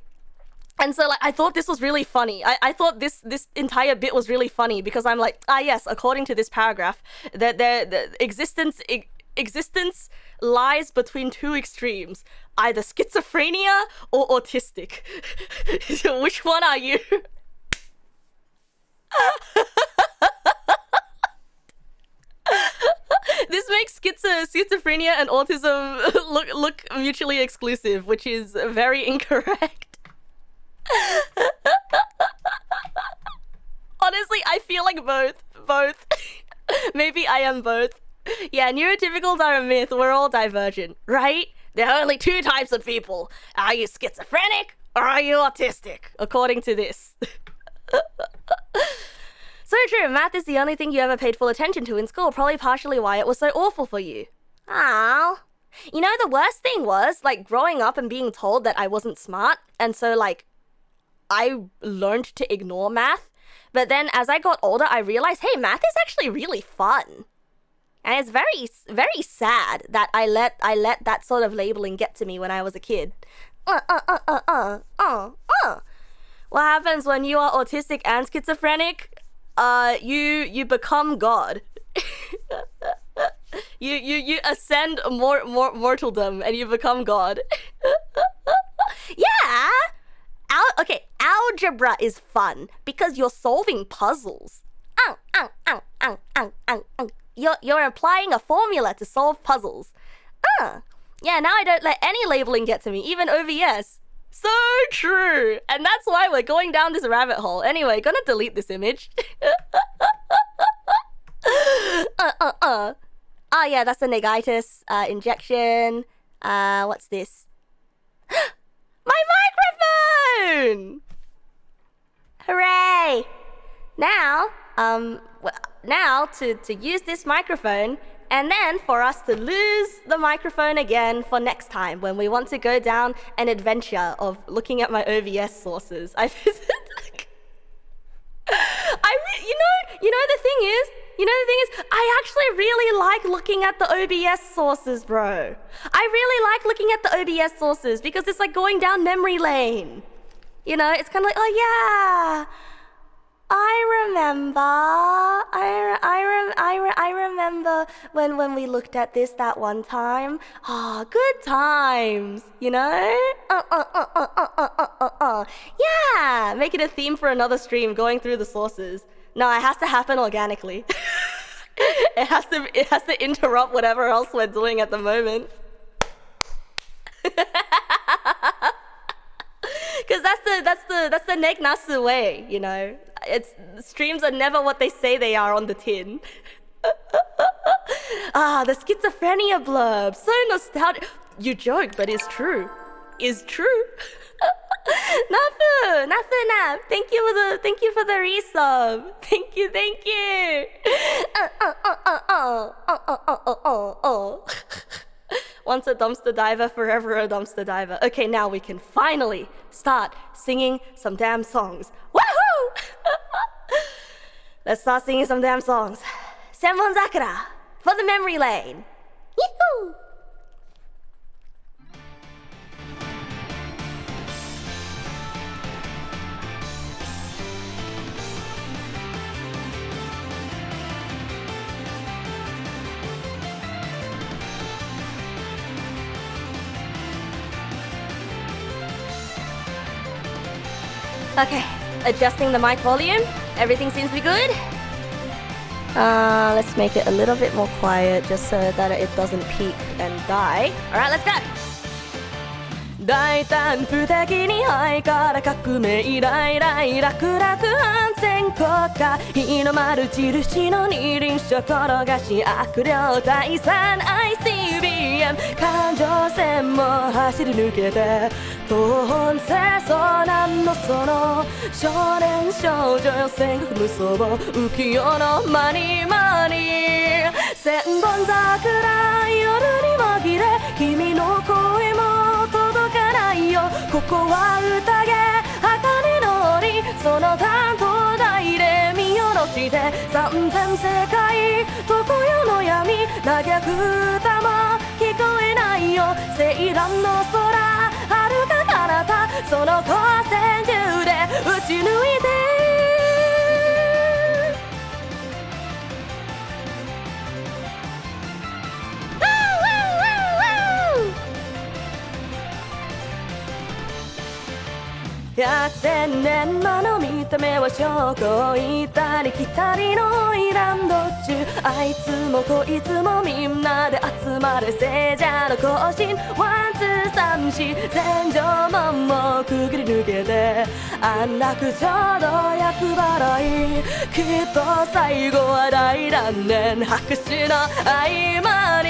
And so, like, I thought this was really funny. I thought this entire bit was really funny because I'm like, yes, according to this paragraph, that the existence lies between 2 extremes, either schizophrenia or autistic. Which one are you? This makes schizophrenia and autism look mutually exclusive, which is very incorrect. Honestly, I feel like both. Maybe I am both. Yeah, neurotypicals are a myth. We're all divergent, right? There are only 2 types of people. Are you schizophrenic or are you autistic? According to this. So true, math is the only thing you ever paid full attention to in school, probably partially why it was so awful for you. Aww. You know, the worst thing was, like, growing up and being told that I wasn't smart, and so, like, I learned to ignore math. But then as I got older, I realized, hey, math is actually really fun. And it's very, very sad that I let that sort of labeling get to me when I was a kid. What happens when you are autistic and schizophrenic? You become God. you ascend mortaldom and you become God. Yeah. Algebra is fun because you're solving puzzles. You're applying a formula to solve puzzles. Yeah, now I don't let any labeling get to me, even OVS. So true! And that's why we're going down this rabbit hole. Anyway, gonna delete this image. Oh yeah, that's a negitis injection. What's this? My microphone! Hooray! Now, to use this microphone, and then for us to lose the microphone again for next time when we want to go down an adventure of looking at my OVS sources. You know the thing is, I actually really like looking at the OBS sources, bro. I really like looking at the OBS sources because it's like going down memory lane. You know, it's kind of like, oh yeah, I remember when we looked at this that one time. Good times, you know? Yeah, make it a theme for another stream, going through the sources. No, it has to happen organically. It has to interrupt whatever else we're doing at the moment. Because that's the Neg Nasu way, you know. Streams are never what they say they are on the tin. The schizophrenia blurb, so nostalgic. You joke, but it's true. Is true. Nafu, thank you for the resub. Thank you. Once a dumpster diver, forever a dumpster diver. Okay, now we can finally start singing some damn songs. Woohoo! Let's start singing some damn songs. Senbon Sakura for the memory lane. Yee-hoo! Okay, adjusting the mic volume. Everything seems to be good. Let's make it a little bit more quiet just so that it doesn't peak and die. Alright, let's go! 大胆不敵にハイから革命来来楽々反戦国家日の丸印の二輪車転がし悪霊退散 ICBM 環状線も走り抜けて東本清掃なんのその少年少女戦国無双浮世のマニマニ千本桜夜に紛れ君の声も届かないよここは宴茜の檻その担当台で見下ろして三千世界常世の闇嘆く歌も聞こえないよ青蘭の空遥か彼方その光線銃で撃ち抜いて百千年間の見た目は証拠行ったり来たりのイランド中あいつもこいつもみんなで集まれ聖者の行進ワンツーサン四戦場門もくぐり抜けて安楽ちょうど厄払いきっと最後は大断念拍手の合間に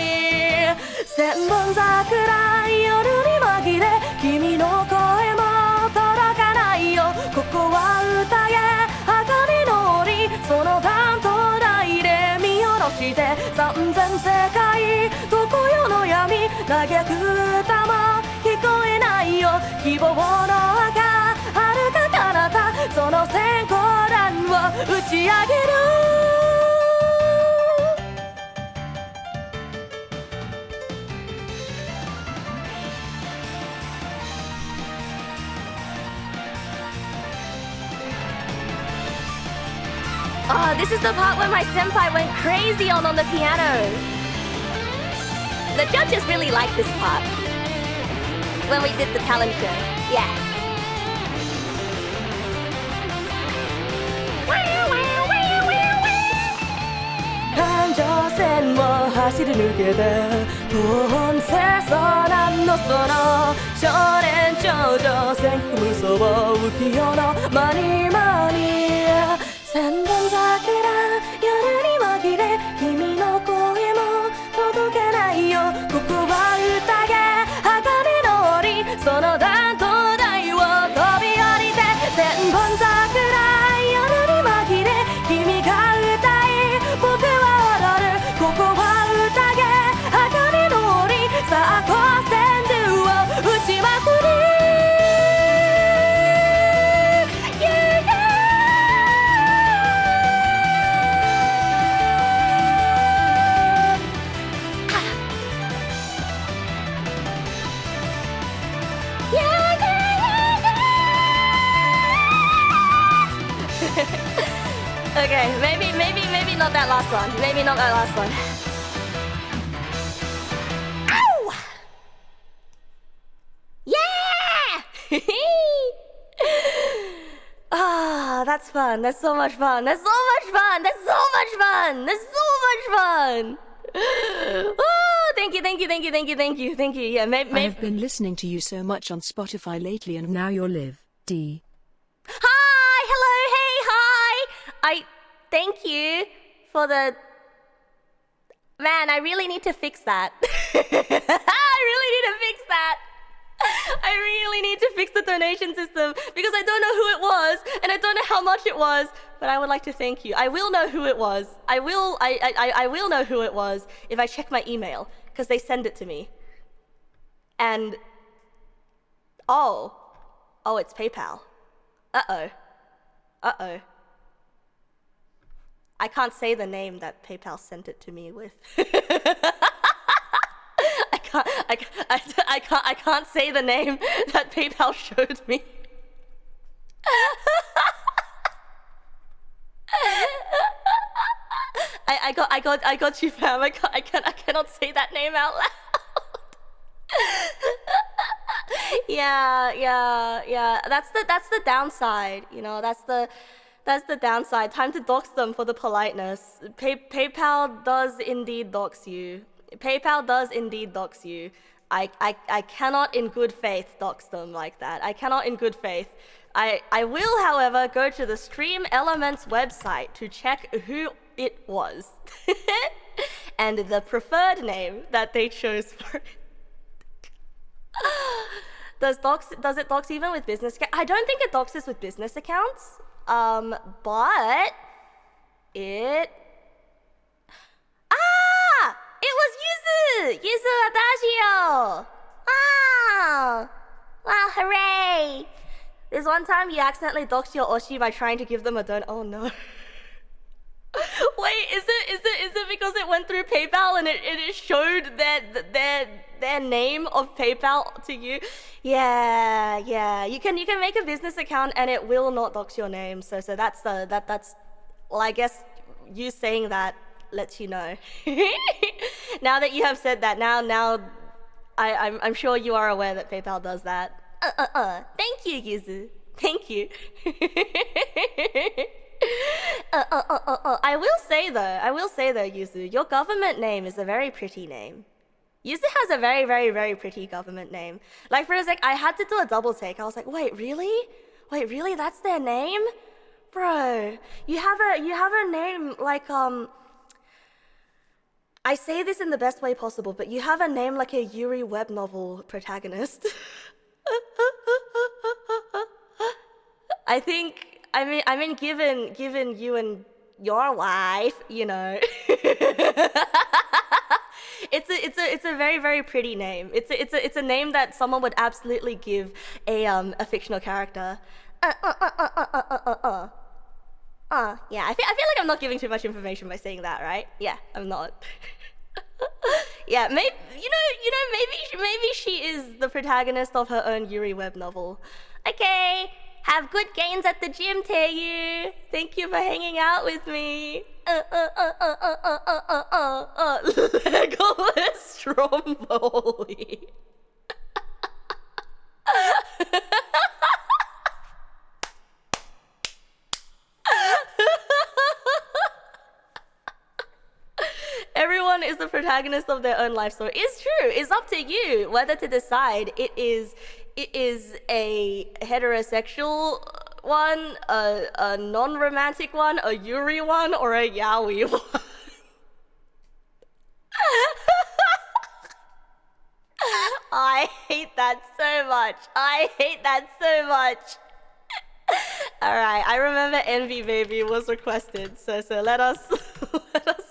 千本桜夜に紛れ君の声も届かないよここは宴茜の檻その担当台で見下ろして三千世界常世の闇嘆く歌も聞こえないよ希望の赤遥か彼方その閃光弾を打ち上げるOh, this is the part where my senpai went crazy on the piano. The judges really liked this part when we did the talent show. Yeah.環状線を走り抜けて東本清掃なんのその少年少女戦国無双浮世のマニマニ千本桜夜に紛れ君の声も届かないよここは宴茜の檻その担当台を飛び降りて千本桜夜に紛れ君が歌い僕は踊るここは宴茜の檻さあ光線銃を撃ちまくりOkay, maybe not that last one. Maybe not that last one. Ow! Yeah! Ah, that's fun. That's so much fun. That's so much fun. That's so much fun. That's so much fun. Oh, thank you. Yeah, I have been listening to you so much on Spotify lately, and now you're Live2D. Hi, hello, hey, hi. Thank you for the... Man, I really need to fix that. I really need to fix the donation system because I don't know who it was and I don't know how much it was, but I would like to thank you. I will know who it was. I will know who it was if I check my email because they send it to me. And oh, it's PayPal. Uh-oh. I can't say the name that PayPal sent it to me with. I can't say the name that PayPal showed me. I got you, fam. I cannot say that name out loud. Yeah. That's the downside, you know. That's the downside. Time to dox them for the politeness. PayPal does indeed dox you. I cannot in good faith dox them like that. I cannot in good faith. I will, however, go to the Stream Elements website to check who it was. And the preferred name that they chose for it. Does it dox even with business accounts? I don't think it doxes with business accounts. But it... It was Yuzu Adagio! Wow, hooray! There's one time you accidentally doxed your Oshi by trying to give them a donut. Oh no. Wait, is it because it went through PayPal and it showed their name of PayPal to you? Yeah. You can make a business account and it will not dox your name. So that's well, I guess you saying that lets you know. Now that you have said that, now I'm sure you are aware that PayPal does that. Thank you, Yuzu. Thank you. I will say though, Yuzu, your government name is a very pretty name. Yuzu has a very, very, very pretty government name. Like for a sec, I had to do a double take. I was like, wait, really? That's their name? Bro, you have a name like, I say this in the best way possible, but you have a name like a Yuri web novel protagonist. I mean, given you and your wife, you know, it's a very, very pretty name. It's a name that someone would absolutely give a fictional character. Yeah, I feel like I'm not giving too much information by saying that, right? Yeah, I'm not. Yeah, maybe she is the protagonist of her own Yuri web novel. Okay, have good gains at the gym, Taeyu. Thank you for hanging out with me. Legolas Stromboli. Everyone is the protagonist of their own life story. It's true. It's up to you whether to decide it is a heterosexual one, a non-romantic one, a Yuri one, or a Yaoi one. I hate that so much. All right, I remember Envy Baby was requested, so let us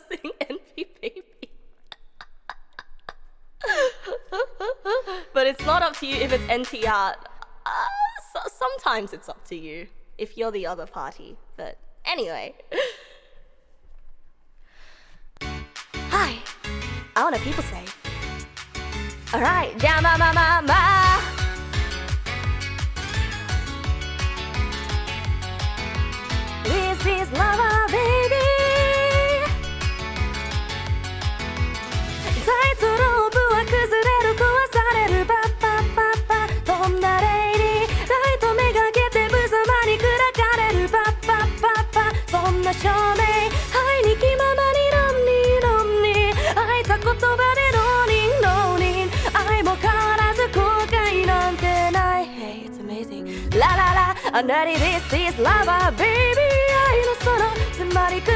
sing Envy Baby. But it's not up to you if it's NT art. Sometimes it's up to you if you're the other party. But anyway. Hi, I want a people save. All right, jama ma ma ma. This is lava, baby. タイトロープは崩れる壊されるパッパッパッパ飛んだレイリーライトめがけて無様に砕かれるパッパッパッパそんな証明愛に気ままにロンニー愛た言葉でローニン愛も変わらず後悔なんてない Hey, it's amazing ラララ Under this is lava, baby 愛のその迫り来る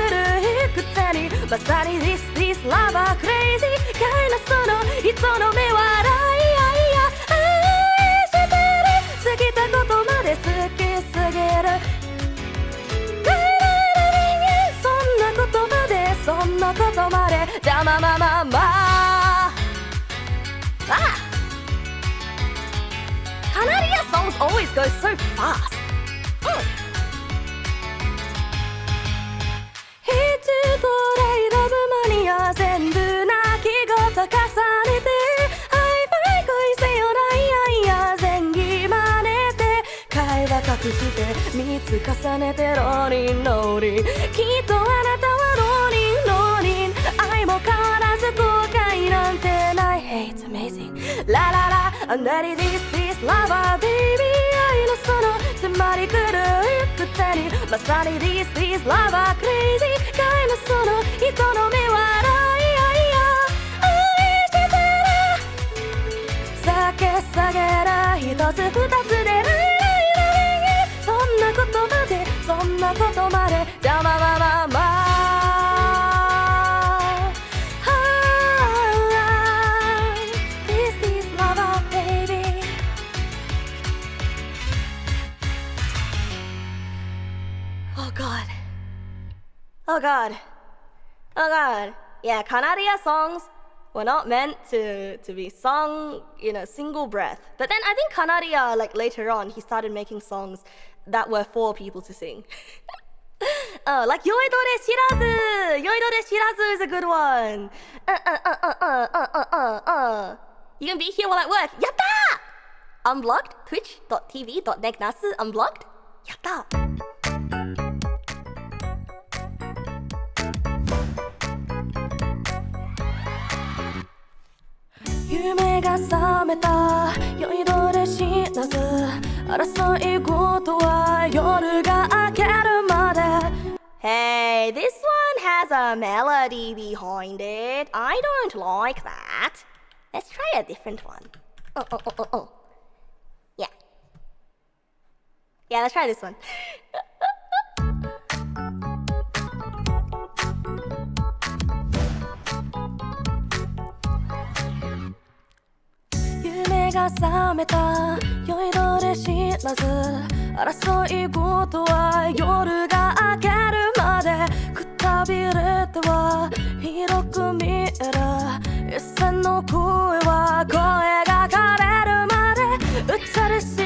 幾多にまさに This is lava, crazy かいなその人の目笑い愛してる過ぎたこ Ah! Canada songs always go so fast.隠して3つ重ねてローリンローリンきっとあなたはローリンローリン愛も変わらず後悔なんてない Hey it's amazing ラララ I'm ready this lover baby 愛のその迫り来る一手にまさに this lover crazy 愛のその人の目笑い愛してる酒下げら一つ二つでそんなことまで邪魔まままThis is lover baby Oh god. Oh god. Oh god. Yeah, Canada songs were not meant to be sung in a single breath. But then I think Canada, like later on, he started making songs that were for people to sing. Like Yoidore Shirazu! Yoidore Shirazu is a good one. You can be here while at work. Yatta! Unblocked, twitch.tv.Neg Nasu, unblocked. Yatta! 夢が覚めた酔いどれしなず争い事は夜が明けるまで Hey, this one has a melody behind it. I don't like that. Let's try a different one. Oh. Yeah. Yeah, let's try this one.夢が覚めた酔いどれしなず争い事は夜が明けるまでくたびれては広く見える一線の声は声が枯れるまでうっちゃり幸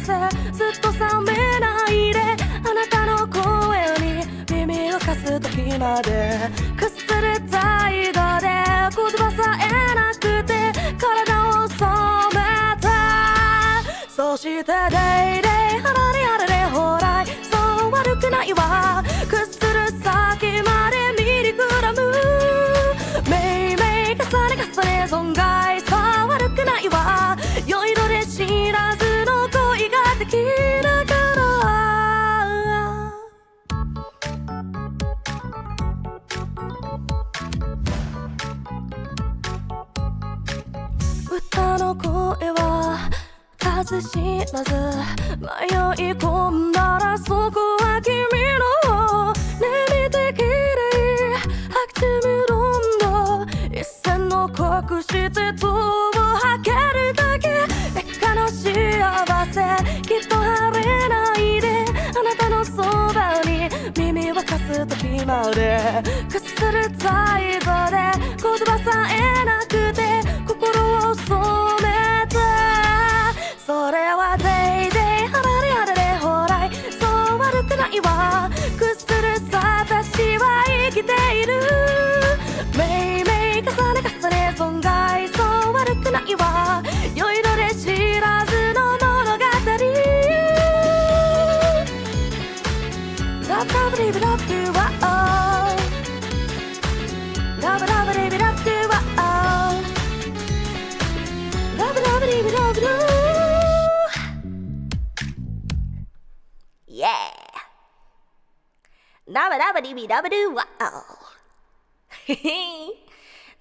せずっと冷めないであなたの声に耳を貸す時までくすれたいだで言葉さえなくて体を染めたそしてデイデイ離れ離れほらそう悪くないわくする先までミリグラムめいめい重ね重ね損害そう悪くないわ酔いどれ知らずの恋ができながら歌の声は数知らず迷い込んだらそこは君の眠ってきれい吐きみどんだ一線の隠して戸を開けるだけ別かの幸せきっと晴れないであなたのそばに耳を貸す時までくするたいぞで言葉さえなくて心を染めてそれはデイデイ離れ離れほらそう悪くないわくするさ私は生きているめいめい重ね重ね損害そう悪くないわ酔いどれ知らずの物語ラブラブリブラブドゥワオラブラブリブラブドゥワオラブラブリブラブドゥYeah. Dabba dabba dee dabba doo wow.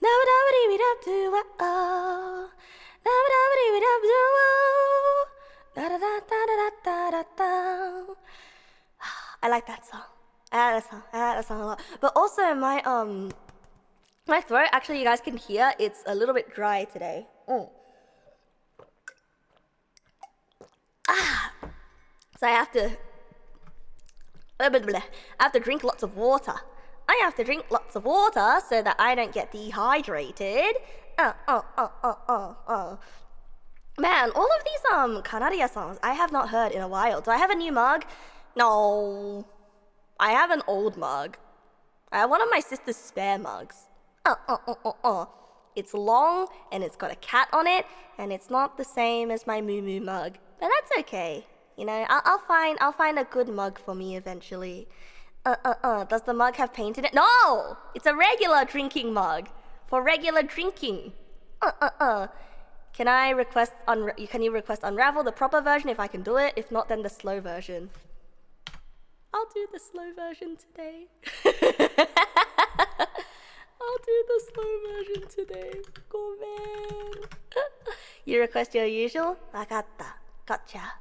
Dabba dabba dee dabba doo wow. Dabba dabba dee dabba doo wow. Da da da da da da da. I like that song. I like that song a lot. But also my throat, actually you guys can hear it's a little bit dry today. So I have to drink lots of water. I have to drink lots of water so that I don't get dehydrated Man, all of these Kanaria songs I have not heard in a while. Do I have a new mug? No. I have an old mug. I have one of my sister's spare mugs. It's long and it's got a cat on it, and it's not the same as my Moo Moo mug. But that's okay. You know, I'll find a good mug for me eventually. Does the mug have paint in it? No! It's a regular drinking mug. For regular drinking. Can you request Unravel, the proper version if I can do it? If not, then the slow version. I'll do the slow version today. I'll do the slow version today. Gomen. You request your usual? Wakatta. Gotcha.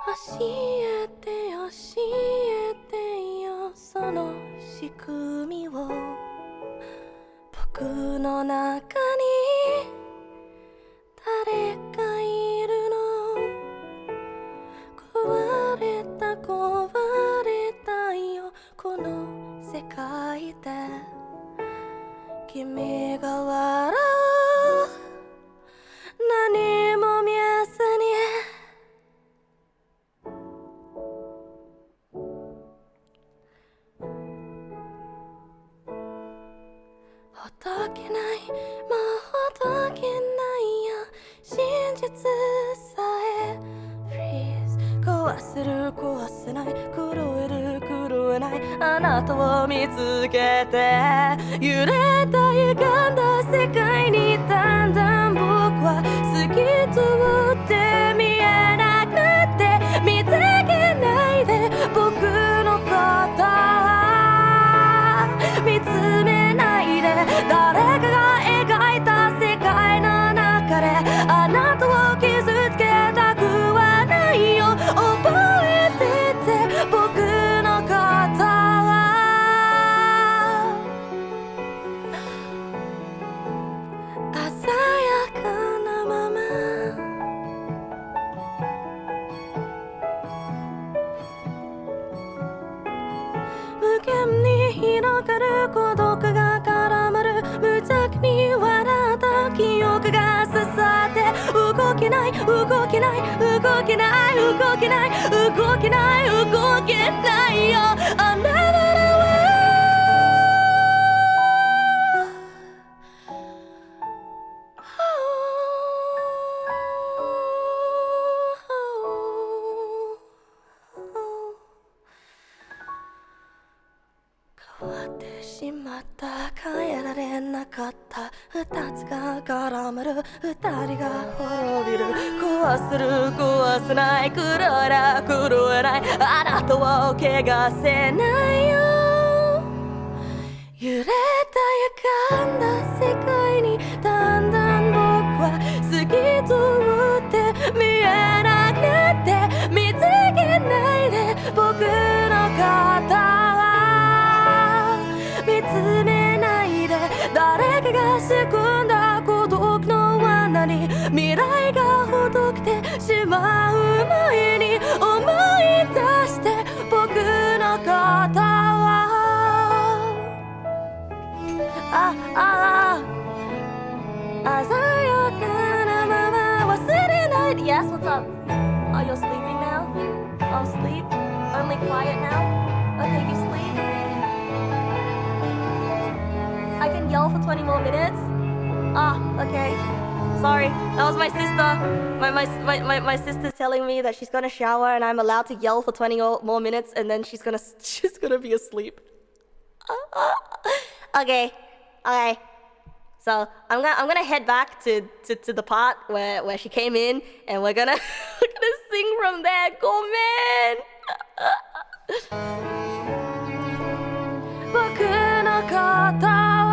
教えて教えてよその仕組みを僕の中に誰かいるの壊れたよこの世界で君が笑う何も見えずにほどけないもうほどけないよ真実さえ Freeze 壊せる壊せない狂える狂えないあなたを見つけて揺れた歪んだ世界にだんだん僕は透き通って見えなくなって見つけないで僕のこと見つめないで誰かが描いた世界の中であなたを傷つけたくはないよ覚えてて僕のこと鮮やかなまま無限に広がる孤独が絡まる無邪気に笑った記憶が刺さって動けない動けない動けない動けない動けない動けないよあなたは変わってしまった変えられなかった二つが絡まる二人が滅びる壊せる壊せない狂えな狂えないあなたを汚せないよ揺れた歪んだ世界にだんだん僕は透き通って見えなくなって見つけないで僕のこと見つめないで誰かが仕組んだ孤独の罠に未来がほどけてしまう前に思い出して僕のことを鮮やかなまま忘れない Yes, what's up? Are you sleeping now? Oh, sleep? Only quiet now? Okay, you sleep? I can yell for 20 more minutes? Okay. Sorry, that was my sister. My sister's telling me that she's gonna shower and I'm allowed to yell for 20 more minutes and then she's gonna be asleep. Okay. So I'm gonna head back to the part where she came in and we're gonna sing from there. Go man. 僕のことは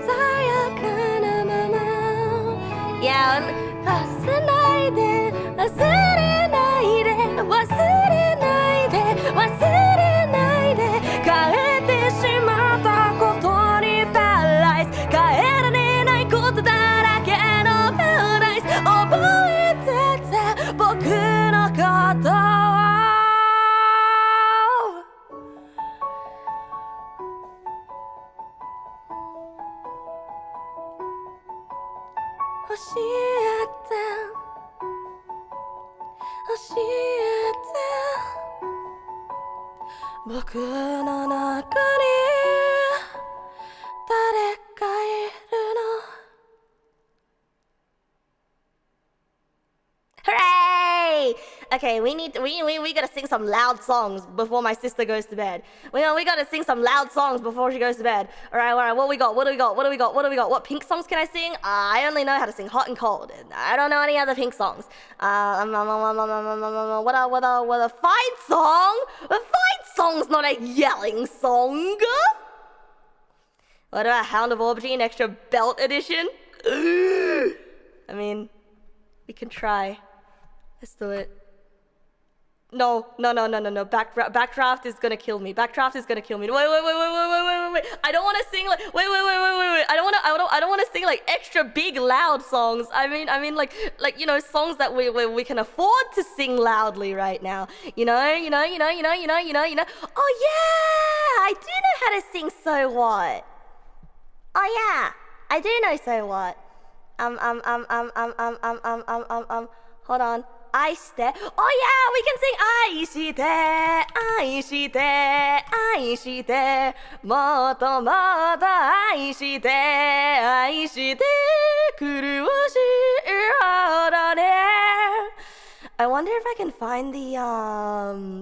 さやかなまま Yeah 忘れないで忘れないで忘れないで忘れないで変えてしまう僕の中に誰かいるの Hooray! Okay, we gotta sing some loud songs before my sister goes to bed. We gotta sing some loud songs before she goes to bed. Alright, what do we got? What pink songs can I sing? I only know how to sing Hot and Cold. I don't know any other pink songs. What a fight song? A fight song's not a yelling song. What about Hound of Aubergine Extra Belt Edition? I mean, we can try. Let's do it. No. Backdraft is gonna kill me. Wait. I don't want to sing like. Wait. I don't want to sing like extra big loud songs. I mean like songs that we can afford to sing loudly right now. You know. Oh yeah, I do know how to sing So What. Oh yeah, I do know So What. Hold on. I stare. Oh yeah, we can sing 愛して愛してもっともっと愛して愛して苦しいほどね I wonder if I can find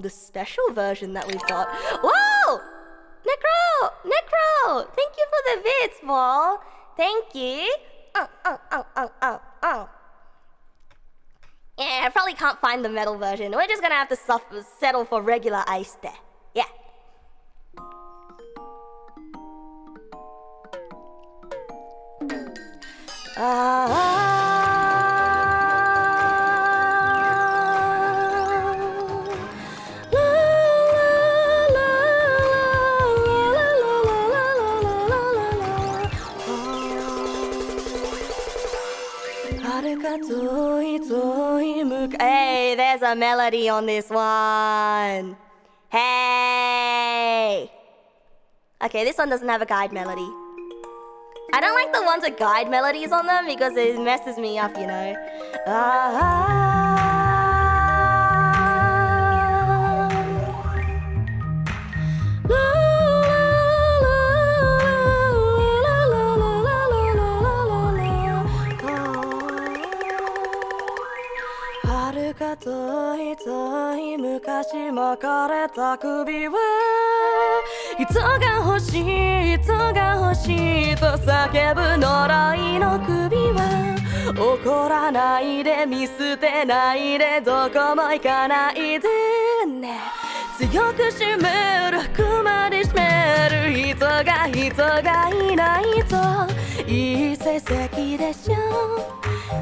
the special version that we've got. Whoa! Necro! Thank you for the bits, ball. Thank you. Yeah, I probably can't find the metal version. We're just gonna have to settle for regular ice there. Yeah. Hey, there's a melody on this one. Hey. Okay, this one doesn't have a guide melody. I don't like the ones with guide melodies on them because it messes me up, you know.遠い遠い昔巻かれた首は人が欲しい人が欲しいと叫ぶ呪いの首は怒らないで見捨てないでどこも行かないでね強く締めるくまで締める人がいないといい成績でしょ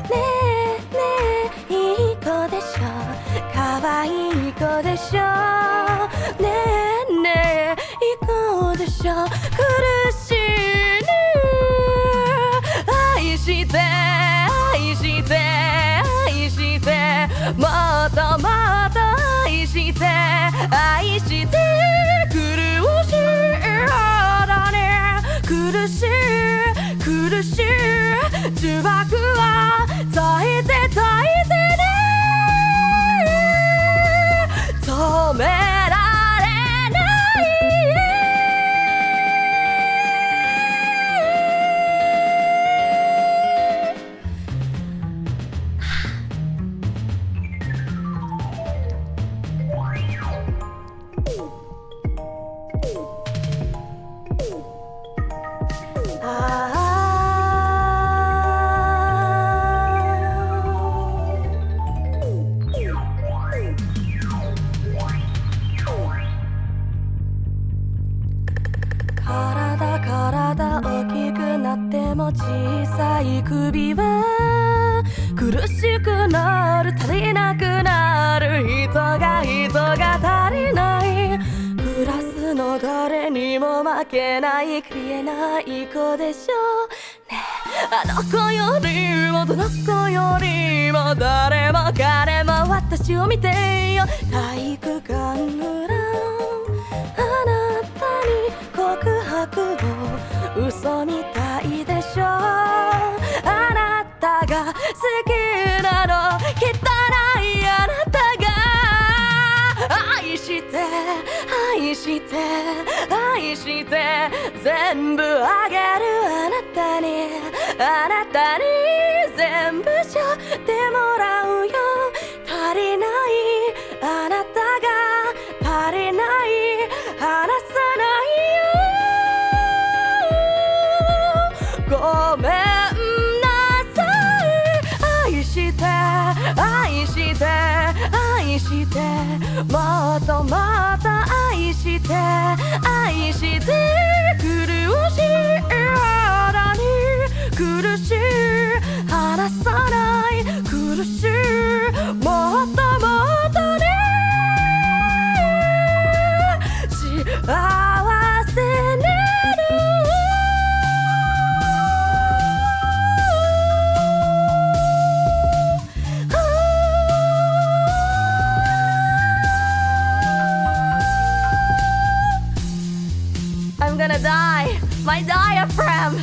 ねえいい子でしょ可愛い子でしょねえいい子でしょ苦しいね愛してもっともっと愛して苦しいほどね苦しい呪縛は耐えてね止められない体大きくなっても小さい首は苦しくなる足りなくなる人が足りないクラスの誰にも負けない消えない子でしょねあの子よりもどの子よりも誰も彼も私を見てよ体育館裏あなたに告白を嘘みたいでしょあなたがきなの汚いあなたが愛して愛して愛して全部あげるあなたに全部背負ってもらうよ足りないあなたが足りない離さないよごめんなさい愛して愛して愛してもっともっと愛して愛して苦しい肌に苦しい離さない苦しいもっともっとね幸せねI'm gonna die. My diaphragm.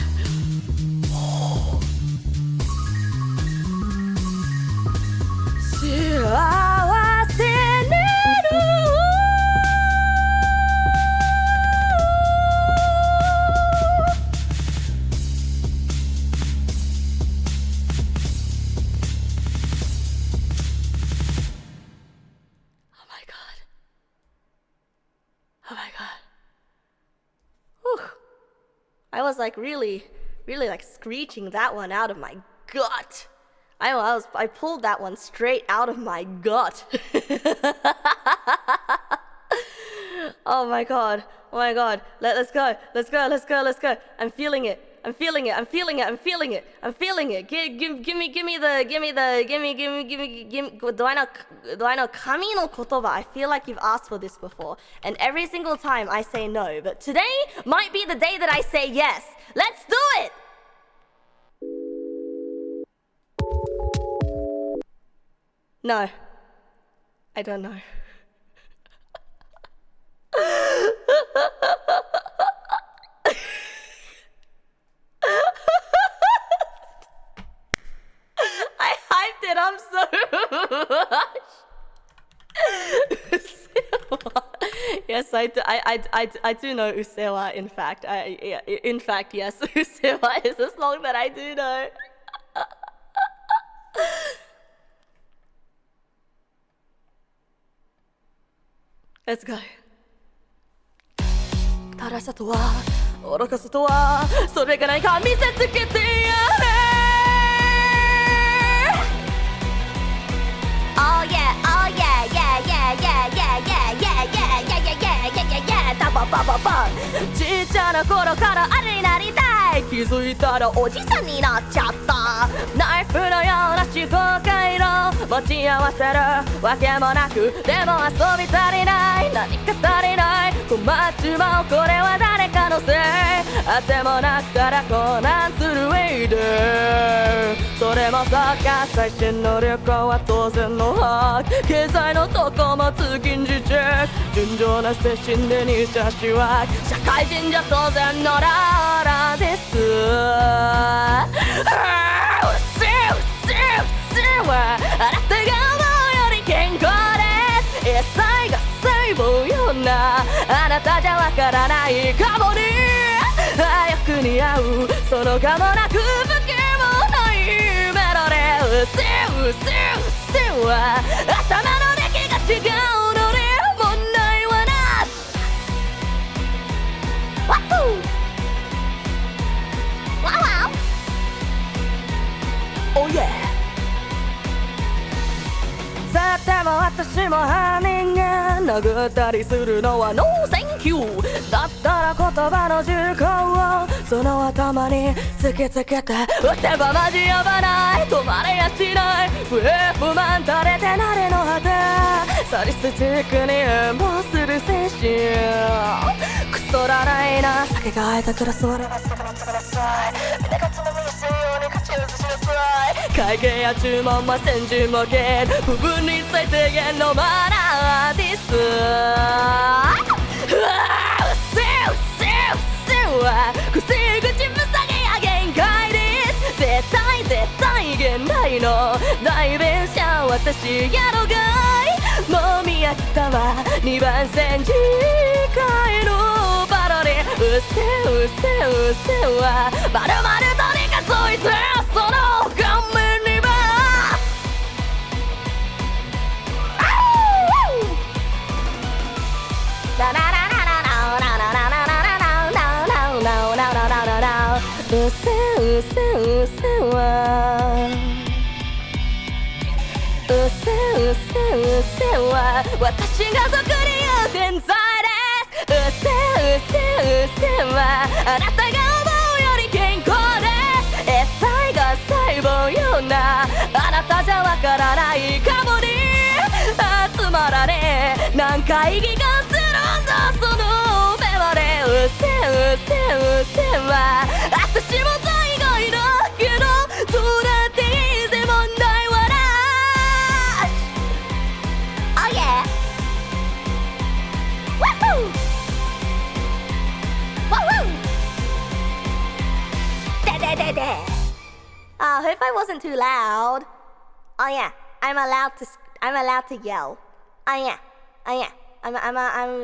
I was like really like screeching that one out of my gut. I pulled that one straight out of my gut. Oh my god. Let's go. I'm feeling it. Give me do I know kami no kotoba? I feel like you've asked for this before, and every single time I say no, but today might be the day that I say yes. Let's do it. No, I don't know. I hyped it up so much. Yes, I do know Usewa. In fact, yes, Usewa is a song that I do know. Let's go. 正しさとは愚かさとはそれが何か見せつけてやれ Oh yeah, oh yeah, yeah, yeah, yeah, yeah, yeah, yeah, yeah, yeah, yeah, yeah, yeah, yeah, ダババババちっちゃな頃からあれになりたい気づいたらおじさんになっちゃったナイフのような思考回路持ち合わせるわけもなくでも遊び足りない何か足りない困っちまうこれは誰かのせいあてもなくたら混乱するウェイでそれもさか最新の旅行は当然の把握経済のとこも通勤時チェック純情な精神で二者仕分け社会人じゃ当然のラーラですうせはあなたが思うより健康です野菜が細胞ようなあなたじゃわからないかもね早く似合うそのかもなく不気もないメロディうせは頭の出来が違うので問題はなしワッフーワウワウ Oh yeahさても私も犯人が殴ったりするのはノーセンキューだったら言葉の重厚をその頭に突きつけて打てばマジやばない止まれやしない不平不満垂れて慣れの果てサリスチックに変貌する精神クソらないな酒が空いたクラス割れましたからくださいみんながつまみやすいように口移しなさい会計や注文は先人模型部分に最低限のマナーですうわうせは口塞げや限界です絶対現代いの代弁者私やろがいもみ飽きたわ2番線次回のパロリうせうせうせはまるまるとにかついてその顔面にばラララララララララララうせうせうせはうせうせうせは私が俗に言う天才ですうせうせうせはあなたが思うより健康ですエサイが細胞ようなあなたじゃわからないかもに集まらねえ何回議がするんだその目までうせうせうせは私も大概だけどどうだっていいぜ問題はなし Oh yeah Woohoo Woohoo De I hope I wasn't too loud. Oh yeah, I'm allowed to yell. Oh yeah, oh yeah.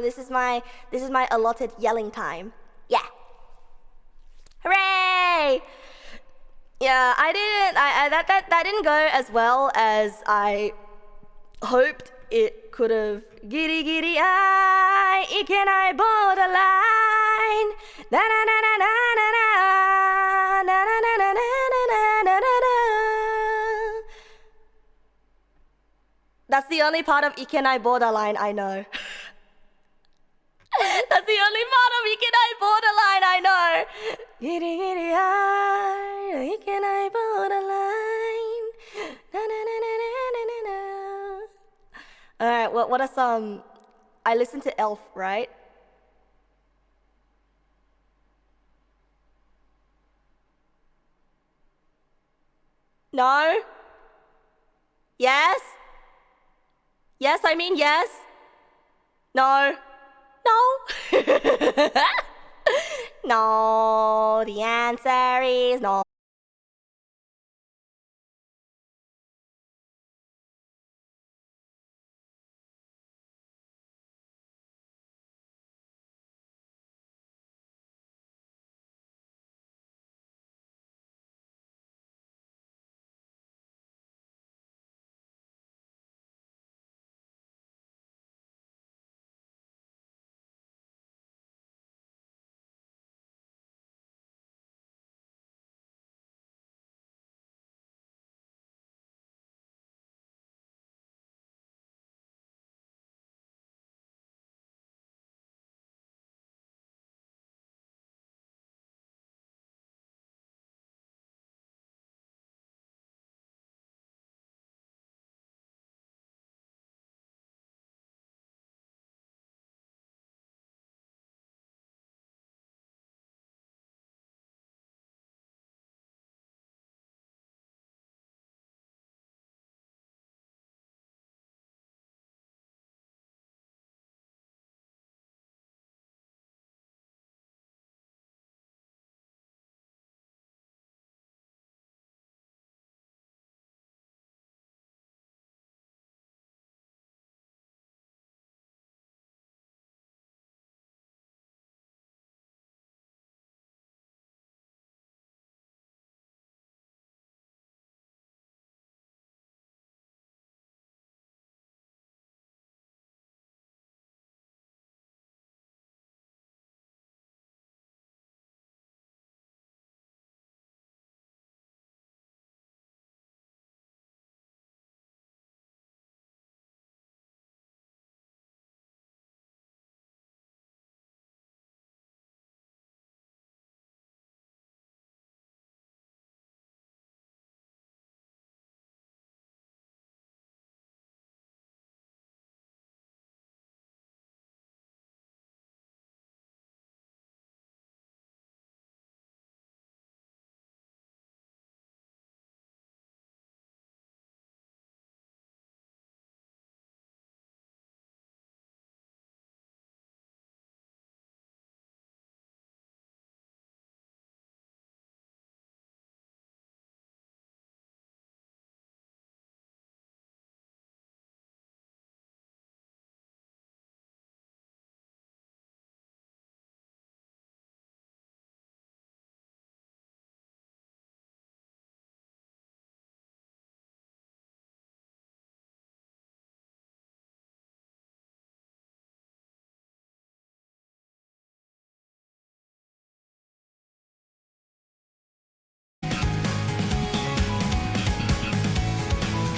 This is my allotted yelling time. Yeah. Hooray! Yeah, that didn't go as well as I hoped it could have. Giddy giddy I ikenai borderline. Na na na na na na na na na na na na na na na. That's the only part of ikenai borderline I know. That's the only part of ikenai borderline I know. Giddy giddy I ikenai borderline. Na na na na na na na. Alright, what are some... I listened to Elf, right? No? Yes? Yes, I mean yes? No? No? No, the answer is no.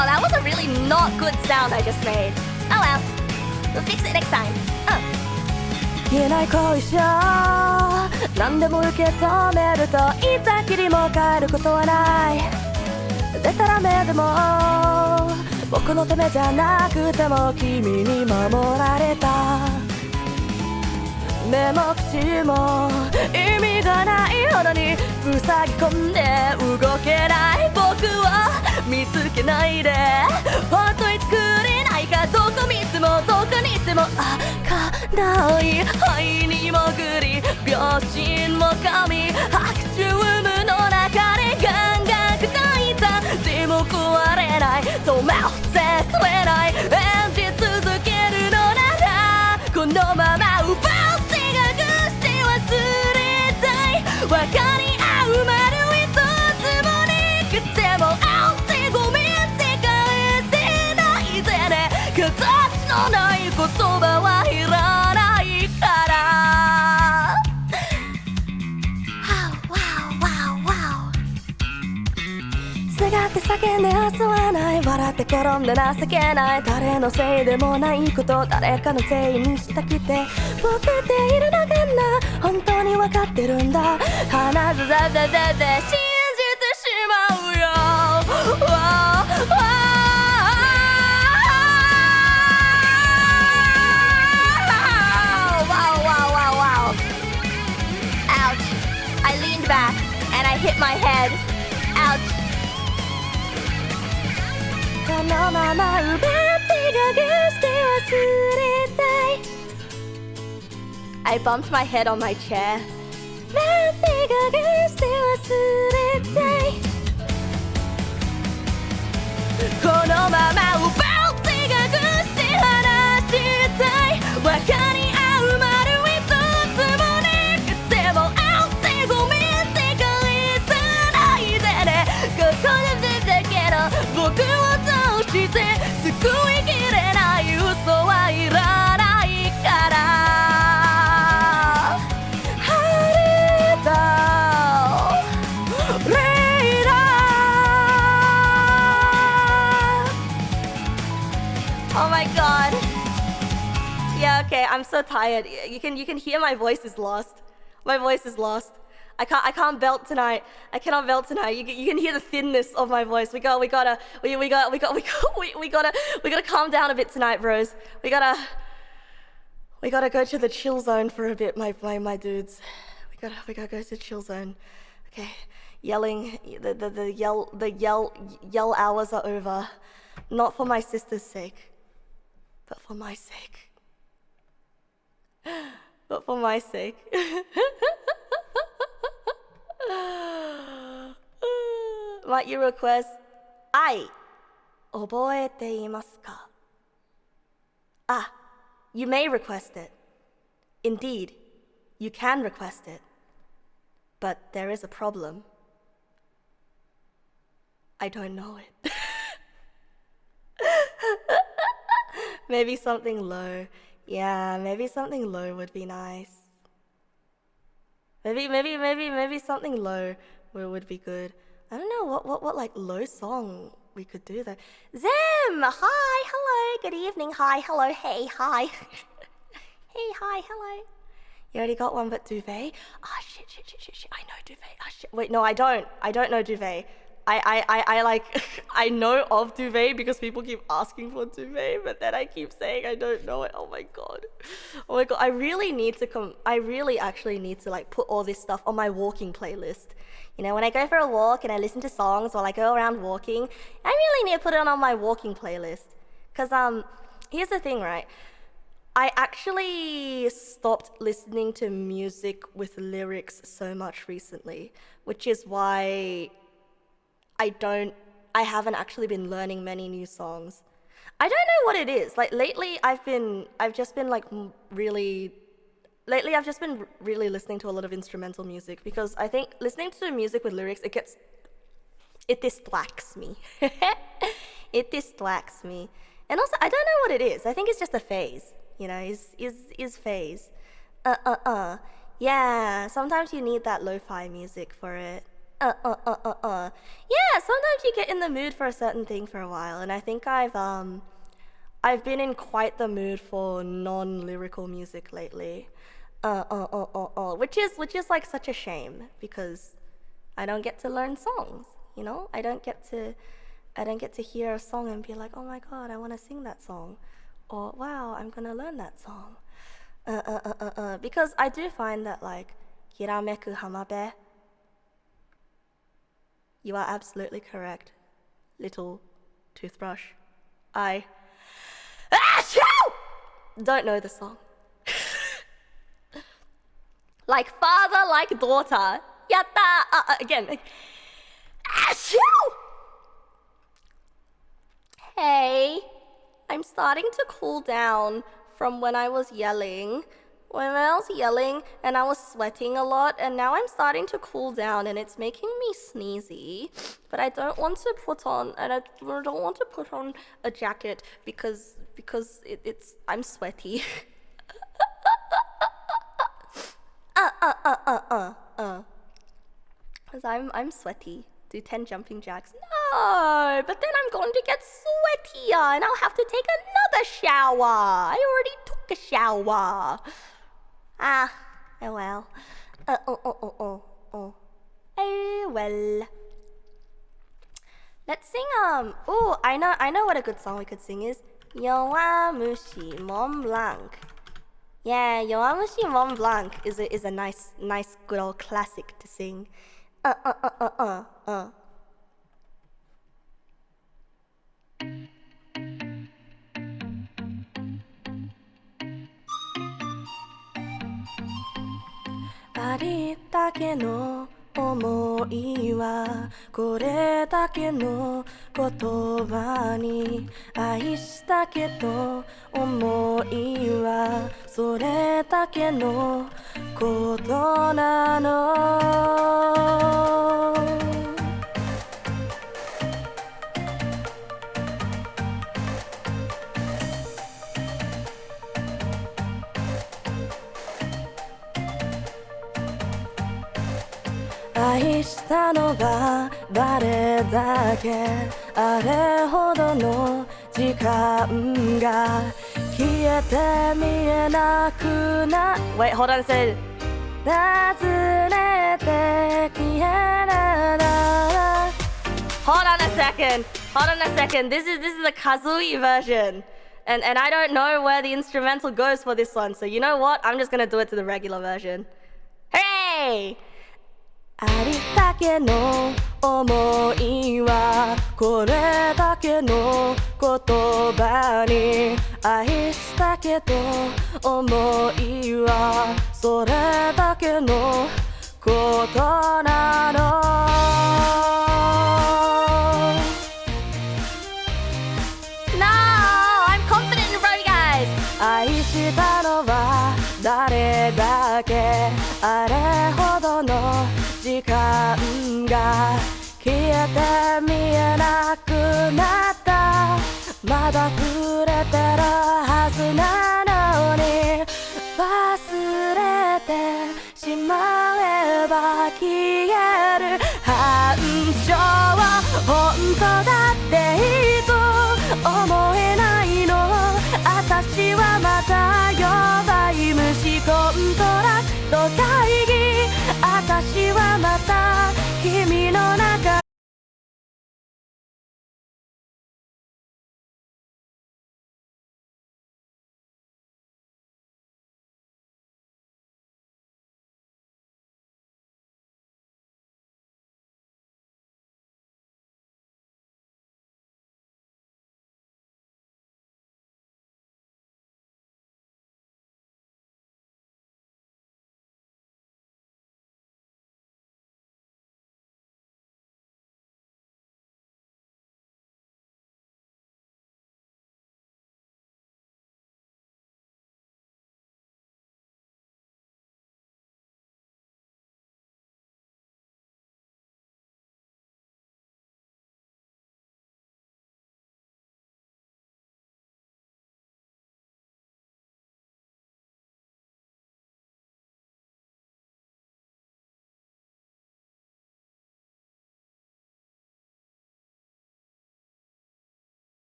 Oh, that was a really not good sound I just made. Oh well, we'll fix it next time. 言えない恋じゃ何でも受け止めると言ったきりも変えることはないでたらめでも僕のためじゃなくても君に守られた目も口も意味がないほどに塞ぎ込んで動けない僕を見つけないで本当に作れないかどこ見てもどこにいても開かない肺に潜り秒針も噛み白昼夢の中でガンガン砕いたでも壊れない止めてくれない演じ続けるのならこのまま奪って隠して忘れたい分かり合うまで一つもなくてもあってごめんって返せないでね形のない言葉はいらないからすがって叫んで遊ばない笑って転んで情けない誰のせいでもないこと誰かのせいにしたくて僕っているのかな本当に分かってるんだ話ずだだだだ信じてしまうよOuch. I leaned back and I hit my head. Ouch. このまま奪って隠して忘れたい I bumped my head on my chair. 奪って隠して忘れたいこのまま奪って隠して離したい分かり合うまで一つもなくてもあってごめんって返さないでねここでだけど僕を通して救いきれない嘘はいらないから晴れたレイダー Oh my god. Yeah, okay, I'm so tired. You can hear my voice is lost. My voice is lost. I can't belt tonight. I cannot belt tonight. You can hear the thinness of my voice. We gotta calm down a bit tonight, bros. We gotta go to the chill zone for a bit, my dudes. We gotta go to the chill zone. Okay, yelling. The yell hours are over. Not for my sister's sake, but for my sake. But for my sake. Might you request 愛覚えていますか Ah, you may request it. Indeed, you can request it. But there is a problem. I don't know it. Maybe something low. Yeah, maybe something low would be nice. Maybe something low would be good. I don't know what like low song we could do though. Zem, hi, hello, good evening, hi, hello, hey, hi. Hey, hi, hello. You already got one, but duvet? Ah, shit. I know duvet. Ah, shit. Wait, no, I don't. I don't know duvet. I like, I know of duvet because people keep asking for duvet, but then I keep saying I don't know it. Oh my god. I really actually need to like put all this stuff on my walking playlist. You know, when I go for a walk and I listen to songs while I go around walking, I really need to put it on my walking playlist. Cause here's the thing, right? I actually stopped listening to music with lyrics so much recently, which is why I haven't actually been learning many new songs. I don't know what it is. Like lately I've just been really listening to a lot of instrumental music because I think listening to music with lyrics, it distracts me. It distracts me. And also I don't know what it is. I think it's just a phase, you know, is phase. Yeah, sometimes you need that lo-fi music for it. Yeah, sometimes you get in the mood for a certain thing for a while, and I think I've been in quite the mood for non-lyrical music lately. Which is like such a shame because I don't get to learn songs, you know? I don't get to hear a song and be like, "Oh my god, I want to sing that song." Or, "Wow, I'm going to learn that song." Because I do find that like hirameku hamabe, you are absolutely correct, little toothbrush. I don't know the song. Like father, like daughter. Yatta! Again. Hey, I'm starting to cool down from when I was yelling. When I was yelling and I was sweating a lot, and now I'm starting to cool down and it's making me sneezy. But I don't want to put on a jacket because I'm sweaty. Because I'm sweaty. Do 10 jumping jacks? No, but then I'm going to get sweatier and I'll have to take another shower. I already took a shower. Oh well. Oh well. Let's sing, I know what a good song we could sing is. Yowamushi Mont Blanc. Yeah, Yowamushi Mont Blanc is a nice good old classic to sing. ありったけの思いはこれだけの言葉に愛したけど思いはそれだけのことなの愛したのは誰だけあれほどの時間が消えて見えなくな Wait, hold on a second 訪ねて消えなら Hold on a second This is the Kazooie version and I don't know where the instrumental goes for this one, so you know what? I'm just gonna do it to the regular version. Hooray! ありったけの思いはこれだけの言葉に愛したけど思いはそれだけのことなの No, I'm confident in front of you guys 愛したのは誰だけあれほどの時間が消えて見えなくなったまだ触れてるはずなのに忘れてしまえば消える反射は本当だっていいと思えないの私はまた弱い虫コントラクト会議私はまた君の中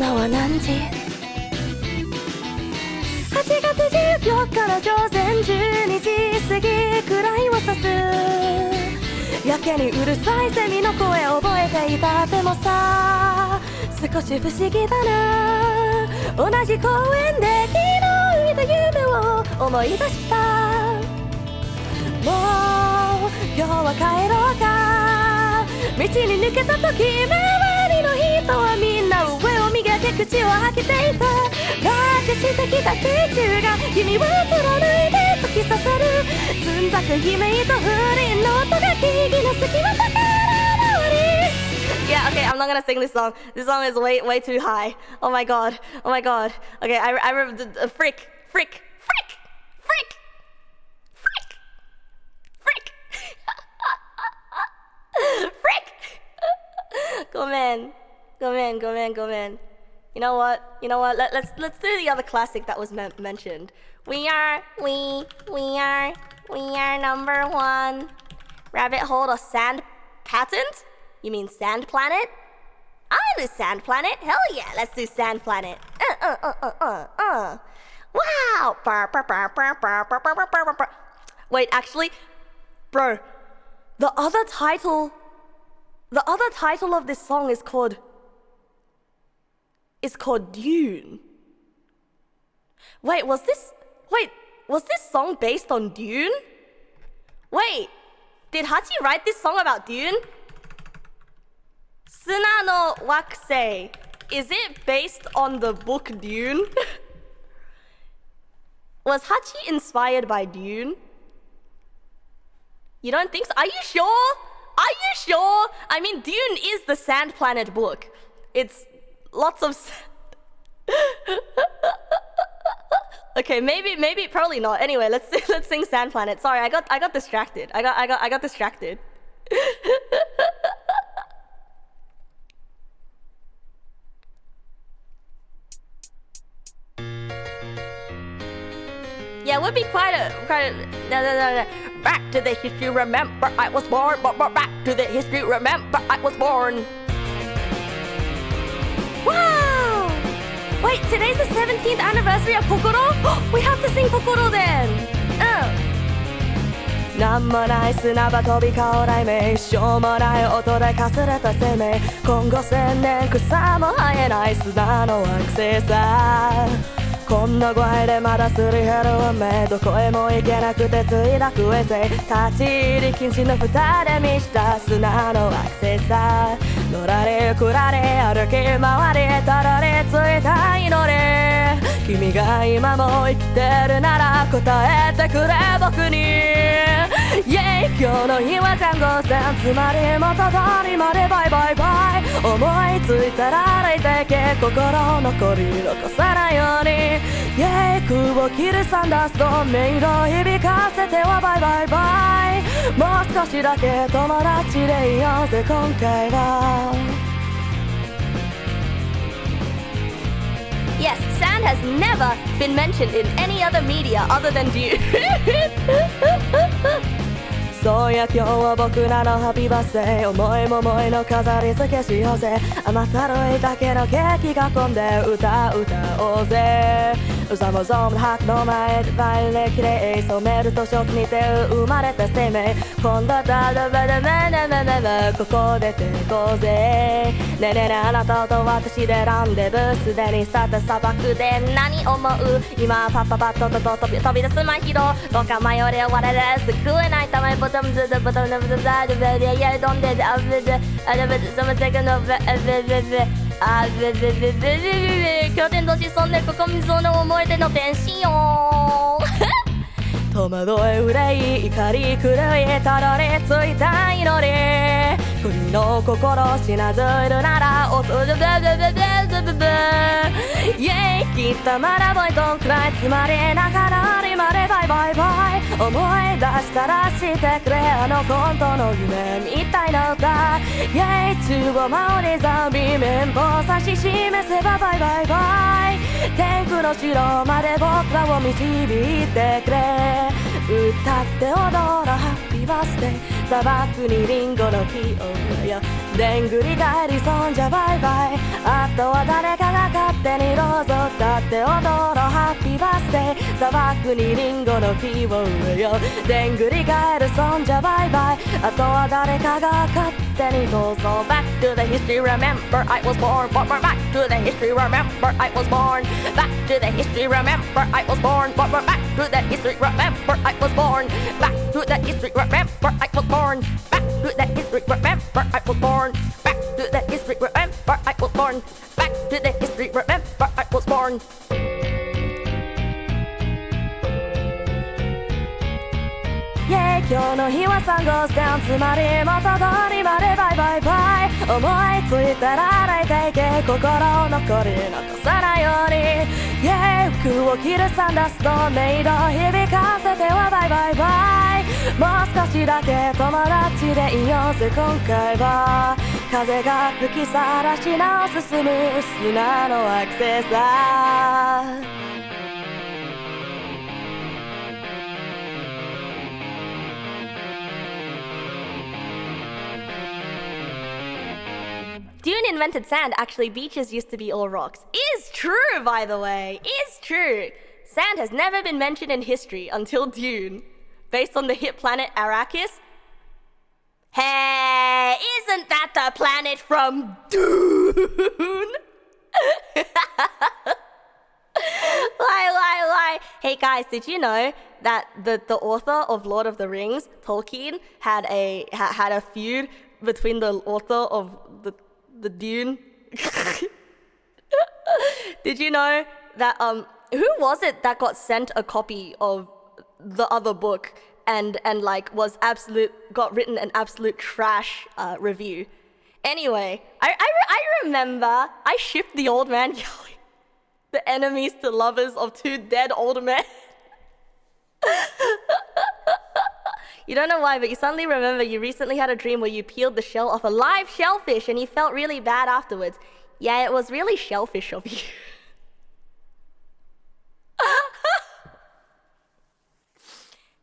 今は何時8月14日の朝鮮12時過ぎくらいを指すやけにうるさいセミの声覚えていたでもさ少し不思議だな同じ公園で昨日見た夢を思い出したもう今日は帰ろうか道に抜けた時周りの人はみんな上を見上げ口を開けていた拉致してきた天中が君を貫いて突き刺さるつんざく悲鳴と風鈴の音が木々の隙間から回り Yeah, okay, I'm not gonna sing this song. This song is way too high. Oh my god. Okay, I remember the frick. Frick. Go man. You know what? Let's do the other classic that was mentioned. We are number one. Rabbit hole or sand patent? You mean Sand Planet? I do Sand Planet. Hell yeah, let's do Sand Planet. Wow. Wait, actually, bro, the other title of this song is called Dune. Wait, was this song based on Dune? Wait, did Hachi write this song about Dune? Suna no Wakusei. Is it based on the book Dune? Was Hachi inspired by Dune? You don't think so? Are you sure? I mean, Dune is the Sand Planet book. It's lots of Okay, maybe probably not. Anyway, let's sing Sand Planet. Sorry, I got distracted. I got distracted. Yeah, it would be quite a no. Back to the history, remember I was born. Back to the history, remember I was born. Wow! Wait, today's the 17th anniversary of Kokoro? We have to sing Kokoro then. なんもない砂場飛び交う雷鳴しょうもない音でかすれた生命今後1000年草も生えない砂の惑星さこんな具合でまだすり減る運命どこへも行けなくて墜落衛星立ち入り禁止の蓋で満ちた砂の惑星さのらりくらり歩き回りたどり着いた祈り君が今も生きてるなら答えてくれ僕にイェイ今日の日は看護線つまり元通りまでバイバイバイ思いついたら歩いてけ心残り残さないようにイェイ空を切るサンダーストーンメイド響かせてはバイバイバイもう少しだけ友達でいようぜ今回はYes, sand has never been mentioned in any other media other than Dune. そうや今日は僕らのハッピーバースデー思いも思いの飾り付けしようぜ甘ったるいだけのケーキ囲んで歌おうぜうざもぞも白の前で前で綺麗染めると初期にて生まれた生命今度だだばだめなめめめここでてこうぜねえねえあなたと私でランデブーすでにスタート砂漠で何思う今パッパパッと飛び出すマヒロどうか迷れ我々救えないためボトムズドボトムズドザドベディヤドンデアブデアドベデそのセカンドベベベベあベベベベベベ拠点都市そんでここ水の思い出の天使よ戸惑い憂い怒り狂いたどり着いた祈り国の心しなずるなら音でブブブブブブブイェイきっとまだボイトンくらいつまりながらにまでバイバイバイ思い出したらしてくれあの本当の夢みたいな歌イェイ中央回りザビ綿棒指し示せばバイバイバイ天空の城まで僕らを導いてくれ歌って踊ろうハッピッピーバースデー砂漠にリンゴの木を植えようでんぐり返りそんじゃバイバイあとは誰かが勝手にどうぞ歌って踊ろうハッピーバースデー砂漠にリンゴの木を植えようでんぐり返るそんじゃバイバイあとは誰かが勝手にどうぞ Back to the history remember I was born Back to the history remember I was born Back to the history remember I was born Back to the history remember I was born Back to the history remember I was born Back to the history remember I was born Back to the history remember I was born Back to the history remember I was born Yeah 今日の日は3 goes down つまり元通りまでバイバイバイ思いついたら泣いていけ心残り残さないように Yeah 服を着るサンダストメイド響かせてはバイバイバイもう少しだけ友達でいようぜ今回は風が吹きさらしなお進む砂の惑星さDune invented sand. Actually, beaches used to be all rocks. Is true, by the way. Is true. Sand has never been mentioned in history until Dune. Based on the hit planet Arrakis. Hey, isn't that the planet from Dune? Lie. Hey guys, did you know that the author of Lord of the Rings, Tolkien, had a feud between the author of the Dune? Did you know that who was it that got sent a copy of the other book and like got written an absolute trash review? Anyway, I remember I shipped the old man yelling the enemies to lovers of two dead old men. You don't know why, but you suddenly remember you recently had a dream where you peeled the shell off a live shellfish and you felt really bad afterwards. Yeah, it was really shellfish of you.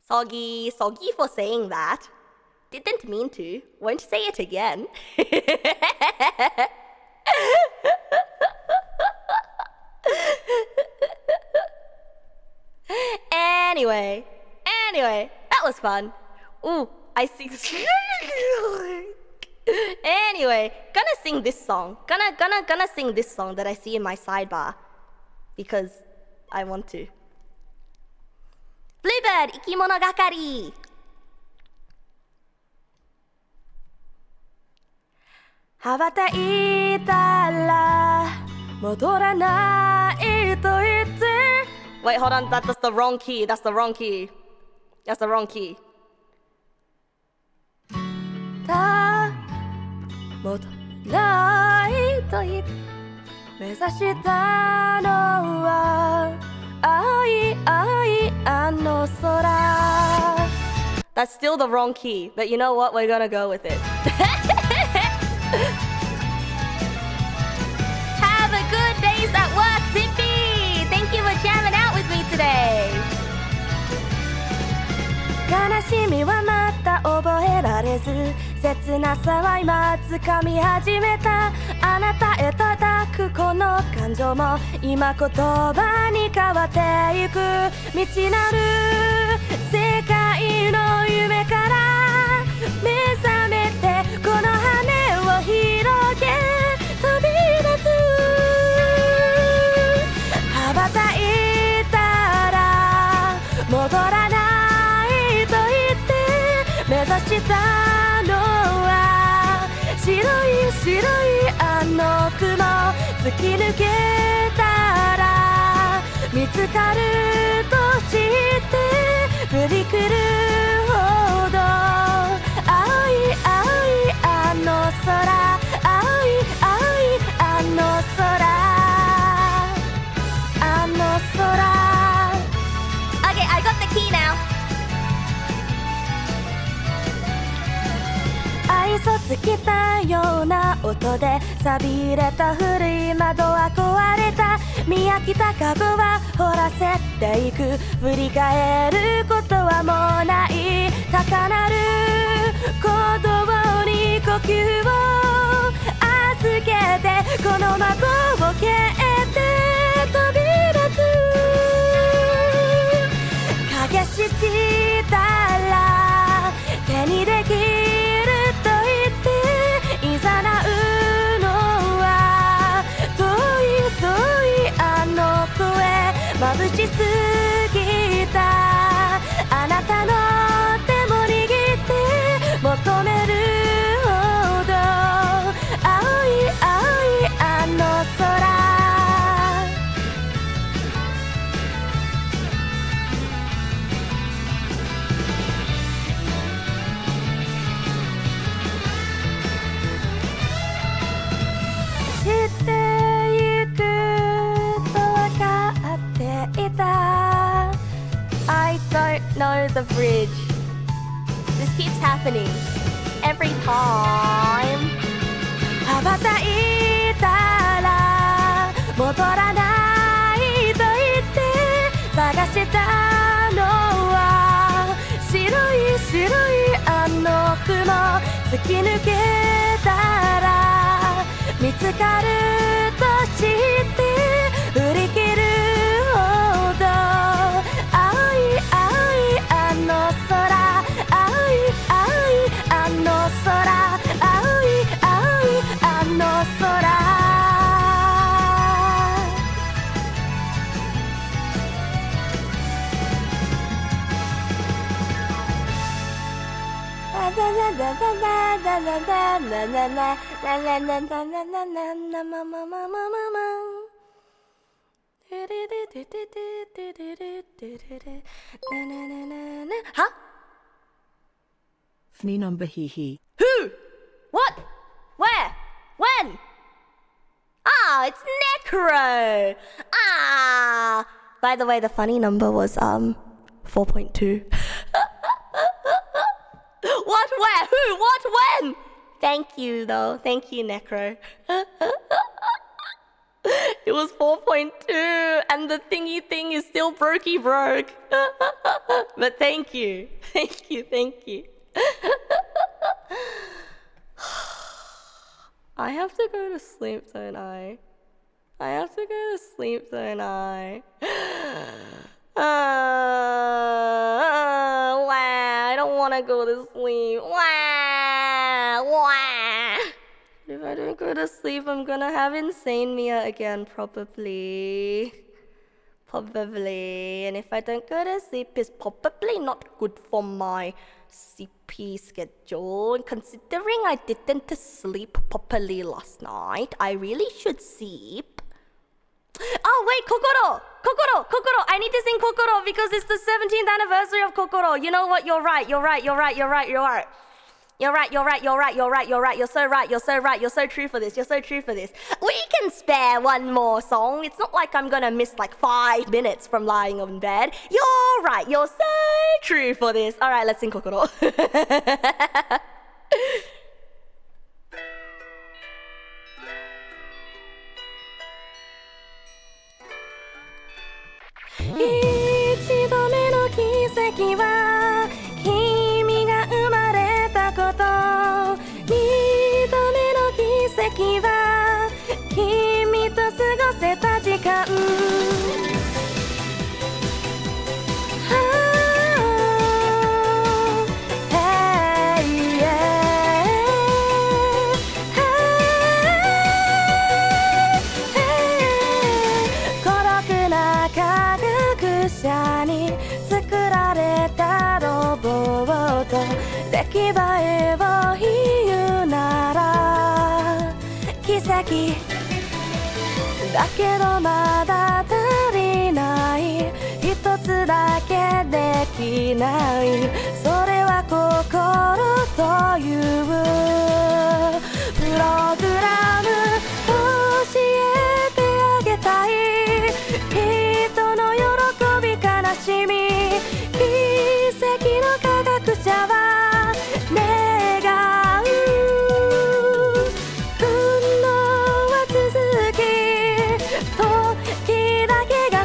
Soggy for saying that. Didn't mean to. Won't say it again. Anyway, that was fun. Ooh, I see. Anyway, gonna sing this song. Gonna sing this song that I see in my sidebar because I want to. Bluebird 生き物係羽ばたいたら戻らないと言って Wait, hold on, that's the wrong key. That's the wrong key.戻らないと言って目指したのは青いあの空 That's still the wrong key, but you know what? We're gonna go with it. Have a good days at work, SIPPY! Thank you for jamming out with me today. 悲しみはまた覚えられず切なさは今掴み始めたあなたへ叩くこの感情も今言葉に変わってゆく未知なる世界の夢から目覚めてこの羽を広げ飛び出す羽ばたいたら戻らないと言って目指したのは白いあの雲突き抜けたら見つかると知って振りくるほど青いあの空青いあの空あの空 Okay, I got the key now. 愛想つけたような音で錆びれた古い窓は壊れた見飽きた過去は掘らせていく振り返ることはもうない高鳴る鼓動に呼吸を預けてこの幕を蹴って飛び立つ影したら手にできると言っていざなうのは遠い遠いあの声眩しすぎたあなたの手も握って求めるほど青い青いあの空知っていくと分かっていた I don't know the bridge This keeps happening every time 羽ばたいたら戻らないと言って探したのは白い白いあの雲突き抜けたら見つかると知って振り切るほど青い青いあの空青い青いあの空青い青いあの空Huh? Funny number hee. Who? What? Where? When? Ah, it's Necro! Ah! By the way, the funny number was 4.2. What? Where? Who? What? When? Thank you, though. Thank you, Necro. It was 4.2, and the thingy thing is still brokey broke. But thank you. Thank you, thank you. I have to go to sleep, don't I? I have to go to sleep, don't I? Wow, I don't want to go to sleep. Wow, wow. If I don't go to sleep, I'm gonna have insane Mia again, probably. Probably. And if I don't go to sleep, it's probably not good for my SIPPY schedule. And considering I didn't sleep properly last night, I really should sleep. Oh, wait, Kokoro! Kokoro! Kokoro! I need to sing Kokoro because it's the 17th anniversary of Kokoro. You know what? You're right. You're right. You're right. You're right. You're right. You're right, you're right, you're right, you're right, you're right, you're so right, you're so right, you're so true for this, you're so true for this. We can spare one more song. It's not like I'm gonna miss like 5 minutes from lying in bed. You're right, you're so true for this. Alright, let's sing Kokoro.一度目の奇跡は君が生まれたこと二度目の奇跡は君と過ごせた時間孤独な科学者に作られたロボット出来栄えを言うなら奇跡だけどまだ足りない一つだけできないそれは心というプログラム教えてあげたい人の喜び悲しみ奇跡の科学者は願う運動は続き時だけが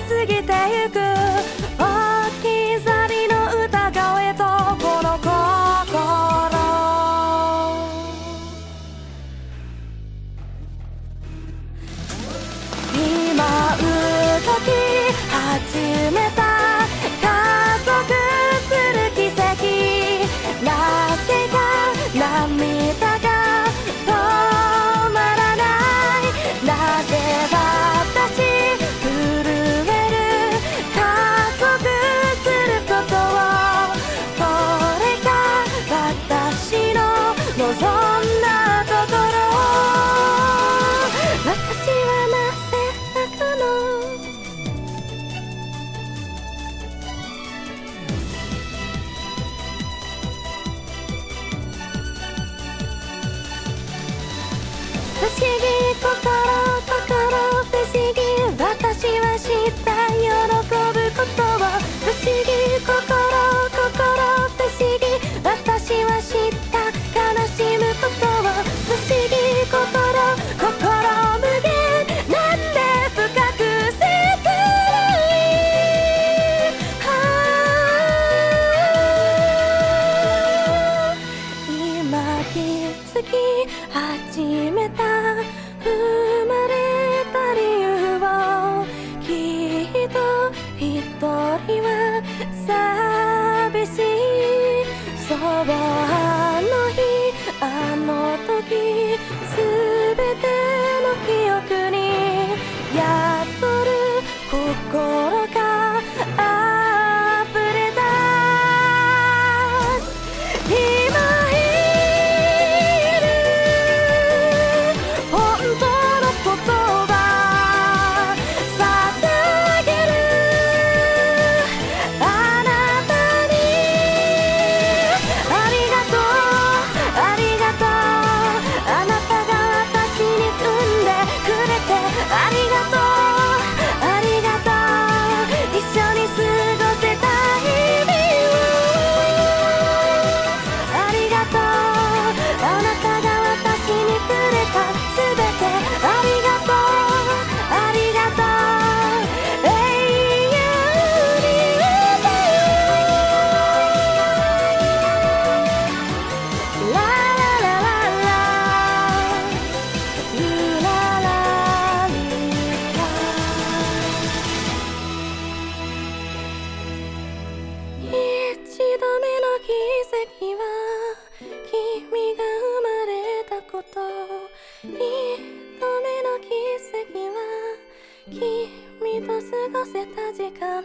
君と過ごせた時間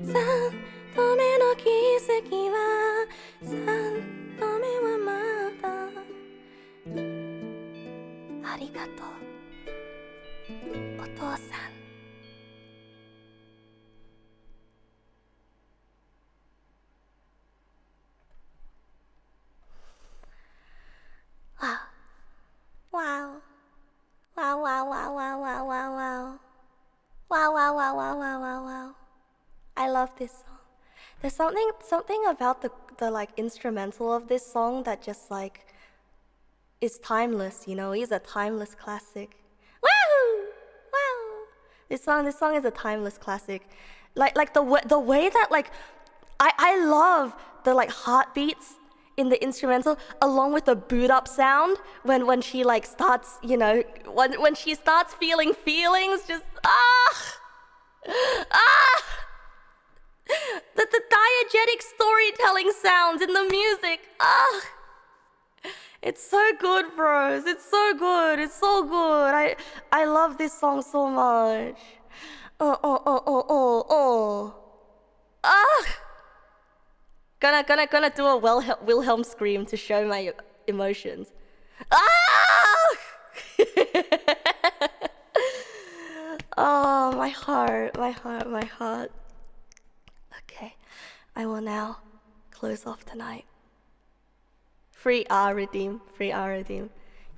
3度目の奇跡は3度目はまだありがとうお父さんWow. Wow, wow, wow, wow, wow, wow, wow. Wow, wow, wow, wow, wow, wow, wow. I love this song. There's something about the like instrumental of this song that just like is timeless, you know? It's a timeless classic. Wow! Wow. This song is a timeless classic. Like the way that like I love the like heartbeats in the instrumental along with the boot up sound when she like starts, you know, when she starts feeling feelings, just the diegetic storytelling sounds in the music. It's so good, bros. It's so good. It's so good. I love this song so much. Gonna do a Wilhelm scream to show my emotions. Oh, my heart. Okay, I will now close off tonight. Free R redeem. You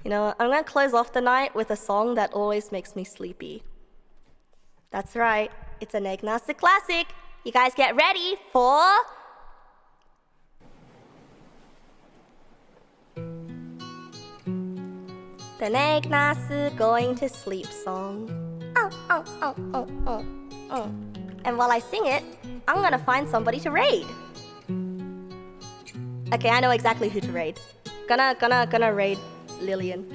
know, I'm gonna close off the night with a song that always makes me sleepy. That's right, it's a Neg Nasu classic. You guys get ready for the Neg Nasu going to sleep song. And while I sing it, I'm gonna find somebody to raid. Okay, I know exactly who to raid. Gonna raid Lillian.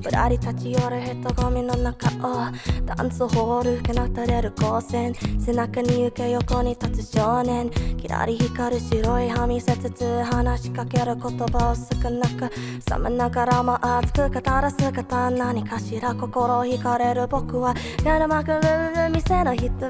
ぶらり立ち寄る人混みの中をダンスホールけなたれる光線背中に受け横に立つ少年きらり光る白い歯見せつつ話しかける言葉を少なく冷めながらも熱く語らす方何かしら心惹かれる僕はなるまくる店の一部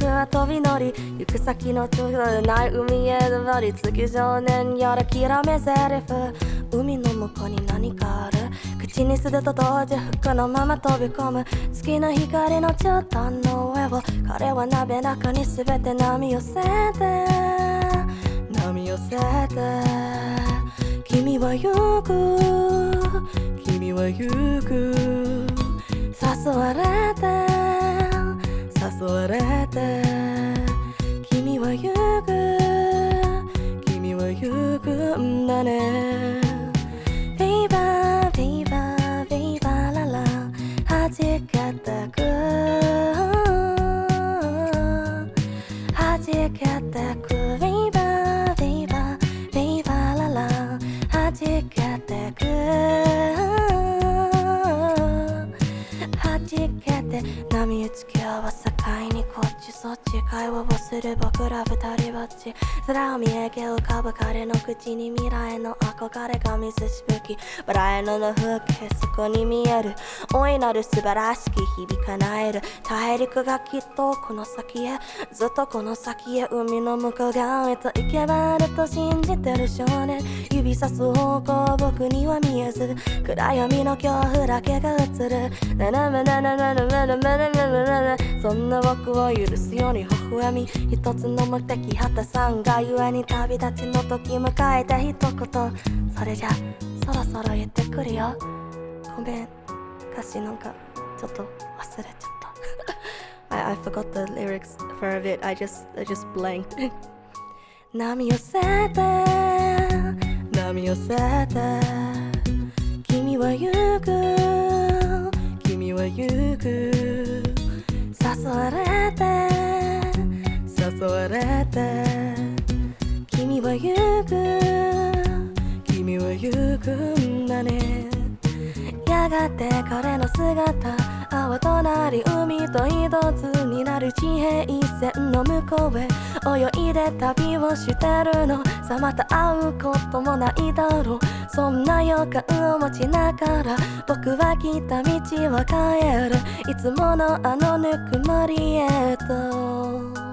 は飛び乗り行く先のちょうどない海へ登り月少年やらきらめゼリフ海の向こうに何かある口にすると同時服のまま飛び込む月の光の絨毯の上を彼は滑らかに全て波寄せて君は行く誘われて君は行くんだねはじけてくフィーバーララはじけてくはじけて波打ち際は境にこっちそっち会話をする僕ら二人ぼっち空を見上げ浮かぶ彼の口に未来の憧れが水しぶき笑いの風景そこに見える大いなる素晴らしき日々叶える大陸がきっとこの先へずっとこの先へ海の向こう側へと行けばあると信じてる少年指さす方向僕には見えず暗闇の恐怖だけが映るそんな僕を許すように微笑み一つの目的果たさんがゆえに旅立ちの時迎えた一言それじゃそろそろ言ってくるよごめん歌詞なんかちょっと忘れちゃった I forgot the lyrics for a bit I just blanked 波寄せて波寄せて君は行く君は行く誘われて誘われて君は行く君は行くんだねやがて彼の姿泡となり海と一つになる地平線の向こうへ泳いで旅をしてるのさまた会うこともないだろうそんな予感を持ちながら僕は来た道を変えるいつものあのぬくもりへと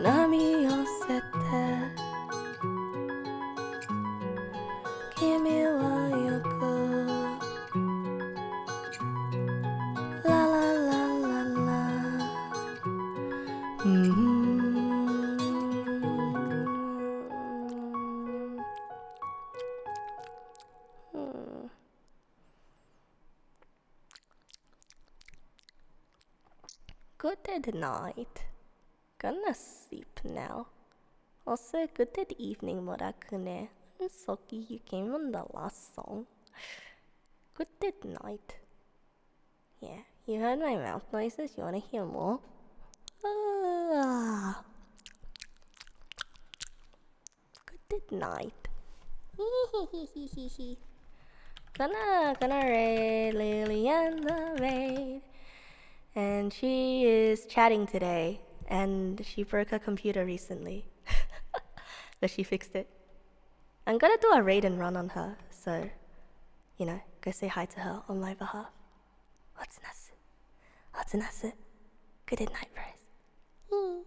波寄せて君は行くラララララGood night. Gonna sleep now. Also, good evening, Murakune. I'm sorry you came on the last song. Good night. Yeah, you heard my mouth noises. You wanna hear more? Good night. Gonna raid Lily and the raid. And she is chatting today. And she broke her computer recently. But she fixed it. I'm gonna do a raid and run on her. So, go say hi to her on my behalf. What's Nasu? Good night, bros.